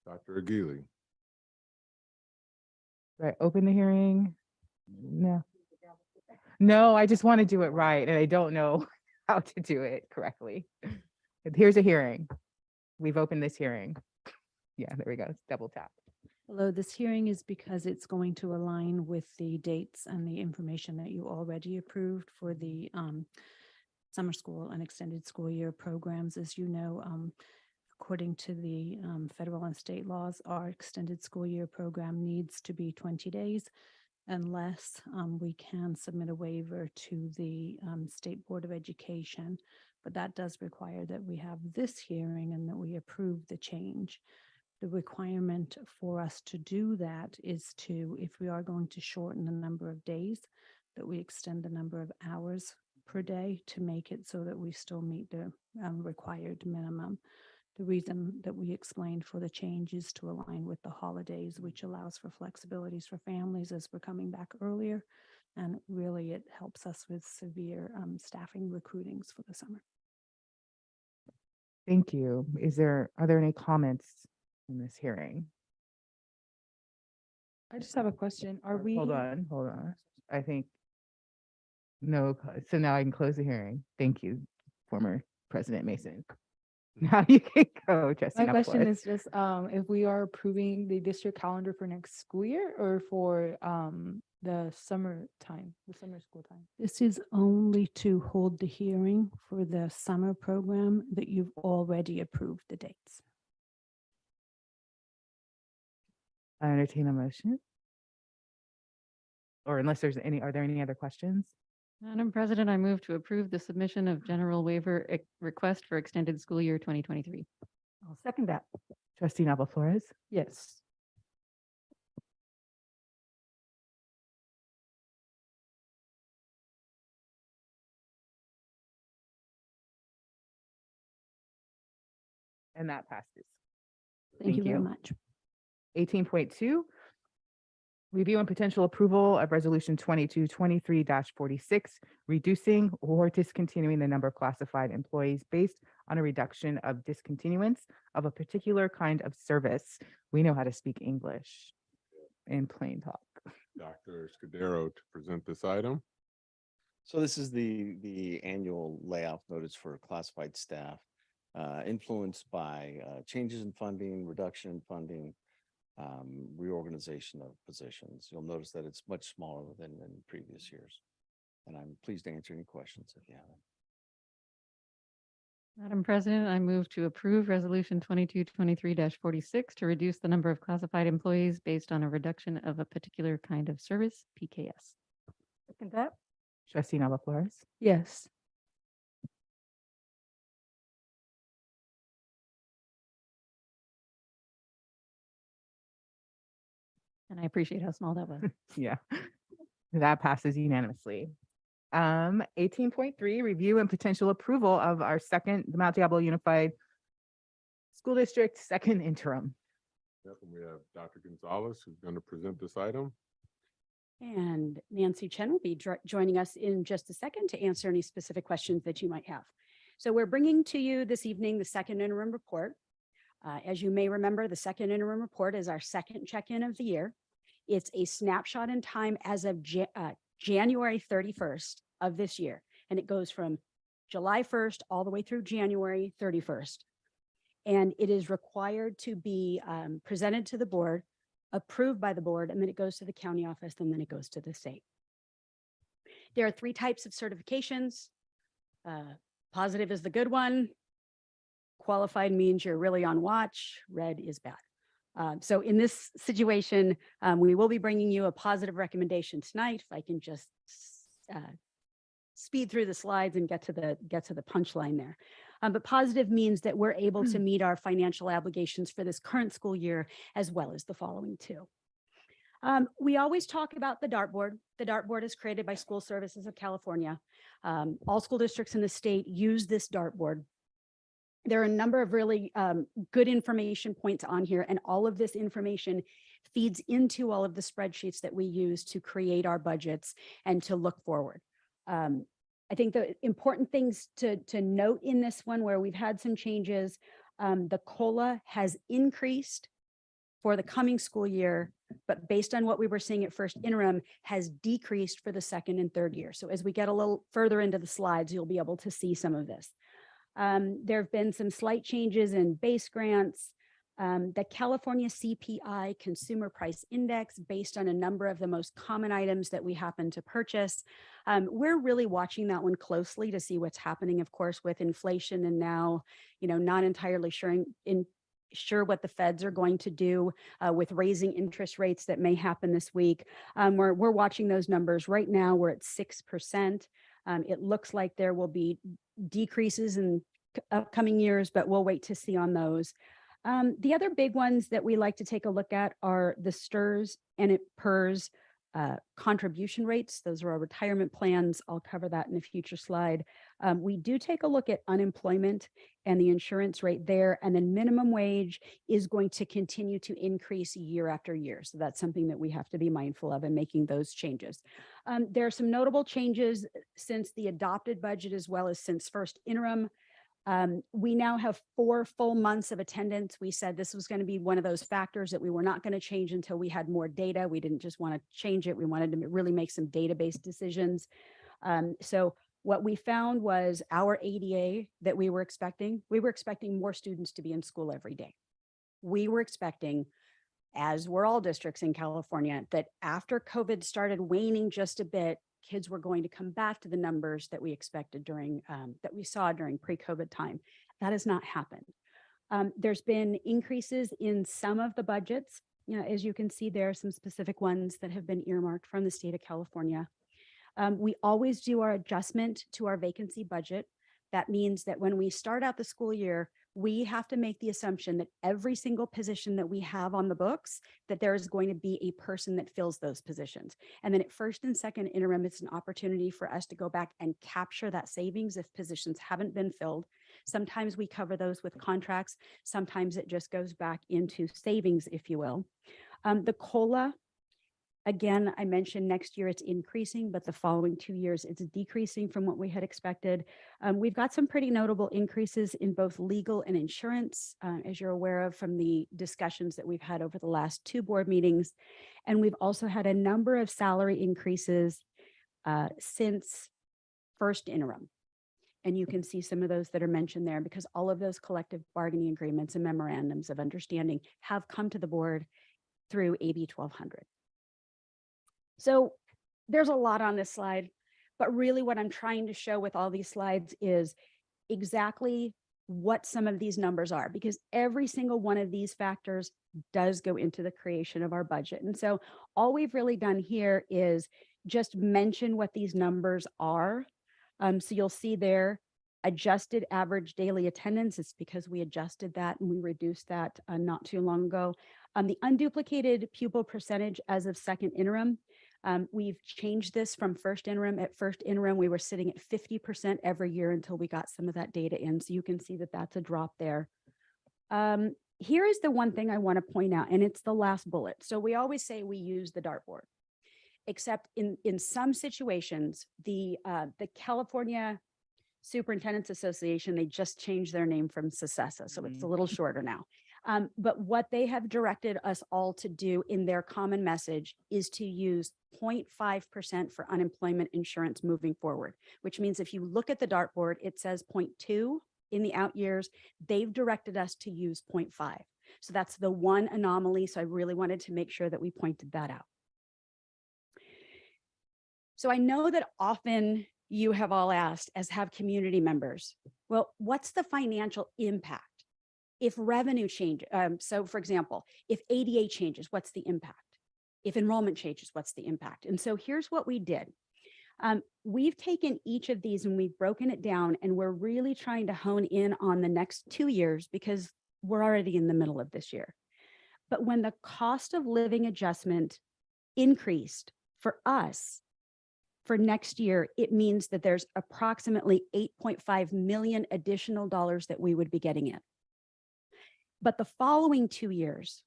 Dr. Aguirre. Right, open the hearing? No. No, I just want to do it right, and I don't know how to do it correctly. Here's a hearing. We've opened this hearing. Yeah, there we go. It's double tap. Hello, this hearing is because it's going to align with the dates and the information that you already approved for the summer school and extended school year programs. As you know, according to the federal and state laws, our extended school year program needs to be 20 days unless we can submit a waiver to the State Board of Education. But that does require that we have this hearing and that we approve the change. The requirement for us to do that is to, if we are going to shorten the number of days, that we extend the number of hours per day to make it so that we still meet the required minimum. The reason that we explained for the change is to align with the holidays, which allows for flexibilities for families as we're coming back earlier. And really, it helps us with severe staffing recruitings for the summer. Thank you. Are there any comments in this hearing? I just have a question. Are we? Hold on. I think, no, so now I can close the hearing. Thank you, former President Mason. Now you can go, Trustee. My question Nava-Flores. is just if we are approving the district calendar for next school year or for the summer school time. This is only to hold the hearing for the summer program that you've already approved the dates. I entertain a motion. Or unless there's any, are there any other questions? Madam President, I move to approve the submission of general waiver request for extended school year 2023. I'll second that. Trustee Nava Flores, Yes. and that passes. Thank you very much. 18.2, review and potential approval of resolution 2223-46, reducing or discontinuing the number of classified employees based on a reduction of discontinuance of a particular kind of service. We know how to speak English in plain talk. Dr. Scudero to present this item. So this is the annual layoff notice for classified staff, influenced by changes in funding, reduction in funding, reorganization of positions. You'll notice that it's much smaller than in previous years. And I'm pleased to answer any questions if you have them. Madam President, I move to approve resolution 2223-46 to reduce the number of classified employees based on a reduction of a particular kind of service, PKS. Second that. Trustee Nava Flores, Yes. And I appreciate how small that was. yeah, that passes unanimously. 18.3, review and potential approval of our the Mount Diablo Unified School District second interim. Yep, and we have Dr. Gonzalez who's going to present this item. And Nancy Chen will be joining us in just a second to answer any specific questions that you might have. So we're bringing to you this evening the second interim report. As you may remember, the second interim report is our second check-in of the year. It's a snapshot in time as of January 31st of this year. And it goes from July 1st all the way through January 31st. And it is required to be presented to the board, approved by the board, and then it goes to the county office, and then it goes to the state. There are 3 types of certifications. Positive is the good one. Qualified means you're really on watch. Red is bad. So in this situation, we will be bringing you a positive recommendation tonight. If I can just speed through the slides and get to the punchline there. But positive means that we're able to meet our financial obligations for this current school year, as well as the following 2. We always talk about the dartboard. The dartboard is created by School Services of California. All school districts in the state use this dartboard. There are a number of really good information points on here, and all of this information feeds into all of the spreadsheets that we use to create our budgets and to look forward. I think the important things to note in this one, where we've had some changes, the COLA has increased for the coming school year, but based on what we were seeing at first interim, has decreased for the second and third year. So as we get a little further into the slides, you'll be able to see some of this. There have been some slight changes in base grants. The California CPI Consumer Price Index, based on a number of the most common items that we happen to purchase. We're really watching that one closely to see what's happening, of course, with inflation, and now, not entirely sure what the feds are going to do with raising interest rates that may happen this week. We're watching those numbers. Right now, we're at 6%. It looks like there will be decreases in upcoming years, but we'll wait to see on those. The other big ones that we like to take a look at are the STRS and PERS contribution rates. Those are our retirement plans. I'll cover that in a future slide. We do take a look at unemployment and the insurance rate there, and then minimum wage is going to continue to increase year after year. So that's something that we have to be mindful of in making those changes. There are some notable changes since the adopted budget, as well as since first interim. We now have 4 full months of attendance. We said this was going to be one of those factors that we were not going to change until we had more data. We didn't just want to change it. We wanted to really make some database decisions. So what we found was our ADA that we were expecting more students to be in school every day. We were expecting, as were all districts in California, that after COVID started waning just a bit, kids were going to come back to the numbers that we expected that we saw during pre-COVID time. That has not happened. There's been increases in some of the budgets as you can see, there are some specific ones that have been earmarked from the state of California. We always do our adjustment to our vacancy budget. That means that when we start out the school year, we have to make the assumption that every single position that we have on the books, that there is going to be a person that fills those positions. And then at first and second interim, it's an opportunity for us to go back and capture that savings if positions haven't been filled. Sometimes we cover those with contracts. Sometimes it just goes back into savings, if you will. The COLA, again, I mentioned next year it's increasing, but the following 2 years it's decreasing from what we had expected. We've got some pretty notable increases in both legal and insurance, as you're aware of from the discussions that we've had over the last 2 board meetings. And we've also had a number of salary increases since first interim. And you can see some of those that are mentioned there because all of those collective bargaining agreements and memorandums of understanding have come to the board through AB 1200. So there's a lot on this slide, but really what I'm trying to show with all these slides is exactly what some of these numbers are, because every single one of these factors does go into the creation of our budget. And so all we've really done here is just mention what these numbers are. So you'll see there adjusted average daily attendance. It's because we adjusted that and we reduced that not too long ago. The unduplicated pupil percentage as of second interim, we've changed this from first interim. At first interim, we were sitting at 50% every year until we got some of that data in. So you can see that that's a drop there. Here is the one thing I want to point out, and it's the last bullet. So we always say we use the dartboard, except in some situations, the California Superintendents Association, they just changed their name from CSESA, so it's a little shorter now. But what they have directed us all to do in their common message is to use 0.5% for unemployment insurance moving forward, which means if you look at the dartboard, it says 0.2 in the out years. They've directed us to use 0.5. So that's the one anomaly. So I really wanted to make sure that we pointed that out. So I know that often you have all asked, as have community members, well, what's the financial impact if revenue changes? So for example, if ADA changes, what's the impact? If enrollment changes, what's the impact? And so here's what we did. We've taken each of these and we've broken it down, and we're really trying to hone in on the next 2 years because we're already in the middle of this year. But when the cost of living adjustment increased for us, for next year, it means that there's approximately $8.5 million additional dollars that we would be getting in. But the following 2 years,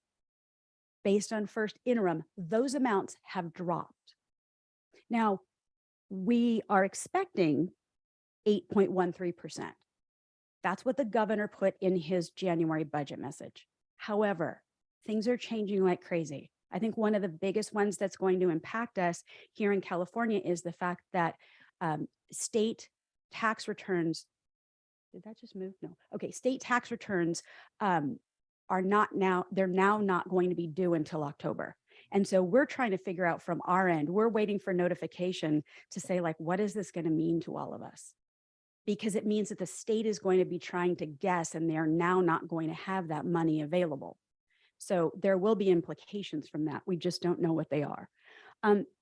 based on first interim, those amounts have dropped. Now, we are expecting 8.13%. That's what the governor put in his January budget message. However, things are changing like crazy. I think one of the biggest ones that's going to impact us here in California is the fact that state tax returns, did that just move? No. Okay, state tax returns are not now, they're now not going to be due until October. And so we're trying to figure out from our end, we're waiting for notification to say, like, what is this going to mean to all of us? Because it means that the state is going to be trying to guess, and they're now not going to have that money available. So there will be implications from that. We just don't know what they are.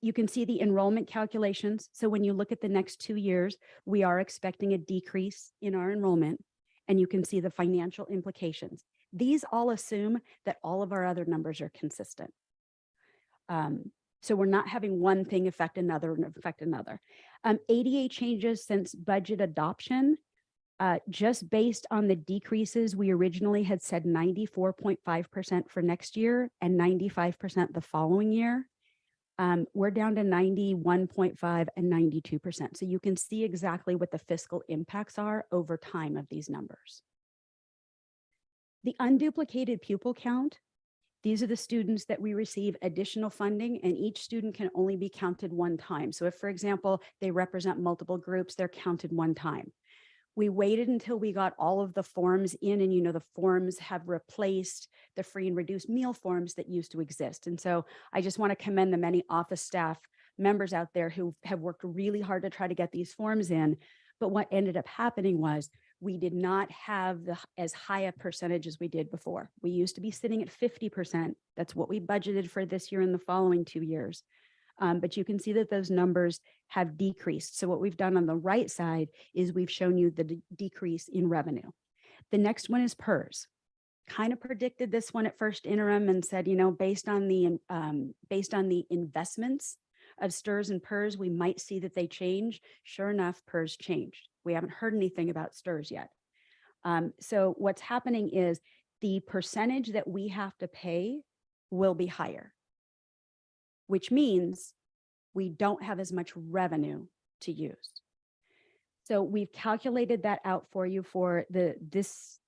You can see the enrollment calculations. So when you look at the next 2 years, we are expecting a decrease in our enrollment, and you can see the financial implications. These all assume that all of our other numbers are consistent. So we're not having one thing affect another and affect another. ADA changes since budget adoption. Just based on the decreases, we originally had said 94.5% for next year and 95% the following year. We're down to 91.5 and 92%. So you can see exactly what the fiscal impacts are over time of these numbers. The unduplicated pupil count, these are the students that we receive additional funding, and each student can only be counted one time. So if, for example, they represent multiple groups, they're counted one time. We waited until we got all of the forms in, and the forms have replaced the free and reduced meal forms that used to exist. And so I just want to commend the many office staff members out there who have worked really hard to try to get these forms in. But what ended up happening was we did not have as high a percentage as we did before. We used to be sitting at 50%. That's what we budgeted for this year and the following 2 years. But you can see that those numbers have decreased. So what we've done on the right side is we've shown you the decrease in revenue. The next one is PERS. Kind of predicted this one at first interim and said, you know, based on the investments of STRS and PERS, we might see that they change. Sure enough, PERS changed. We haven't heard anything about STRS yet. So what's happening is the percentage that we have to pay will be higher, which means we don't have as much revenue to use. So we've calculated that out for you for the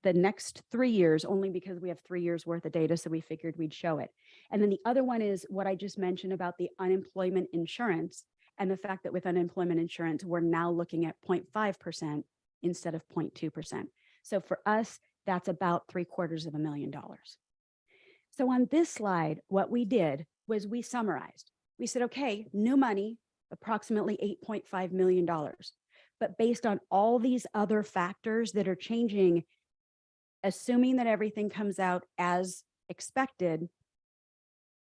next 3 years, only because we have 3 years worth of data. So we figured we'd show it. And then the other one is what I just mentioned about the unemployment insurance and the fact that with unemployment insurance, we're now looking at 0.5% instead of 0.2%. So for us, that's about $750,000. So on this slide, what we did was we summarized. We said, okay, new money, approximately $8.5 million. But based on all these other factors that are changing, assuming that everything comes out as expected,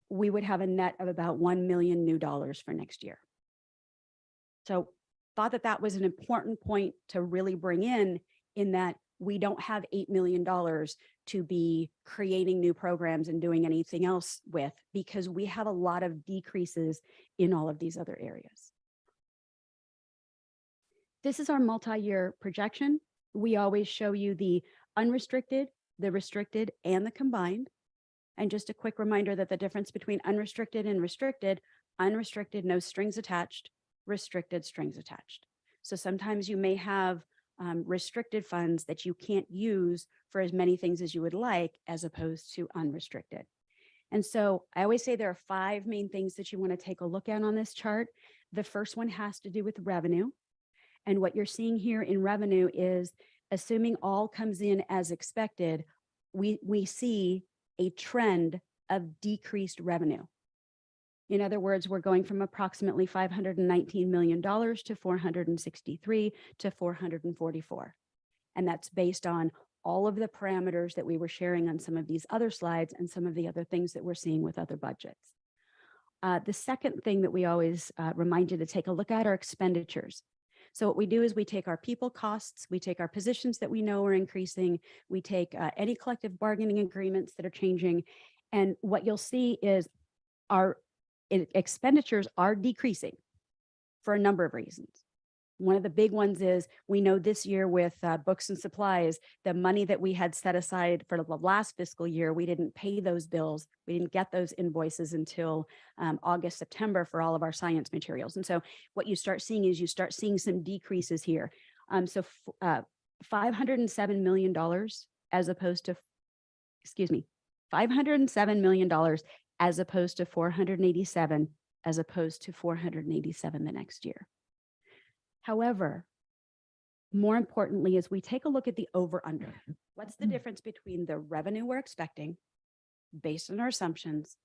we would have a net of about $1 million new dollars for next year. So thought that that was an important point to really bring in that we don't have $8 million to be creating new programs and doing anything else with, because we have a lot of decreases in all of these other areas. This is our multi-year projection. We always show you the unrestricted, the restricted, and the combined. And just a quick reminder that the difference between unrestricted and restricted, unrestricted, no strings attached, restricted, strings attached. So sometimes you may have restricted funds that you can't use for as many things as you would like, as opposed to unrestricted. And so I always say there are 5 main things that you want to take a look at on this chart. The first one has to do with revenue. And what you're seeing here in revenue is, assuming all comes in as expected, we see a trend of decreased revenue. In other words, we're going from approximately $519 million to 463 to 444. And that's based on all of the parameters that we were sharing on some of these other slides and some of the other things that we're seeing with other budgets. The second thing that we always remind you to take a look at are expenditures. So what we do is we take our people costs, we take our positions that we know are increasing, we take any collective bargaining agreements that are changing, and what you'll see is our expenditures are decreasing for a number of reasons. One of the big ones is we know this year with books and supplies, the money that we had set aside for the last fiscal year, we didn't pay those bills. We didn't get those invoices until August, September for all of our science materials. And so what you start seeing is you start seeing some decreases here. So $507 million as opposed to, $507 million as opposed to 487, as opposed to 487 the next year. However, more importantly, is we take a look at the over under. What's the difference between the revenue we're expecting based on our assumptions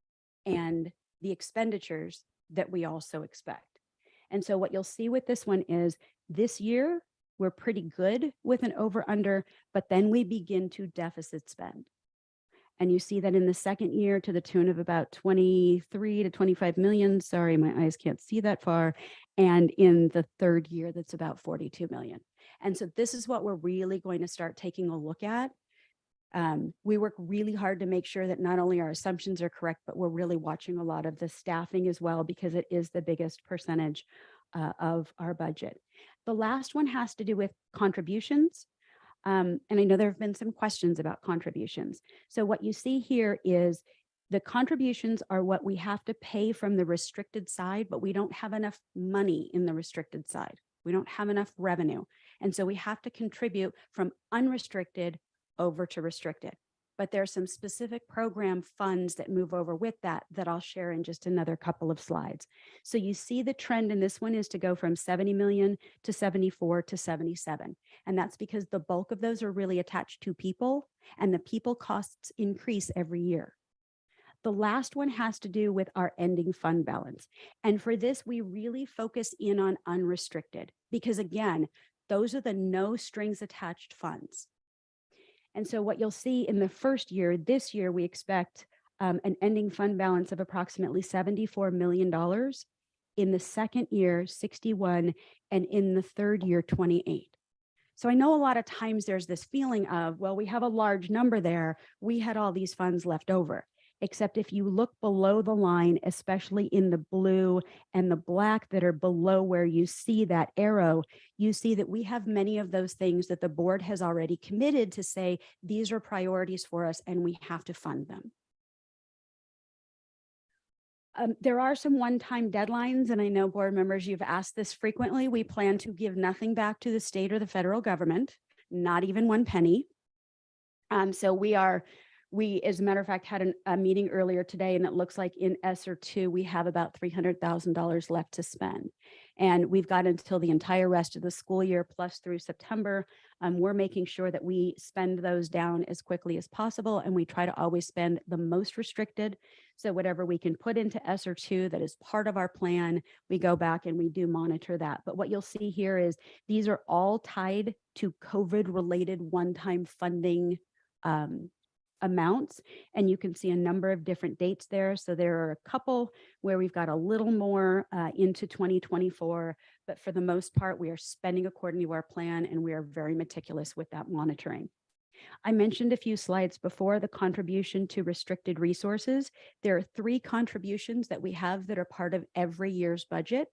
and the expenditures that we also expect? And so what you'll see with this one is this year, we're pretty good with an over under, but then we begin to deficit spend. And you see that in the second year to the tune of about 23 to 25 million. Sorry, my eyes can't see that far. And in the third year, that's about 42 million. And so this is what we're really going to start taking a look at. We work really hard to make sure that not only our assumptions are correct, but we're really watching a lot of the staffing as well, because it is the biggest percentage of our budget. The last one has to do with contributions. And I know there have been some questions about contributions. So what you see here is the contributions are what we have to pay from the restricted side, but we don't have enough money in the restricted side. We don't have enough revenue. And so we have to contribute from unrestricted over to restricted. But there are some specific program funds that move over with that I'll share in just another couple of slides. So you see the trend in this one is to go from 70 million to 74 to 77. And that's because the bulk of those are really attached to people, and the people costs increase every year. The last one has to do with our ending fund balance. And for this, we really focus in on unrestricted, because again, Those are the no strings attached funds. And so what you'll see in the first year, this year, we expect an ending fund balance of approximately $74 million. In the second year, 61, and in the third year, 28. So I know a lot of times there's this feeling of, well, we have a large number there. We had all these funds left over. Except if you look below the line, especially in the blue and the black that are below where you see that arrow, you see that we have many of those things that the board has already committed to say, these are priorities for us and we have to fund them. There are some one-time deadlines, and I know board members, you've asked this frequently. We plan to give nothing back to the state or the federal government, not even 1 penny. So we, as a matter of fact, had a meeting earlier today, and it looks like in ESSER 2, we have about $300,000 left to spend. And we've got until the entire rest of the school year plus through September. We're making sure that we spend those down as quickly as possible, and we try to always spend the most restricted. So whatever we can put into ESSER 2 that is part of our plan, we go back and we do monitor that. But what you'll see here is these are all tied to COVID-related one-time funding amounts, and you can see a number of different dates there. So there are a couple where we've got a little more into 2024, but for the most part, we are spending according to our plan, and we are very meticulous with that monitoring. I mentioned a few slides before the contribution to restricted resources. There are 3 contributions that we have that are part of every year's budget.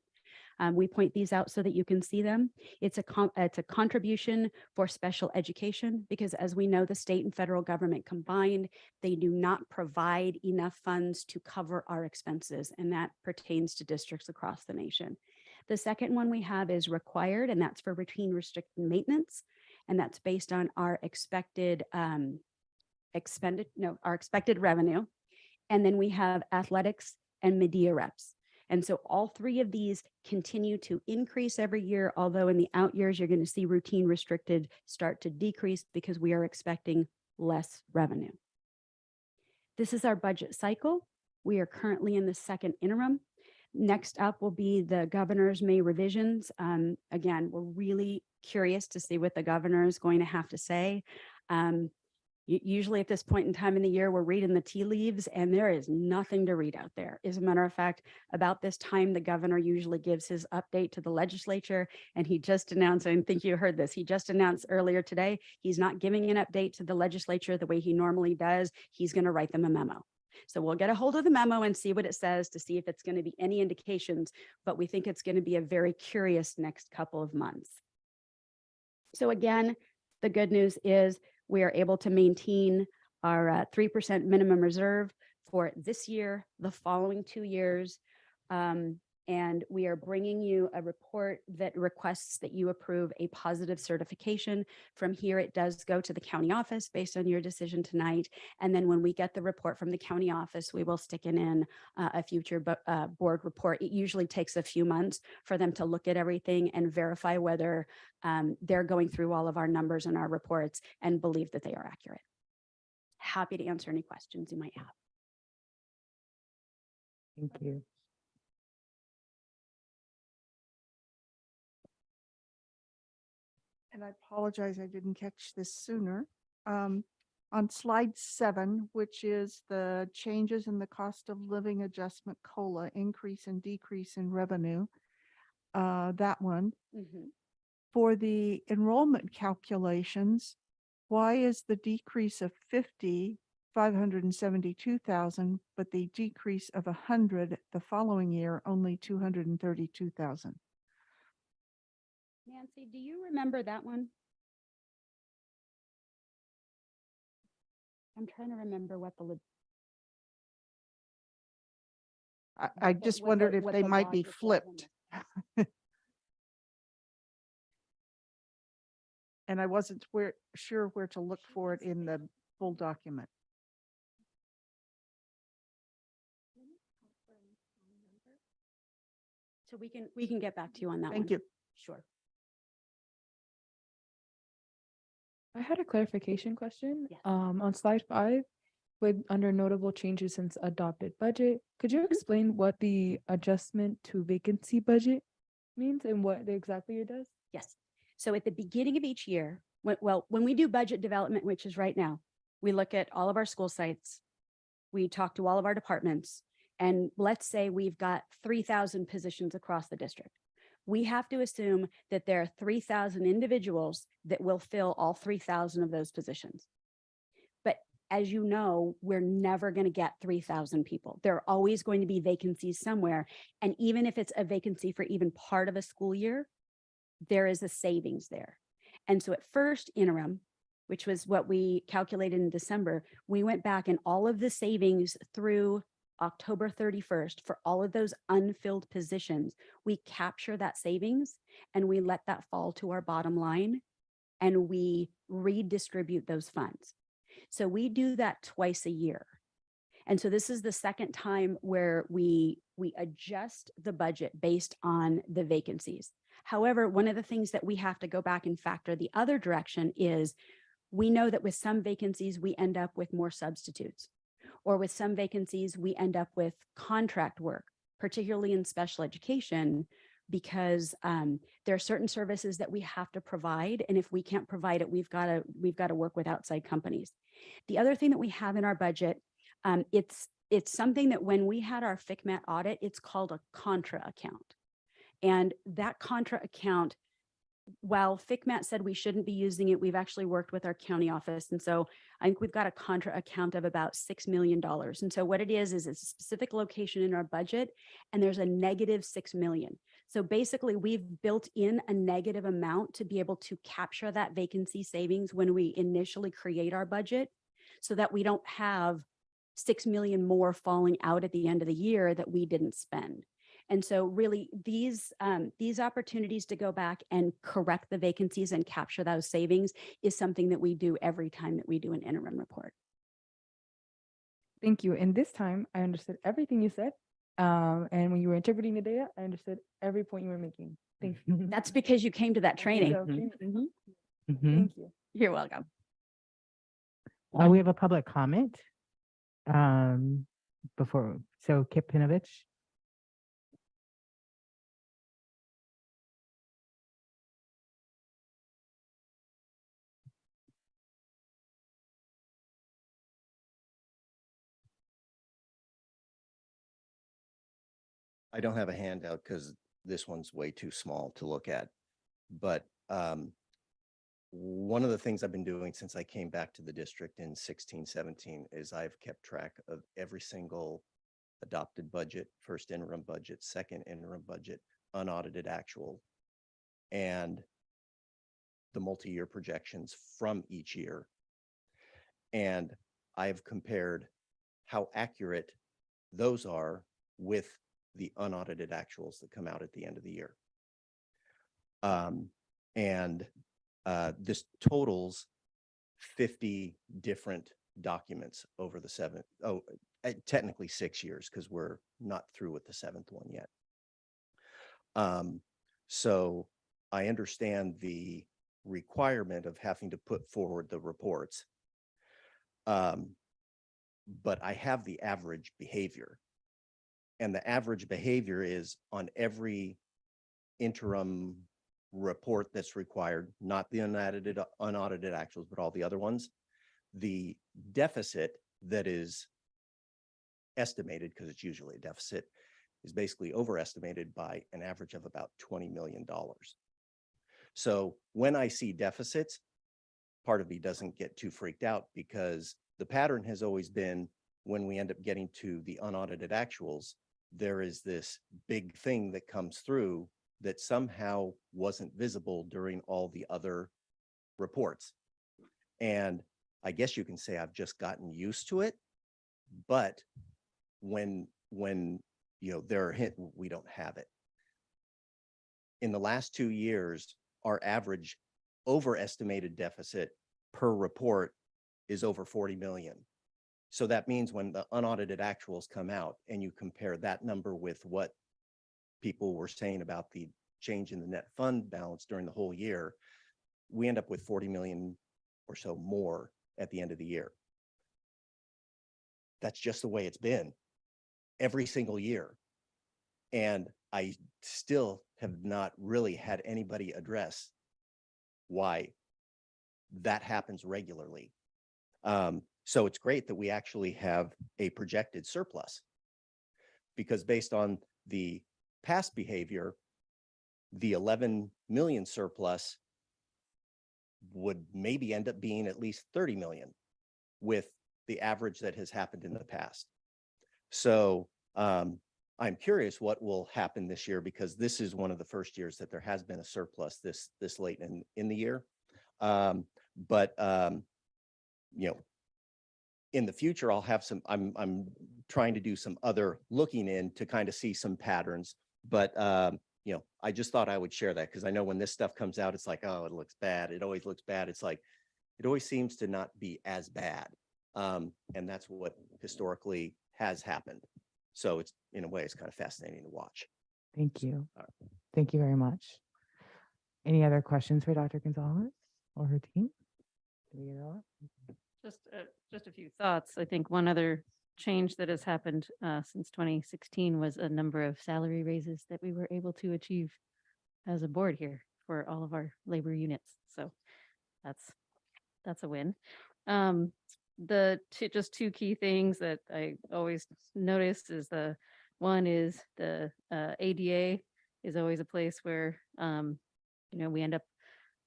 We point these out so that you can see them. It's a contribution for special education because, as we know, the state and federal government combined, they do not provide enough funds to cover our expenses, and that pertains to districts across the nation. The second one we have is required, and that's for routine restricted maintenance, and that's based on our expected revenue. And then we have athletics and media reps. And so all 3 of these continue to increase every year, although in the out years, you're going to see routine restricted start to decrease because we are expecting less revenue. This is our budget cycle. We are currently in the second interim. Next up will be the governor's May revisions. Again, we're really curious to see what the governor is going to have to say. Usually at this point in time in the year, we're reading the tea leaves and there is nothing to read out there. As a matter of fact, about this time, the governor usually gives his update to the legislature, and he just announced, I think you heard this, he just announced earlier today, he's not giving an update to the legislature the way he normally does. He's going to write them a memo. So we'll get a hold of the memo and see what it says to see if it's going to be any indications, but we think it's going to be a very curious next couple of months. So again, the good news is we are able to maintain our 3% minimum reserve for this year, the following 2 years. And we are bringing you a report that requests that you approve a positive certification. From here, it does go to the county office based on your decision tonight. And then when we get the report from the county office, we will stick it in a future board report. It usually takes a few months for them to look at everything and verify whether they're going through all of our numbers and our reports and believe that they are accurate. Happy to answer any questions you might have. Thank you. And I apologize, I didn't catch this sooner. On slide 7, which is the changes in the cost of living adjustment COLA, increase and decrease in revenue, that one. For the enrollment calculations, why is the decrease of 572,000, but the decrease of 100 the following year, only 232,000? Nancy, do you remember that one? I'm trying to remember what the. I just wondered if they might be flipped. And I wasn't sure where to look for it in the full document. So we can get back to you on that one. Thank you. Sure. I had a clarification question. On slide 5, with under notable changes since adopted budget, could you explain what the adjustment to vacancy budget means and what exactly it does? Yes. So at the beginning of each year, when we do budget development, which is right now, we look at all of our school sites, we talk to all of our departments, and let's say we've got 3,000 positions across the district. We have to assume that there are 3,000 individuals that will fill all 3,000 of those positions. But as you know, we're never going to get 3,000 people. There are always going to be vacancies somewhere. And even if it's a vacancy for even part of a school year, there is a savings there. And so at first interim, which was what we calculated in December, we went back and all of the savings through October 31st for all of those unfilled positions, we capture that savings and we let that fall to our bottom line and we redistribute those funds. So we do that twice a year. And so this is the second time where we adjust the budget based on the vacancies. However, one of the things that we have to go back and factor the other direction is we know that with some vacancies, we end up with more substitutes, or with some vacancies, we end up with contract work, particularly in special education, because there are certain services that we have to provide. And if we can't provide it, we've got to work with outside companies. The other thing that we have in our budget, it's something that when we had our FCMAT audit, it's called a contra account. And that contra account, while FCMAT said we shouldn't be using it, we've actually worked with our county office. And so I think we've got a contra account of about $6 million. And so what it is it's a specific location in our budget, and there's a negative $6 million. So basically we've built in a negative amount to be able to capture that vacancy savings when we initially create our budget, so that we don't have $6 million more falling out at the end of the year that we didn't spend. And so really these opportunities to go back and correct the vacancies and capture those savings is something that we do every time that we do an interim report. Thank you. And this time I understood everything you said. And when you were interpreting the data, I understood every point you were making. Thank you. That's because you came to that training. Thank you. You're welcome. We have a public comment so Kip Pinovich. I don't have a handout because this one's way too small to look at. But one of the things I've been doing since I came back to the district in 16, 17 is I've kept track of every single adopted budget, first interim budget, second interim budget, unaudited actual, and the multi-year projections from each year. And I've compared how accurate those are with the unaudited actuals that come out at the end of the year. This totals 50 different documents over the technically 6 years, because we're not through with the 7th one yet. So I understand the requirement of having to put forward the reports, but I have the average behavior. And the average behavior is on every interim report that's required, not the unaudited actuals, but all the other ones, the deficit that is estimated, because it's usually a deficit, is basically overestimated by an average of about $20 million. So when I see deficits, part of me doesn't get too freaked out, because the pattern has always been when we end up getting to the unaudited actuals, there is this big thing that comes through that somehow wasn't visible during all the other reports. And I guess you can say I've just gotten used to it, but when there are hints, we don't have it. In the last 2 years, our average overestimated deficit per report is over 40 million. So that means when the unaudited actuals come out and you compare that number with what people were saying about the change in the net fund balance during the whole year, we end up with 40 million or so more at the end of the year. That's just the way it's been every single year. And I still have not really had anybody address why that happens regularly. So it's great that we actually have a projected surplus, because based on the past behavior, the 11 million surplus would maybe end up being at least 30 million with the average that has happened in the past. So I'm curious what will happen this year, because this is one of the first years that there has been a surplus this late in the year. You know, in the future, I'll have some, I'm trying to do some other looking in to kind of see some patterns, but you know, I just thought I would share that, because I know when this stuff comes out, it's like, oh, it looks bad. It always looks bad. It's like, it always seems to not be as bad. And that's what historically has happened. So it's, in a way, it's kind of fascinating to watch. Thank you. Thank you very much. Any other questions for Dr. Gonzalez or her team? Did we get it all? Just a few thoughts. I think one other change that has happened since 2016 was a number of salary raises that we were able to achieve as a board here for all of our labor units. So that's a win. Just two key things that I always notice is the one is the ADA is always a place where we end up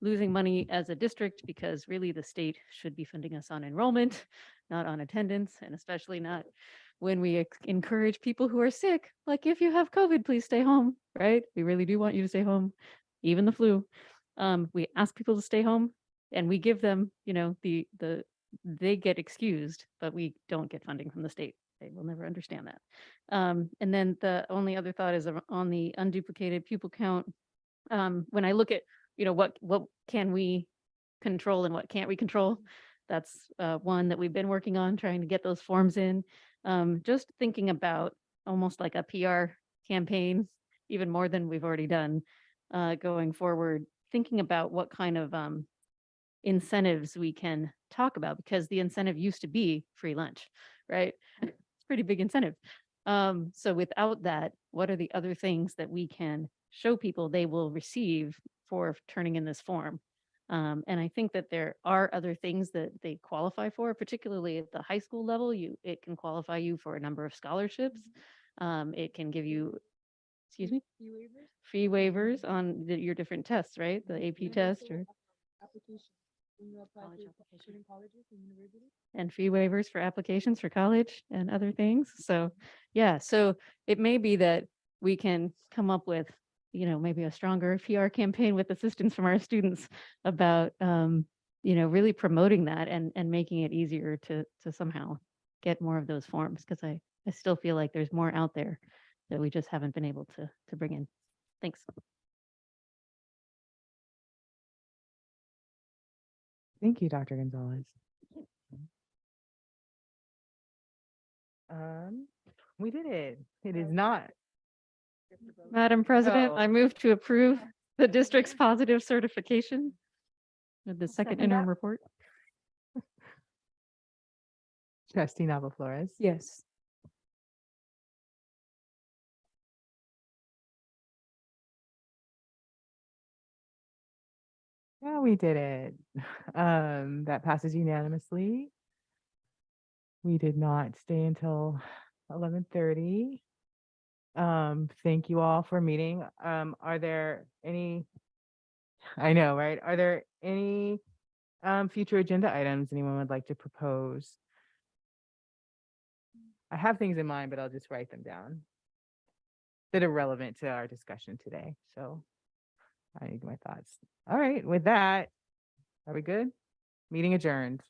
losing money as a district, because really the state should be funding us on enrollment, not on attendance, and especially not when we encourage people who are sick. Like, if you have COVID, please stay home, right? We really do want you to stay home, even the flu. We ask people to stay home, and we give them, they get excused, but we don't get funding from the state. They will never understand that. And then the only other thought is on the unduplicated pupil count. When I look at what can we control and what can't we control, that's one that we've been working on, trying to get those forms in. Just thinking about almost like a PR campaign, even more than we've already done going forward, thinking about what kind of incentives we can talk about, because the incentive used to be free lunch, right? It's a pretty big incentive. So without that, what are the other things that we can show people they will receive for turning in this form? And I think that there are other things that they qualify for, particularly at the high school level. It can qualify you for a number of scholarships. It can give you, fee waivers on your different tests, right? The AP test or and fee waivers for applications for college and other things. So yeah, so it may be that we can come up with maybe a stronger PR campaign with assistance from our students about, really promoting that and making it easier to somehow get more of those forms. Because I still feel like there's more out there that we just haven't been able to bring in. Thanks. Thank you, Dr. Gonzalez. We did it. It is not. Madam President, No. I move to approve the district's positive certification of the second second interim that. report. Trustee Nava Flores. Yes. Yeah, we did it. That passes unanimously. We did not stay until 11:30. Thank you all for meeting. Are there any, I know, right? Are there any future agenda items anyone would like to propose? I have things in mind, but I'll just write them down that are relevant to our discussion today. So I need my thoughts. All right, with that, are we good? Meeting adjourned.